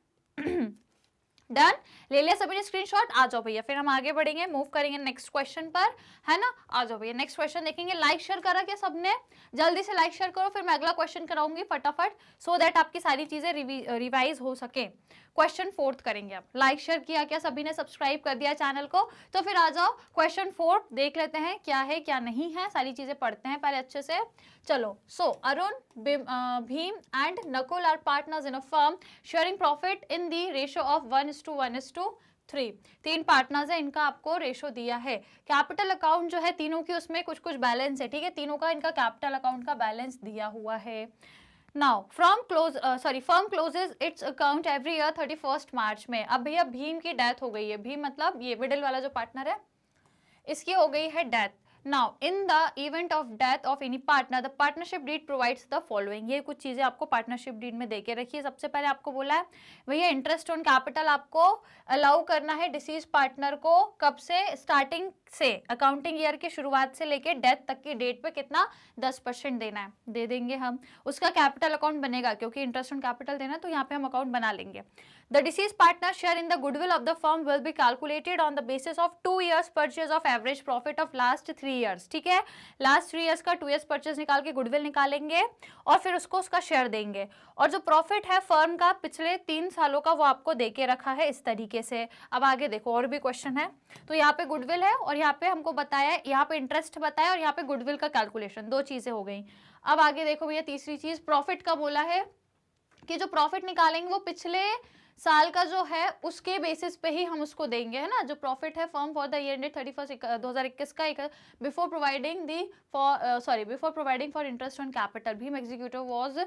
डन, ले लिया सभी ने स्क्रीनशॉट? आ जाओ भैया, फिर हम आगे बढ़ेंगे, मूव करेंगे नेक्स्ट क्वेश्चन पर, है ना। आ जाओ भैया नेक्स्ट क्वेश्चन देखेंगे। लाइक शेयर करा क्या सबने? जल्दी से लाइक शेयर करो, फिर मैं अगला क्वेश्चन कराऊंगी फटाफट, सो दैट आपकी सारी चीजें रिवाइज हो सके। क्वेश्चन 4 करेंगे अब। लाइक शेयर किया क्या सभी ने, सब्सक्राइब कर दिया चैनल को? तो फिर आ जाओ क्वेश्चन 4 देख लेते हैं क्या है क्या नहीं है, सारी चीजें पढ़ते हैं पहले अच्छे से। चलो, so Arun, Bhim and Nakul are partners in a firm sharing profit in the ratio of 1:1:3। 3 partners है, इनका आपको रेशो दिया है। कैपिटल अकाउंट जो है तीनों की, उसमें कुछ कुछ बैलेंस है, ठीक है, तीनों का इनका कैपिटल अकाउंट का बैलेंस दिया हुआ है। Now firm closes its account every year 31 March में। अब भैया भीम की डेथ हो गई है, भीम मतलब ये मिडिल वाला जो पार्टनर है, इसकी हो गई है death. Now in the event of death of any partner the partnership deed provides the following. ये कुछ चीजें आपको पार्टनरशिप डीड में देके रखिए। सबसे पहले आपको बोला है भैया इंटरेस्ट ऑन कैपिटल आपको अलाउ करना है डिसीज पार्टनर को, कब से, स्टार्टिंग से, अकाउंटिंग ईयर की शुरुआत से लेके डेथ तक की डेट पे कितना 10% देना है, दे देंगे हम। उसका कैपिटल अकाउंट बनेगा, क्योंकि इंटरेस्ट ऑन कैपिटल देना, तो यहाँ पे हम अकाउंट बना लेंगे। The deceased partner share in the goodwill of the firm will be calculated on the basis of 2 years purchase of average profit of last 3 years। ठीक है, लास्ट 3 years का 2 years purchase निकाल के गुडविल निकालेंगे और फिर उसको उसका शेयर देंगे। और जो प्रॉफिट है फर्म का पिछले 3 सालों का, वो आपको देके रखा है इस तरीके से। अब आगे देखो और भी क्वेश्चन है। तो यहाँ पे गुडविल है और यहाँ पे हमको बताया, यहाँ पे इंटरेस्ट बताया और यहाँ पे गुडविल का कैलकुलेशन, 2 चीजें हो गई। अब आगे देखो भैया तीसरी चीज, प्रॉफिट का बोला है कि जो प्रॉफिट निकालेंगे वो पिछले साल का जो है उसके बेसिस पे ही हम उसको देंगे, है ना। जो प्रॉफिट है firm for the year ended 31 2021 का before providing for interest on capital Bhim executive was,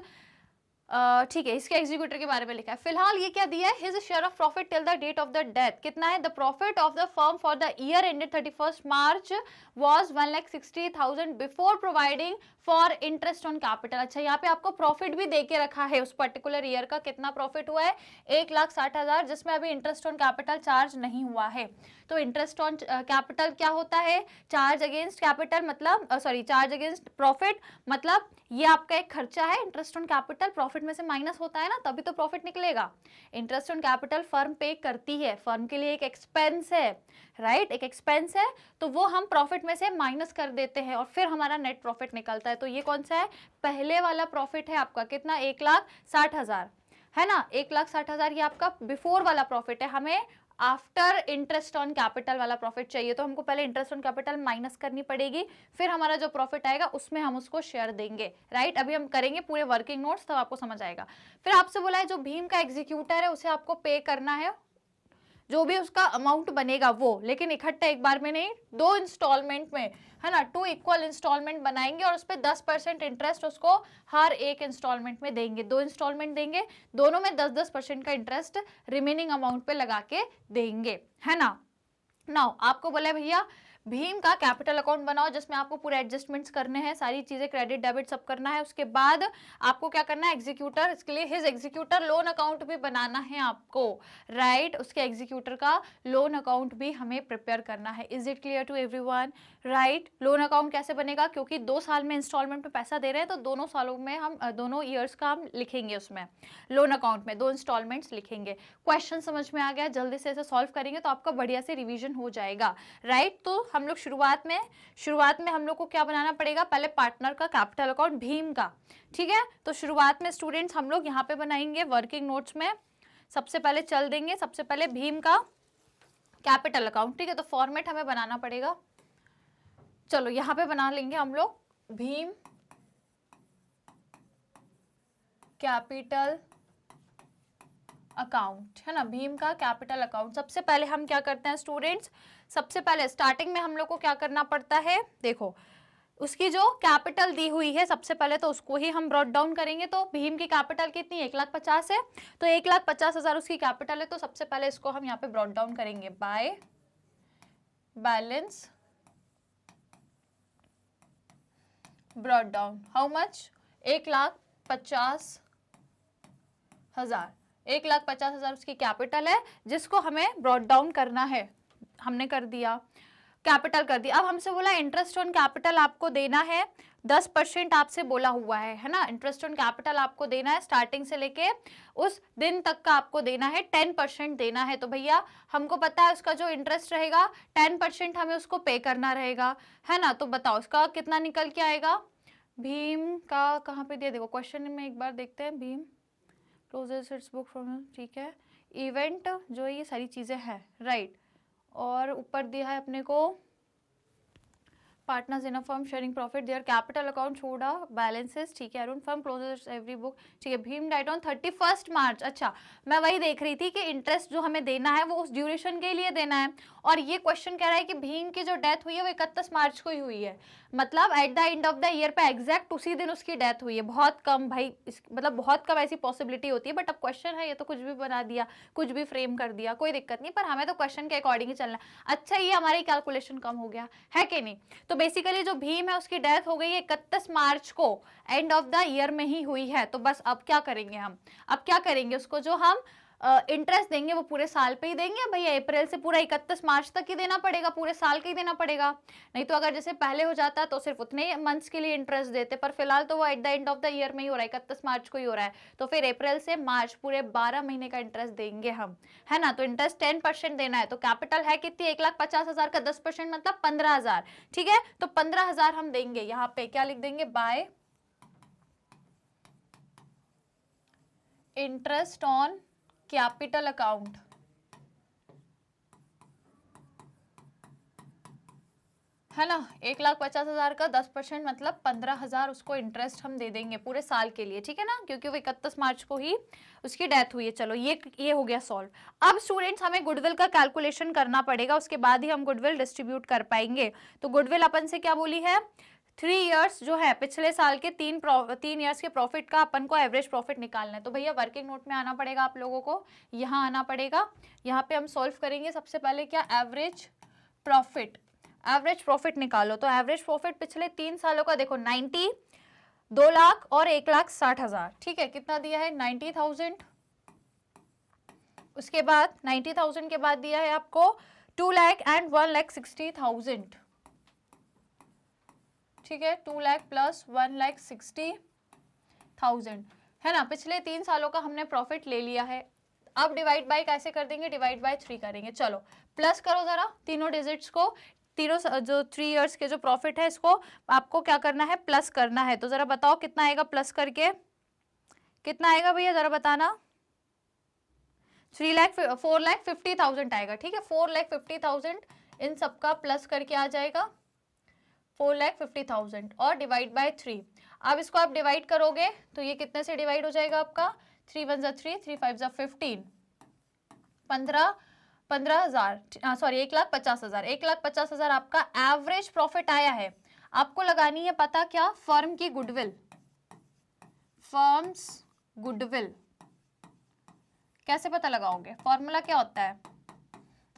ठीक है, इसके एग्जीक्यूटर के बारे में लिखा है। फिलहाल ये क्या दिया है, his share of profit till the date of the death कितना है, the profit of the firm for the year ended 31 March was 1,60,000 before providing for interest on capital. अच्छा, यहाँ पे आपको प्रॉफिट भी दे के रखा है उस पर्टिकुलर ईयर का, कितना प्रॉफिट हुआ है 1,60,000, जिसमें अभी इंटरेस्ट ऑन कैपिटल चार्ज नहीं हुआ है। तो इंटरेस्ट ऑन कैपिटल क्या होता है, चार्ज अगेंस्ट कैपिटल, मतलब चार्ज अगेंस्ट प्रॉफिट, मतलब ये आपका एक खर्चा है। इंटरेस्ट ऑन कैपिटल प्रॉफिट में से माइनस होता है ना, तभी तो प्रॉफिट निकलेगा। इंटरेस्ट ऑन कैपिटल फर्म पे करती है, फर्म के लिए एक एक्सपेंस है, राइट, एक एक्सपेंस है, तो वो हम प्रॉफिट में से माइनस कर देते हैं और फिर हमारा नेट प्रॉफिट निकलता है। तो ये कौन सा है, पहले वाला प्रॉफिट है आपका, कितना 1,60,000, है ना। 1,60,000 ये आपका बिफोर वाला प्रॉफिट है। हमें आफ्टर इंटरेस्ट ऑन कैपिटल वाला प्रॉफिट चाहिए, तो हमको पहले इंटरेस्ट ऑन कैपिटल माइनस करनी पड़ेगी, फिर हमारा जो प्रॉफिट आएगा उसमें हम उसको शेयर देंगे, राइट। अभी हम करेंगे पूरे वर्किंग नोट्स, तब आपको समझ आएगा। फिर आपसे बोला है जो भीम का एग्जीक्यूटर है उसे आपको पे करना है जो भी उसका अमाउंट बनेगा वो, लेकिन इकट्ठा एक बार में नहीं, 2 इंस्टॉलमेंट में, है ना। 2 इक्वल इंस्टॉलमेंट बनाएंगे और उस पर 10% इंटरेस्ट उसको हर एक इंस्टॉलमेंट में देंगे। 2 इंस्टॉलमेंट देंगे, दोनों में 10-10% का इंटरेस्ट रिमेनिंग अमाउंट पे लगा के देंगे, है ना। नाउ आपको बोला भैया भीम का कैपिटल अकाउंट बनाओ जिसमें आपको पूरे एडजस्टमेंट्स करने हैं, सारी चीजें क्रेडिट डेबिट सब करना है। उसके बाद आपको क्या करना है, एग्जीक्यूटर, इसके लिए हिज एग्जीक्यूटर लोन अकाउंट भी बनाना है आपको, राइट। उसके एग्जीक्यूटर का लोन अकाउंट भी हमें प्रिपेयर करना है। Is it clear to everyone, right. Loan account कैसे बनेगा, क्योंकि 2 साल में इंस्टॉलमेंट पे पैसा दे रहे हैं, तो दोनों सालों में हम दोनों ईयर्स का हम लिखेंगे उसमें, लोन अकाउंट में 2 इंस्टॉलमेंट्स लिखेंगे। क्वेश्चन समझ में आ गया, जल्दी से इसे सॉल्व करेंगे तो आपका बढ़िया से रिवीजन हो जाएगा, राइट। तो हम लोग शुरुआत में हम लोग को क्या बनाना पड़ेगा, पहले पार्टनर का कैपिटल अकाउंट भीम का, ठीक है। तो शुरुआत में स्टूडेंट्स हम लोग यहाँ पे बनाएंगे वर्किंग नोट्स में, सबसे पहले चल देंगे, सबसे पहले भीम का कैपिटल अकाउंट, ठीक है। तो फॉर्मेट हमें बनाना पड़ेगा, चलो यहाँ पे बना लेंगे हम लोग भीम कैपिटल अकाउंट, है ना, भीम का कैपिटल अकाउंट। सबसे पहले हम क्या करते हैं स्टूडेंट्स, सबसे पहले स्टार्टिंग में हम लोग को क्या करना पड़ता है, देखो उसकी जो कैपिटल दी हुई है सबसे पहले तो उसको ही हम ब्रॉट डाउन करेंगे। तो भीम की कैपिटल कितनी, 1,50,000 है, तो 1,50,000 उसकी कैपिटल है, तो सबसे पहले इसको हम यहाँ पे ब्रॉट डाउन करेंगे by balance brought down. How much, 1,50,000, 1,50,000 उसकी कैपिटल है जिसको हमें ब्रॉट डाउन करना है, हमने कर दिया, कैपिटल कर दिया। अब हमसे बोला इंटरेस्ट ऑन कैपिटल आपको देना है 10% आपसे बोला हुआ है ना। इंटरेस्ट ऑन कैपिटल आपको देना है स्टार्टिंग से लेके उस दिन तक का आपको देना है 10% देना है। तो भैया हमको पता है उसका जो इंटरेस्ट रहेगा 10% हमें उसको पे करना रहेगा, है ना। तो बताओ उसका कितना निकल के आएगा, भीम का कहाँ पे दिया, देखो क्वेश्चन में एक बार देखते हैं, Bhim closes its book from, ठीक है, इवेंट जो ये सारी चीज़ें हैं, राइट। और ऊपर दिया है अपने को partners in a firm sharing profit, their capital account छोड़ा बैलेंसेस, ठीक है, Arun firm closes every book, ठीक है, भीम डाइट ऑन 31 मार्च। अच्छा, मैं वही देख रही थी कि इंटरेस्ट जो हमें देना है वो उस ड्यूरेशन के लिए देना है, और ये क्वेश्चन कह रहा है कि भीम की जो डेथ हुई है वो 31 मार्च को ही हुई है, मतलब at the end of the year पे एग्जैक्ट उसी दिन उसकी डेथ हुई है। बहुत कम भाई, मतलब बहुत कम ऐसी पॉसिबिलिटी होती है, बट अब क्वेश्चन है ये तो कुछ भी बना दिया, कुछ भी फ्रेम कर दिया, कोई दिक्कत नहीं, पर हमें तो क्वेश्चन के अकॉर्डिंग ही चलना है। अच्छा, ये हमारी कैलकुलेशन कम हो गया है कि नहीं। तो बेसिकली जो भीम है उसकी डेथ हो गई है 31 मार्च को, एंड ऑफ द ईयर में ही हुई है। तो बस अब क्या करेंगे हम, अब क्या करेंगे, उसको जो हम इंटरेस्ट देंगे वो पूरे साल पे ही देंगे भैया, अप्रैल से पूरा 31 मार्च तक ही देना पड़ेगा, पूरे साल का ही देना पड़ेगा। नहीं तो अगर जैसे पहले हो जाता तो सिर्फ उतने मंथ्स के लिए इंटरेस्ट देते, पर फिलहाल तो वो at the end of the year में ही हो रहा है, 31 मार्च को ही हो रहा है, तो फिर अप्रैल से मार्च पूरे 12 महीने का इंटरेस्ट देंगे हम, है ना। तो इंटरेस्ट 10% देना है, तो कैपिटल है कितनी, 1,50,000 का 10% मतलब 15,000, ठीक है। तो 15,000 हम देंगे, यहाँ पे क्या लिख देंगे, bye interest on capital account, है ना। 1,50,000 का 10% मतलब 15,000 उसको इंटरेस्ट हम दे देंगे पूरे साल के लिए, ठीक है ना, क्योंकि वो 31 मार्च को ही उसकी डेथ हुई है। चलो ये हो गया सॉल्व। अब स्टूडेंट्स हमें गुडविल का कैलकुलेशन करना पड़ेगा, उसके बाद ही हम गुडविल डिस्ट्रीब्यूट कर पाएंगे। तो गुडविल अपन से क्या बोली है, 3 इयर्स जो है पिछले साल के 3 इयर्स के प्रॉफिट का अपन को एवरेज प्रॉफिट निकालना है। तो भैया वर्किंग नोट में आना पड़ेगा आप लोगों को, यहाँ आना पड़ेगा। यहाँ पे हम सॉल्व करेंगे सबसे पहले क्या, एवरेज प्रॉफिट। एवरेज प्रॉफिट निकालो, तो एवरेज प्रॉफिट पिछले 3 सालों का देखो 90, 2 लाख और 1,60,000, ठीक है। कितना दिया है, 90,000। उसके बाद 90,000 के बाद दिया है आपको 2 लाख एंड 1,60,000, ठीक है। 2 लाख प्लस 1,60,000, है ना। पिछले 3 सालों का हमने प्रॉफिट ले लिया है। अब डिवाइड बाय कैसे कर देंगे, डिवाइड बाय 3 करेंगे। चलो प्लस करो जरा तीनों डिजिट्स को, तीनों जो 3 इयर्स के जो प्रॉफिट है इसको आपको क्या करना है, प्लस करना है। तो जरा बताओ कितना आएगा प्लस करके, कितना आएगा भैया जरा बताना। 4,50,000 आएगा, ठीक है। 4,50,000 इन सबका प्लस करके आ जाएगा 4,50,000 और डिवाइड बाय 3। अब इसको आप डिवाइड करोगे तो ये कितने से डिवाइड हो जाएगा आपका, 3 1 जा 3, 3 5 जा 15, 15,000 सॉरी 1,50,000। 1,50,000 आपका एवरेज प्रॉफिट आया है। आपको लगानी है पता क्या, फर्म की गुडविल, फर्म्स गुडविल। कैसे पता लगाओगे, फॉर्मूला क्या होता है,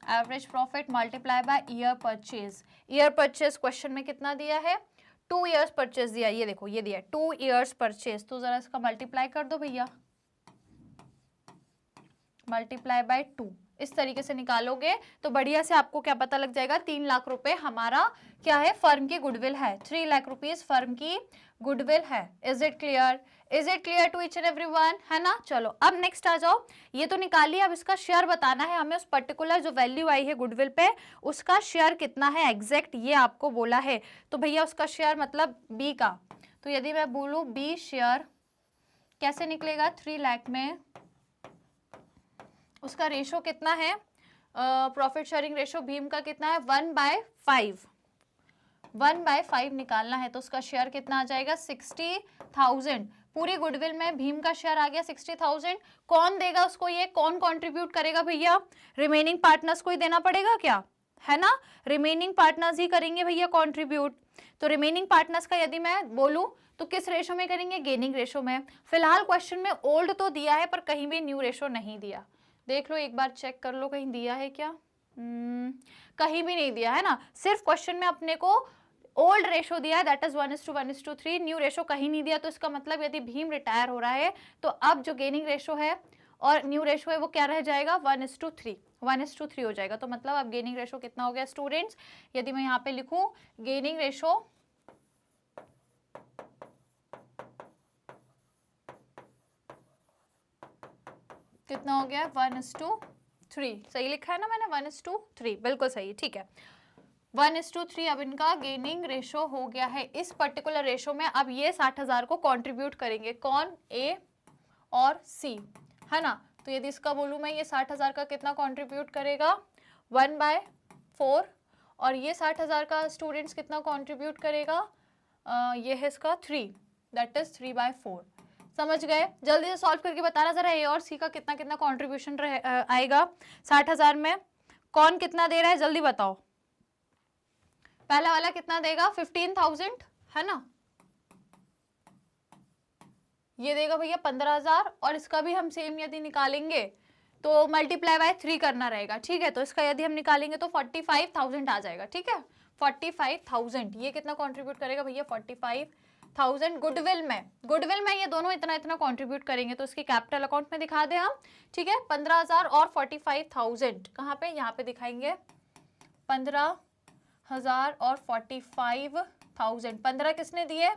average profit multiply by year purchase. Year purchase question में कितना दिया है, 2 इयर्स परचेज दिया, ये देखो ये दिया 2 इयर्स परचेज। तो जरा इसका मल्टीप्लाई कर दो भैया, मल्टीप्लाई बाय 2। इस तरीके से निकालोगे तो बढ़िया से आपको क्या पता लग जाएगा, 3 लाख रुपए हमारा क्या है, फर्म की गुडविल है। 3 लाख रुपीज फर्म की गुडविल है। Is it clear, is it clear to each and everyone, है ना। चलो अब नेक्स्ट आ जाओ, ये तो निकालिए। अब इसका शेयर बताना है हमें, उस पर्टिकुलर जो वैल्यू आई है गुडविल पे उसका शेयर कितना है एग्जैक्ट, ये आपको बोला है। तो भैया उसका शेयर मतलब बी का, तो यदि मैं बोलूं बी शेयर कैसे निकलेगा, 3 लाख में उसका रेशो कितना है, प्रॉफिट शेयरिंग रेशो भीम का कितना है, 1/5, 1/5 निकालना है। तो उसका शेयर कितना आ जाएगा, 60,000। पूरी गुडविल में भीम का शेयर आ गया 60,000। कौन देगा उसको, ये कौन कंट्रीब्यूट करेगा भैया, रिमेनिंग पार्टनर्स को ही देना पड़ेगा क्या, है ना। रिमेनिंग पार्टनर्स ही करेंगे भैया कंट्रीब्यूट। तो रिमेनिंग पार्टनर्स का यदि मैं बोलूं तो किस रेशो में करेंगे, गेनिंग रेशो में। फिलहाल क्वेश्चन में ओल्ड तो दिया है पर कहीं भी न्यू रेशो नहीं दिया। देख लो एक बार चेक कर लो कहीं दिया है क्या, कहीं भी नहीं दिया है ना। सिर्फ क्वेश्चन में अपने को ओल्ड रेशो दिया है, दैट इज 1:1:3। न्यू रेशो कहीं नहीं दिया। तो इसका मतलब यदि भीम रिटायर हो रहा है तो अब जो गेनिंग रेशो है और न्यू रेशो है वो क्या रह जाएगा, 1:3, 1:3 हो जाएगा। तो मतलब अब गेनिंग रेशो कितना हो गया स्टूडेंट्स, यदि मैं यहाँ पे लिखूं गेनिंग रेशो कितना हो गया, 1:3। सही लिखा है ना मैंने, 1:3, बिल्कुल सही, ठीक है। 1:3 अब इनका गेनिंग रेशो हो गया है। इस पर्टिकुलर रेशो में अब ये 60,000 को कंट्रीब्यूट करेंगे, कौन, ए और सी, है ना। तो यदि इसका बोलूँ मैं, ये 60,000 का कितना कंट्रीब्यूट करेगा, 1/4। और ये 60,000 का स्टूडेंट्स कितना कंट्रीब्यूट करेगा, ये है इसका 3, दैट इज 3/4। समझ गए। जल्दी से सॉल्व करके बताना जरा, ए और सी का कितना कितना कंट्रीब्यूशन आएगा 60,000 में। कौन कितना दे रहा है जल्दी बताओ। पहला वाला कितना देगा, 15,000, है ना। ये देगा भैया 15,000 और इसका भी हम सेम यदि निकालेंगे तो मल्टीप्लाई बाय 3 करना रहेगा, ठीक है। तो इसका यदि हम निकालेंगे तो 45,000 आ जाएगा, ठीक है। 45,000 ये कितना कंट्रीब्यूट करेगा भैया, 45,000 गुडविल में। गुडविल में ये दोनों इतना इतना कंट्रीब्यूट करेंगे तो इसके कैपिटल अकाउंट में दिखा दे हम, ठीक है। 15,000 और 45,000 कहाँ पे, यहाँ पे दिखाएंगे। 15,000 और 45,000, 15 किसने दिए,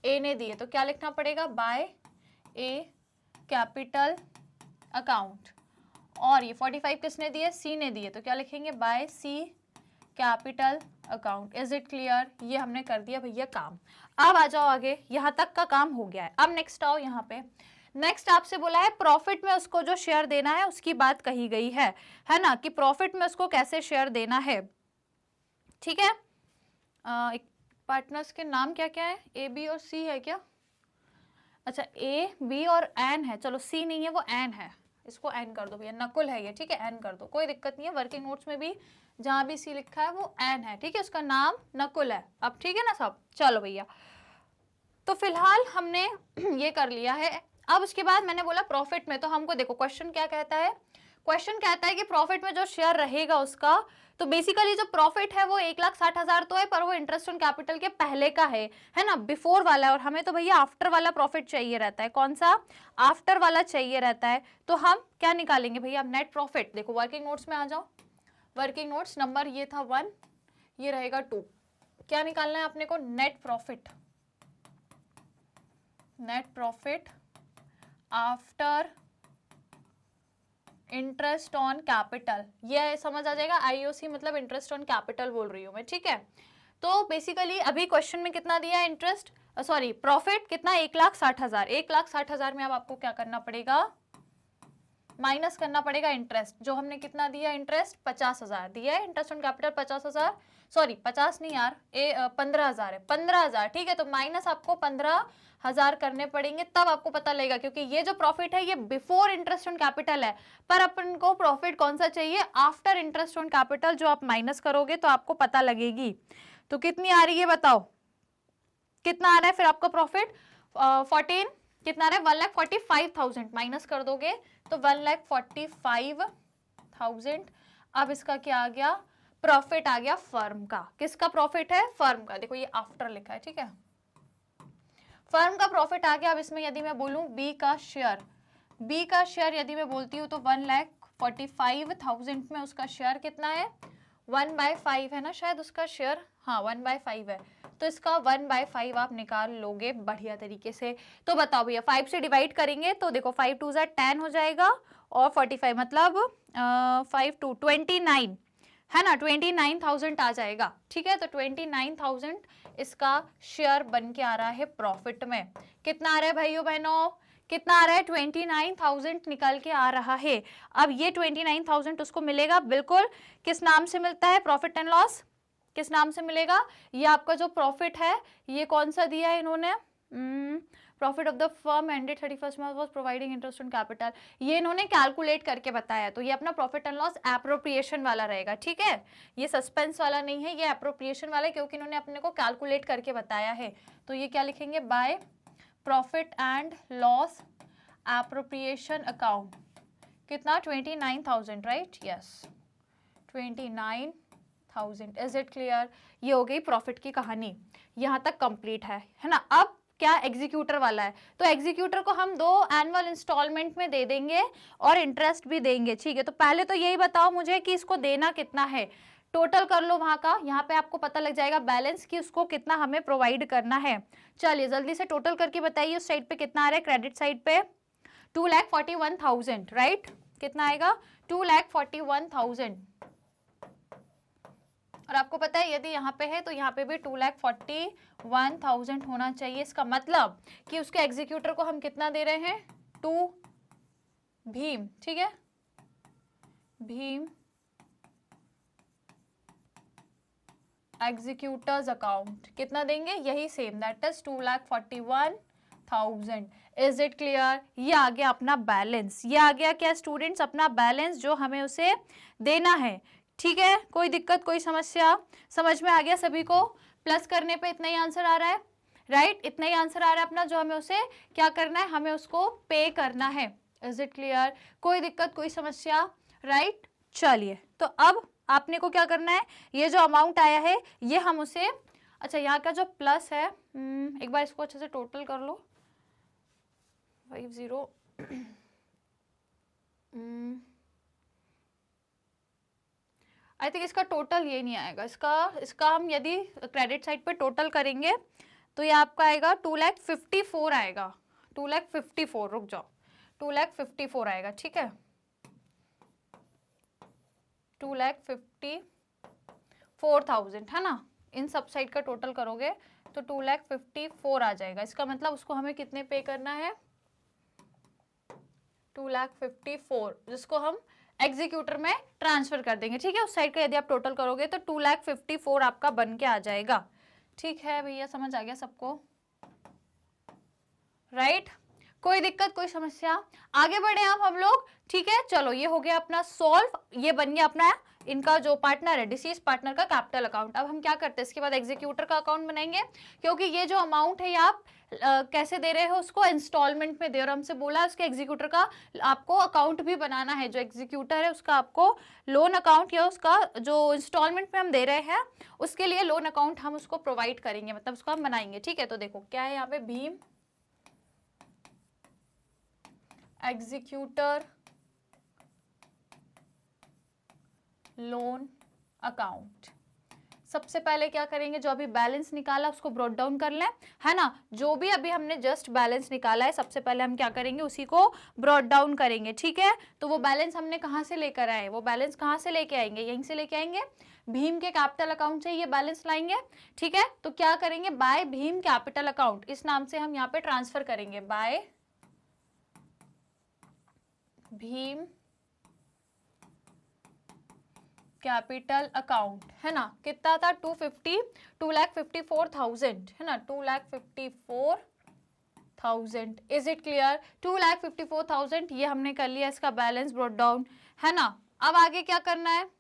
ए ने दिए। तो क्या लिखना पड़ेगा, बाय ए कैपिटल अकाउंट। और ये 45 किसने दिए, सी ने दिए। तो क्या लिखेंगे, by C capital account. Is it clear, ये हमने कर दिया भैया काम। अब आ जाओ आगे, यहाँ तक का काम हो गया है। अब नेक्स्ट आओ यहाँ पे। नेक्स्ट आपसे बोला है प्रॉफिट में उसको जो शेयर देना है उसकी बात कही गई है ना, कि प्रॉफिट में उसको कैसे शेयर देना है, ठीक है। एक पार्टनर्स के नाम क्या क्या है, ए बी और सी है क्या? अच्छा ए बी और एन है, चलो सी नहीं है वो एन है, इसको एन कर दो भैया, नकुल है ये, ठीक है एन कर दो, कोई दिक्कत नहीं है। वर्किंग नोट्स में भी जहां भी सी लिखा है वो एन है, ठीक है, उसका नाम नकुल है। अब ठीक है ना सब, चलो भैया, तो फिलहाल हमने ये कर लिया है। अब उसके बाद मैंने बोला प्रॉफिट में, तो हमको देखो क्वेश्चन क्या कहता है, क्वेश्चन कहता है कि प्रॉफिट में जो शेयर रहेगा उसका, तो बेसिकली जो प्रॉफिट है वो 1,60,000 तो है, पर वो इंटरेस्ट ऑन कैपिटल के पहले का है ना, बिफोर वाला है, और हमें तो भैया आफ्टर वाला प्रॉफिट चाहिए रहता है। कौन सा? आफ्टर वाला चाहिए रहता है। तो हम क्या निकालेंगे भैया, नेट प्रॉफिट। देखो वर्किंग नोट्स में आ जाओ, वर्किंग नोट्स नंबर ये था 1, ये रहेगा 2। क्या निकालना है अपने को, net profit, net profit after interest on capital, ये समझ आ जाएगा। आईओसी मतलब इंटरेस्ट ऑन कैपिटल बोल रही हूँ मैं, ठीक है। तो बेसिकली अभी क्वेश्चन में कितना दिया है, इंटरेस्ट सॉरी प्रॉफिट कितना, 1,60,000। 1,60,000 में अब आपको क्या करना पड़ेगा, माइनस करना पड़ेगा इंटरेस्ट, जो हमने कितना दिया इंटरेस्ट, 50,000 दिया है, इंटरेस्ट ऑन कैपिटल 50,000, सॉरी 50 नहीं यार, 15,000 है, 15,000, ठीक है। तो माइनस आपको 15,000 करने पड़ेंगे, तब आपको पता लगेगा, क्योंकि ये जो प्रॉफिट है ये बिफोर इंटरेस्ट ऑन कैपिटल है, पर अपन को प्रॉफिट कौन सा चाहिए, आफ्टर इंटरेस्ट ऑन कैपिटल, जो आप माइनस करोगे तो आपको पता लगेगी। तो कितनी आ रही है बताओ, कितना आ रहा है फिर आपका प्रॉफिट, 14 कितना आ रहा है, 1,45,000 माइनस कर दोगे तो 1,45,000। अब इसका क्या आ गया, प्रॉफिट आ गया फर्म का। किसका प्रॉफिट है, फर्म का। देखो ये आफ्टर लिखा है, ठीक है, फर्म का प्रॉफिट आ गया। अब इसमें यदि मैं बोलूं बी का शेयर, बी का शेयर यदि मैं बोलती हूँ तो 1,45,000 में उसका शेयर कितना है, 1/5 है ना शायद उसका शेयर, हाँ 1/5 है, तो इसका 1/5 आप निकाल लोगे बढ़िया तरीके से। तो बताओ भैया 5 से डिवाइड करेंगे तो देखो 5 2 10 हो जाएगा, और 45 मतलब 5 2 29 है ना, 29,000 आ जाएगा, ठीक है। तो 29,000 इसका शेयर बन के आ रहा है प्रॉफिट में। कितना आ रहा है भाइयों बहनों, कितना आ रहा है, 29,000 निकल के आ रहा है। अब ये 29,000 उसको मिलेगा, बिल्कुल किस नाम से मिलता है, प्रॉफिट एंड लॉस, किस नाम से मिलेगा, ये आपका जो प्रॉफिट है ये कौन सा दिया है इन्होंने, profit of the firm ended 31st March was providing interest on capital, ये इन्होंने कैलकुलेट करके बताया। तो ये अपना प्रॉफिट एंड लॉस एप्रोप्रिएशन वाला रहेगा, ठीक है, ये सस्पेंस वाला नहीं है, ये एप्रोप्रिएशन वाला है, क्योंकि इन्होंने अपने को कैलकुलेट करके बताया है। तो ये क्या लिखेंगे, by profit and loss appropriation account, कितना 29,000, right, yes 29,000। Is it clear, ये हो गई प्रॉफिट की कहानी, यहाँ तक कंप्लीट है ना। अब क्या एग्जीक्यूटर वाला है, तो एग्जीक्यूटर को हम 2 एनुअल इंस्टॉलमेंट में दे देंगे और इंटरेस्ट भी देंगे, ठीक है। तो पहले तो यही बताओ मुझे कि इसको देना कितना है, टोटल कर लो वहां का, यहाँ पे आपको पता लग जाएगा बैलेंस कि उसको कितना हमें प्रोवाइड करना है। चलिए जल्दी से टोटल करके बताइए, उस साइड पे कितना आ रहा है, क्रेडिट साइड पे 2,41,000, राइट, कितना आएगा 2,41,000। और आपको पता है यदि यहाँ पे है तो यहाँ पे भी 2,41,000 होना चाहिए। इसका मतलब कि उसके एग्जीक्यूटर को हम कितना दे रहे हैं, 2 भीम, ठीक है, भीम एग्जीक्यूटर्स अकाउंट कितना देंगे, यही same, that is 2,41,000। Is it clear, ये आ गया अपना बैलेंस, ये आ गया क्या स्टूडेंट्स, अपना बैलेंस जो हमें उसे देना है, ठीक है। कोई दिक्कत कोई समस्या, समझ में आ गया सभी को, प्लस करने पे इतना ही आंसर आ रहा है, राइट, इतना ही आंसर आ रहा है अपना, जो हमें उसे क्या करना है, हमें उसको पे करना है। इज इट क्लियर, कोई दिक्कत कोई समस्या, राइट। चलिए तो अब आपने को क्या करना है, ये जो अमाउंट आया है ये हम उसे, अच्छा यहाँ का जो प्लस है, एक बार इसको अच्छे से टोटल कर लो, 50 आई थिंक इसका टोटल ये नहीं आएगा, इसका हम यदि क्रेडिट साइड पे टोटल करेंगे तो ये आपका आएगा 2,54,000 आएगा, 2,54,000, रुक जाओ, 2,54,000 आएगा, ठीक है, 2,54,000 है ना। इन सब साइड का टोटल करोगे तो 2,54,000 आ जाएगा। इसका मतलब उसको हमें कितने पे करना है, 2,54,000, जिसको हम एग्जीक्यूटर में ट्रांसफर कर देंगे, ठीक है। उस साइड का यदि आप टोटल करोगे तो 2,54,000 आपका बन के आ जाएगा। ठीक है भैया, समझ आ गया सबको, राइट? कोई दिक्कत, कोई समस्या? आगे बढ़े आप हम लोग, ठीक है। चलो ये हो गया अपना सॉल्व, ये बन गया अपना इनका जो पार्टनर है, डिसीज पार्टनर का कैपिटल अकाउंट। अब हम क्या करते हैं, इसके बाद एग्जीक्यूटर का अकाउंट बनाएंगे, क्योंकि ये जो अमाउंट है ये आप कैसे दे रहे हो, उसको इंस्टॉलमेंट में दे, और हमसे बोला उसके एग्जीक्यूटर का आपको अकाउंट भी बनाना है। जो एग्जीक्यूटर है उसका आपको लोन अकाउंट या उसका जो इंस्टॉलमेंट में हम दे रहे हैं उसके लिए लोन अकाउंट हम उसको प्रोवाइड करेंगे, मतलब उसको हम बनाएंगे, ठीक है। तो देखो क्या है यहाँ पे, भीम एग्जीक्यूटर लोन अकाउंट। सबसे पहले क्या करेंगे, जो अभी बैलेंस निकाला उसको ब्रॉट डाउन कर लें, है ना। जो भी अभी हमने जस्ट बैलेंस निकाला है सबसे पहले हम क्या करेंगे, उसी को ब्रॉट डाउन करेंगे, ठीक है। तो वो बैलेंस हमने कहाँ से लेकर आए, वो बैलेंस कहाँ से लेके आएंगे, यहीं से लेके आएंगे, भीम के कैपिटल अकाउंट से ये बैलेंस लाएंगे, ठीक है। तो क्या करेंगे, बाय भीम कैपिटल अकाउंट, इस नाम से हम यहाँ पे ट्रांसफर करेंगे, बाय भीम कैपिटल अकाउंट, है ना। कितना था, 2,54,000, है ना, 2,54,000। Is it clear? 2,54,000 ये हमने कर लिया, इसका बैलेंस ब्रॉट डाउन, है ना। अब आगे क्या करना है,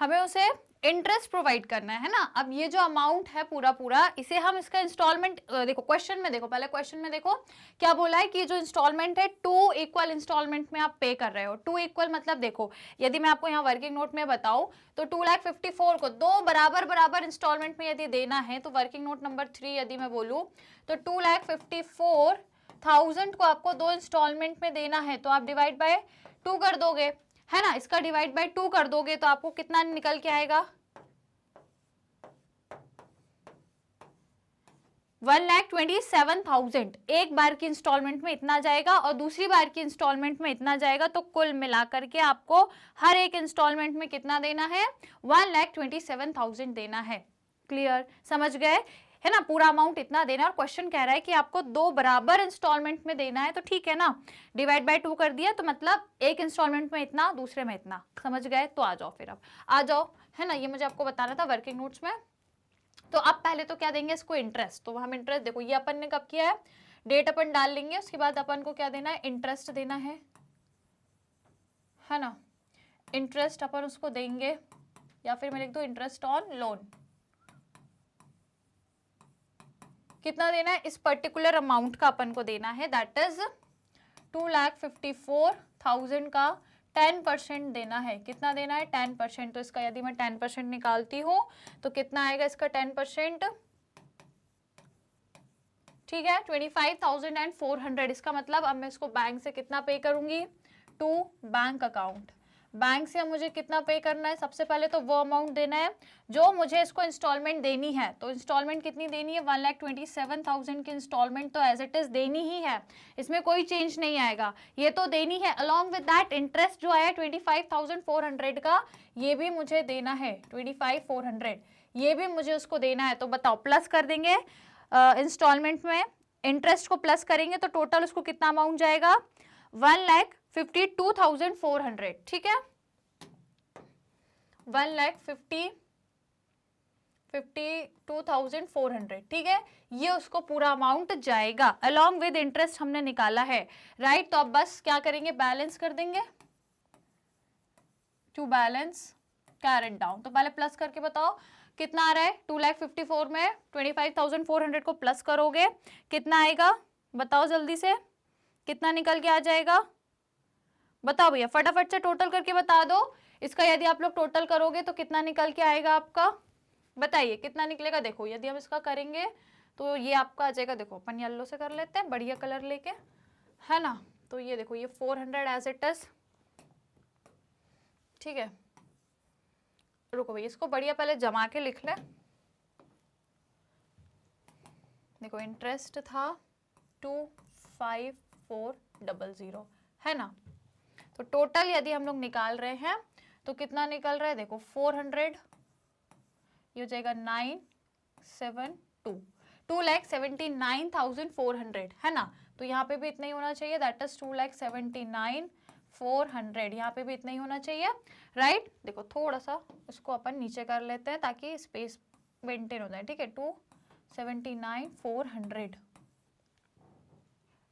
हमें उसे इंटरेस्ट प्रोवाइड करना है ना। अब ये जो अमाउंट है पूरा पूरा, इसे हम इसका इंस्टॉलमेंट, देखो क्वेश्चन में देखो, पहले क्वेश्चन में देखो क्या बोला है कि जो इंस्टॉलमेंट है 2 इक्वल इंस्टॉलमेंट में आप पे कर रहे हो। 2 इक्वल मतलब देखो, यदि मैं आपको यहाँ वर्किंग नोट में बताऊं तो 2,54,000 को 2 बराबर बराबर इंस्टॉलमेंट में यदि देना है, तो वर्किंग नोट नंबर 3 यदि मैं बोलूँ तो 2,54,000 को आपको 2 इंस्टॉलमेंट में देना है, तो आप डिवाइड बाय 2 कर दोगे, है ना। इसका डिवाइड बाय 2 कर दोगे तो आपको कितना निकल के आएगा, 1,27,000। एक बार की इंस्टॉलमेंट में इतना जाएगा और दूसरी बार की इंस्टॉलमेंट में इतना जाएगा, तो कुल मिलाकर के आपको हर एक इंस्टॉलमेंट में कितना देना है, 1,27,000 देना है। क्लियर, समझ गए, है ना। पूरा अमाउंट इतना देना है और क्वेश्चन कह रहा है कि आपको 2 बराबर इंस्टॉलमेंट में देना है, तो ठीक है ना, डिवाइड बाय 2 कर दिया, तो मतलब एक इंस्टॉलमेंट में इतना, दूसरे में इतना, समझ गए। तो आ जाओ फिर, अब आ जाओ, है ना। ये मुझे आपको बताना था वर्किंग नोट्स में। तो अब पहले तो क्या देंगे इसको, इंटरेस्ट। तो हम इंटरेस्ट, देखो ये अपन ने कब किया है, डेट अपन डाल लेंगे, उसके बाद अपन को क्या देना है, इंटरेस्ट देना है ना। इंटरेस्ट अपन उसको देंगे, या फिर मैं लिख दूं इंटरेस्ट ऑन लोन। कितना देना है, इस पर्टिकुलर अमाउंट का अपन को देना है, दैट इज 2,54,000 का 10% देना है। कितना देना है, 10%। तो इसका यदि मैं 10% निकालती हूँ तो कितना आएगा इसका 10%, ठीक है, 25,400। इसका मतलब अब मैं इसको बैंक से कितना पे करूंगी, टू बैंक अकाउंट। बैंक से मुझे कितना पे करना है, सबसे पहले तो वो अमाउंट देना है जो मुझे इसको इंस्टॉलमेंट देनी है। तो इंस्टॉलमेंट कितनी देनी है, 1,27,000 की इंस्टॉलमेंट तो एज इट इज देनी ही है, इसमें कोई चेंज नहीं आएगा, ये तो देनी है। अलॉन्ग विद दैट इंटरेस्ट जो आया 25,400 का, ये भी मुझे देना है, 25,400 ये भी मुझे उसको देना है। तो बताओ, प्लस कर देंगे इंस्टॉलमेंट में, इंटरेस्ट को प्लस करेंगे तो टोटल उसको कितना अमाउंट जाएगा, 1,52,400, ठीक है, 1,52,400, ठीक है। ये उसको पूरा अमाउंट जाएगा, अलॉन्ग विद इंटरेस्ट हमने निकाला है, राइट। तो अब बस क्या करेंगे, बैलेंस कर देंगे, टू बैलेंस कैरेट डाउन। तो पहले प्लस करके बताओ कितना आ रहा है, 2,54,000 में 25,400 को प्लस करोगे कितना आएगा, बताओ जल्दी से, कितना निकल के आ जाएगा, बताओ भैया, फटाफट से टोटल करके बता दो। इसका यदि आप लोग टोटल करोगे तो कितना निकल के आएगा आपका, बताइए कितना निकलेगा। देखो यदि हम इसका करेंगे तो ये आपका आ जाएगा, देखो अपन येलो से कर लेते हैं, बढ़िया कलर लेके, है ना। तो ये देखो ये 400 एज इट इज, ठीक है। रुको भाई, इसको बढ़िया पहले जमा के लिख ले। देखो इंटरेस्ट था 2,54,000, है ना। तो टोटल यदि हम लोग निकाल रहे हैं तो कितना निकल रहा है, देखो 400, ये हो जाएगा 972, 2,79,400, है ना। तो यहाँ पे भी इतना ही होना चाहिए, दैट इज 2,79,400 400, यहाँ पे भी इतना ही होना चाहिए, राइट। देखो थोड़ा सा उसको अपन नीचे कर लेते हैं ताकि स्पेस मेंटेन हो जाए, ठीक है। 279,400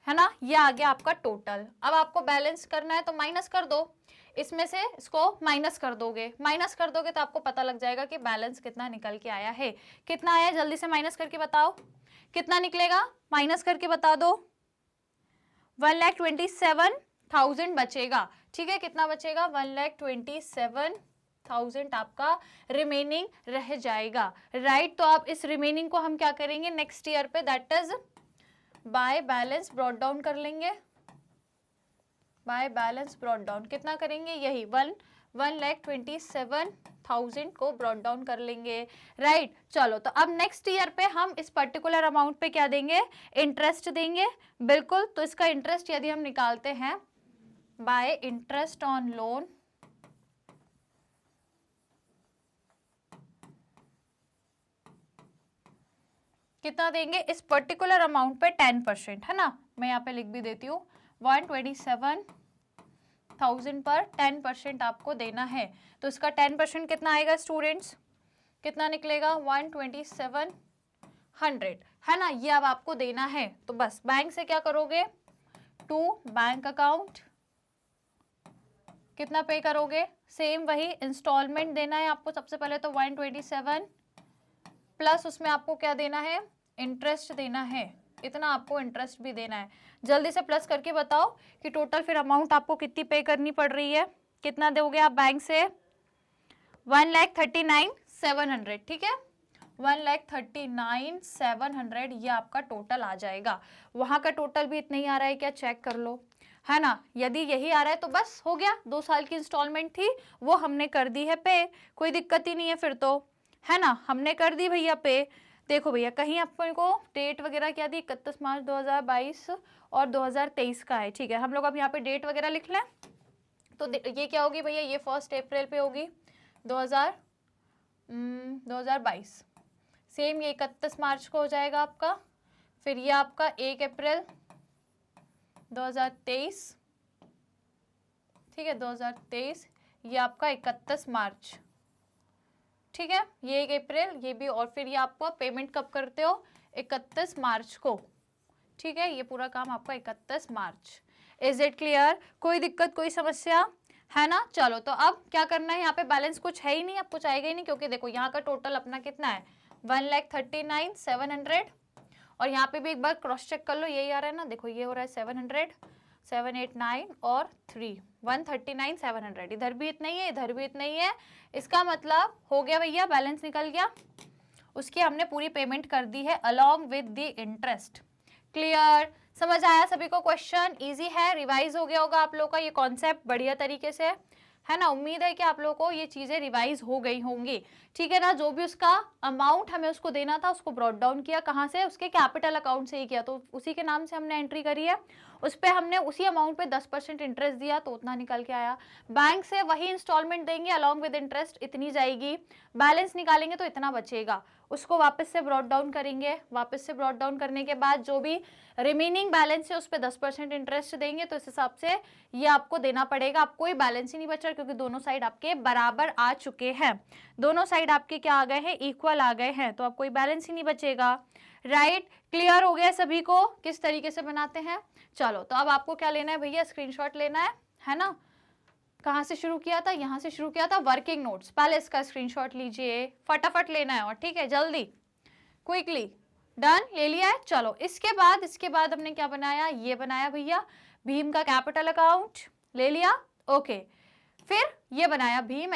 है ना, ये आ गया आपका टोटल। अब आपको बैलेंस करना है तो माइनस कर दो, इसमें से इसको माइनस कर दोगे तो आपको पता लग जाएगा कि बैलेंस कितना निकल के आया है। कितना आया जल्दी से माइनस करके बताओ, कितना निकलेगा, माइनस करके बता दो। 1,27,000 बचेगा, ठीक है। कितना बचेगा, 1,27,000 आपका रिमेनिंग रह जाएगा, राइट। तो आप इस रिमेनिंग को हम क्या करेंगे नेक्स्ट ईयर पे, that is by balance brought down कर लेंगे। बाय बैलेंस ब्रॉट डाउन कितना करेंगे, यही 1,27,000 को ब्रॉट डाउन कर लेंगे, राइट। चलो तो अब नेक्स्ट ईयर पे हम इस पर्टिकुलर अमाउंट पे क्या देंगे, इंटरेस्ट देंगे, बिल्कुल। तो इसका इंटरेस्ट यदि हम निकालते हैं बाय इंटरेस्ट ऑन लोन, कितना देंगे इस पर्टिकुलर अमाउंट पे, 10%, है ना। मैं यहाँ पे लिख भी देती हूँ, 127,000 पर 10% आपको देना है। तो इसका 10% कितना आएगा स्टूडेंट्स, कितना निकलेगा, 127,100, है ना। ये अब आपको देना है। तो बस बैंक से क्या करोगे, टू बैंक अकाउंट, कितना पे करोगे, सेम वही इंस्टॉलमेंट देना है आपको। सबसे पहले तो 127 प्लस उसमें आपको क्या देना है, इंटरेस्ट देना है, इतना आपको इंटरेस्ट भी देना है। जल्दी से प्लस करके बताओ कि टोटल फिर अमाउंट आपको कितनी पे करनी पड़ रही है, कितना दोगे आप बैंक से, 1,39,700, ठीक है। 1,39,700 ये आपका टोटल आ जाएगा। वहां का टोटल भी इतना ही आ रहा है क्या, चेक कर लो, है ना। यदि यही आ रहा है तो बस हो गया, 2 साल की इंस्टॉलमेंट थी वो हमने कर दी है पे, कोई दिक्कत ही नहीं है फिर तो, है ना। हमने कर दी भैया पे। देखो भैया कहीं अपन को डेट वगैरह क्या दी, 31 मार्च 2022 और 2023 का है, ठीक है। हम लोग अब यहाँ पे डेट वगैरह लिख लें तो ये क्या होगी भैया, ये 1 अप्रैल पे होगी 2022, सेम ये 31 मार्च को हो जाएगा आपका। फिर ये आपका 1 अप्रैल 2023, ठीक है, 2023, ये आपका 31 मार्च, ठीक है। ये 1 अप्रैल, ये भी, और फिर ये आपको पेमेंट कब करते हो, 31 मार्च को, ठीक है। ये पूरा काम आपका 31 मार्च। इज इट क्लियर, कोई दिक्कत कोई समस्या है ना। चलो तो अब क्या करना है, यहाँ पे बैलेंस कुछ है ही नहीं, अब कुछ आएगा ही नहीं, क्योंकि देखो यहाँ का टोटल अपना कितना है, 1,39,700, और यहाँ पे भी एक बार क्रॉस चेक कर लो, यही आ रहा है ना, देखो ये हो रहा है 700, 789 और 3, 139,700, इधर भी इतना ही है, इधर भी इतना ही है। इसका मतलब हो गया भैया, बैलेंस निकल गया, उसकी हमने पूरी पेमेंट कर दी है along with the interest. Clear, समझ आया सभी को, क्वेश्चन इजी है, रिवाइज हो गया होगा आप लोगों का ये कॉन्सेप्ट बढ़िया तरीके से, है ना। उम्मीद है कि आप लोगों को ये चीजें रिवाइज हो गई होंगी, ठीक है ना। जो भी उसका अमाउंट हमें उसको देना था उसको ब्रॉट डाउन किया, कहाँ से, उसके कैपिटल अकाउंट से ही किया, तो उसी के नाम से हमने एंट्री करी है, उस पर हमने उसी अमाउंट पे 10% इंटरेस्ट दिया तो उतना निकल के आया। बैंक से वही इंस्टॉलमेंट देंगे अलॉन्ग विद इंटरेस्ट, इतनी जाएगी, बैलेंस निकालेंगे तो इतना बचेगा, उसको वापस से ब्रॉट डाउन करेंगे, वापस से ब्रॉट डाउन करने के बाद जो भी रिमेनिंग बैलेंस है उस पर 10% इंटरेस्ट देंगे, तो इस हिसाब से ये आपको देना पड़ेगा। आपको कोई बैलेंस ही नहीं बचा क्योंकि दोनों साइड आपके बराबर आ चुके हैं, दोनों साइड आपके क्या आ गए हैं, इक्वल आ गए हैं, तो अब कोई बैलेंस ही नहीं बचेगा, राइट। क्लियर हो गया सभी को किस तरीके से बनाते हैं। चलो तो अब आपको क्या लेना है भैया, स्क्रीनशॉट लेना है ना। कहाँ से शुरू किया था, यहाँ से शुरू किया था, वर्किंग नोट्स, पहले इसका स्क्रीनशॉट लीजिए, फटाफट लेना है, और ठीक है जल्दी क्विकली, डन, ले लिया है। चलो इसके बाद हमने क्या बनाया, ये बनाया भैया भीम का कैपिटल अकाउंट, ले लिया, ओके। फिर ये बनाया Bhim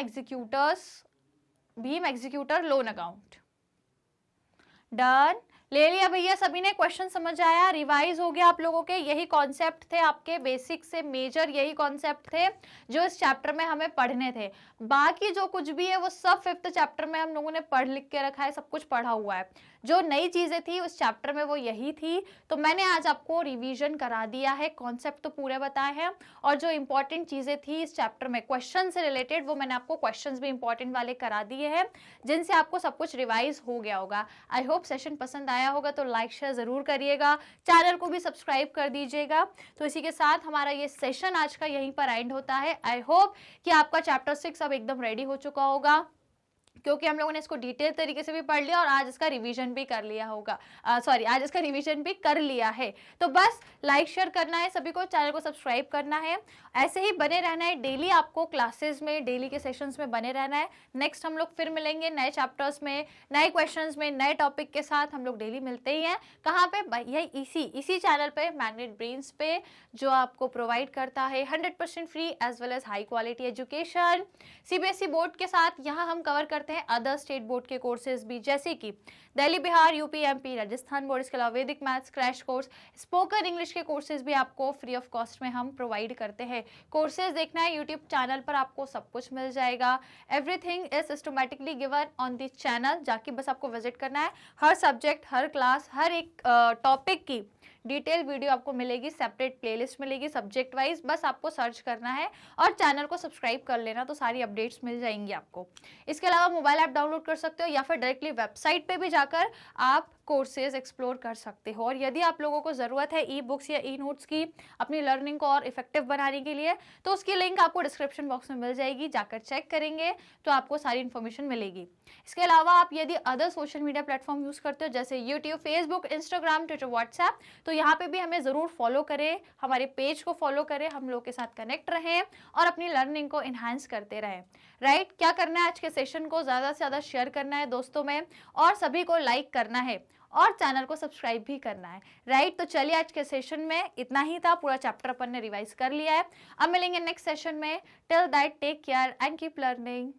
executor loan account, done, ले लिया भैया सभी ने। क्वेश्चन समझ आया, रिवाइज हो गया आप लोगों के, यही कॉन्सेप्ट थे आपके बेसिक से मेजर, यही कॉन्सेप्ट थे जो इस चैप्टर में हमें पढ़ने थे। बाकी जो कुछ भी है वो सब 5th चैप्टर में हम लोगों ने पढ़ लिख के रखा है, सब कुछ पढ़ा हुआ है। जो नई चीज़ें थी उस चैप्टर में वो यही थी। तो मैंने आज आपको रिवीजन करा दिया है, कॉन्सेप्ट तो पूरे बताए हैं और जो इंपॉर्टेंट चीज़ें थी इस चैप्टर में क्वेश्चन से रिलेटेड वो मैंने आपको क्वेश्चंस भी इंपॉर्टेंट वाले करा दिए हैं, जिनसे आपको सब कुछ रिवाइज हो गया होगा। आई होप सेशन पसंद आया होगा, तो लाइक शेयर ज़रूर करिएगा, चैनल को भी सब्सक्राइब कर दीजिएगा। तो इसी के साथ हमारा ये सेशन आज का यहीं पर एंड होता है। आई होप कि आपका चैप्टर 6 अब एकदम रेडी हो चुका होगा, क्योंकि हम लोगों ने इसको डिटेल तरीके से भी पढ़ लिया और आज इसका रिवीजन भी कर लिया होगा। आज इसका रिवीजन भी कर लिया है। तो बस लाइक शेयर करना है सभी को, चैनल को सब्सक्राइब करना है, ऐसे ही बने रहना है। डेली आपको क्लासेस में, डेली के सेशंस में बने रहना है। नेक्स्ट हम लोग फिर मिलेंगे नए चैप्टर्स में, नए क्वेश्चंस में, नए टॉपिक के साथ। हम लोग डेली मिलते ही हैं। कहाँ पे? यही इसी चैनल पे, मैग्नेट ब्रेन्स पे, जो आपको प्रोवाइड करता है 100% free as well as high quality education CBSE board के साथ। यहाँ हम कवर करते हैं अदर स्टेट बोर्ड के कोर्सेज भी, जैसे कि Delhi, Bihar, UP, MP, Rajasthan board, इसके अलावा Vedic maths crash course, spoken English के कोर्सेज भी आपको फ्री ऑफ कॉस्ट में हम प्रोवाइड करते हैं। कोर्सेज देखना है यूट्यूब चैनल पर, आपको सब कुछ मिल जाएगा। Everything is systematically given on the channel, जाके बस आपको विजिट करना है। हर सब्जेक्ट, हर क्लास, हर एक टॉपिक की डिटेल वीडियो आपको मिलेगी, सेपरेट प्लेलिस्ट मिलेगी सब्जेक्ट वाइज। बस आपको सर्च करना है और चैनल को सब्सक्राइब कर लेना, तो सारी अपडेट्स मिल जाएंगी आपको। इसके अलावा मोबाइल ऐप डाउनलोड कर सकते हो या फिर डायरेक्टली वेबसाइट पे भी जाकर आप कोर्सेज एक्सप्लोर कर सकते हो। और यदि आप लोगों को ज़रूरत है ई बुक्स या ई नोट्स की अपनी लर्निंग को और इफेक्टिव बनाने के लिए, तो उसकी लिंक आपको डिस्क्रिप्शन बॉक्स में मिल जाएगी, जाकर चेक करेंगे तो आपको सारी इन्फॉर्मेशन मिलेगी। इसके अलावा आप यदि other social media platform use करते हो, जैसे YouTube, Facebook, Instagram, Twitter, WhatsApp, तो यहाँ पे भी हमें ज़रूर फॉलो करें, हमारे पेज को फॉलो करें, हम लोग के साथ कनेक्ट रहें और अपनी लर्निंग को इन्हांस करते रहें। राइट? क्या करना है? आज के सेशन को ज़्यादा से ज़्यादा शेयर करना है दोस्तों में और सभी को लाइक करना है और चैनल को सब्सक्राइब भी करना है। राइट? तो चलिए, आज के सेशन में इतना ही था। पूरा चैप्टर अपन ने रिवाइज कर लिया है। अब मिलेंगे नेक्स्ट सेशन में। Till that, take care and keep learning.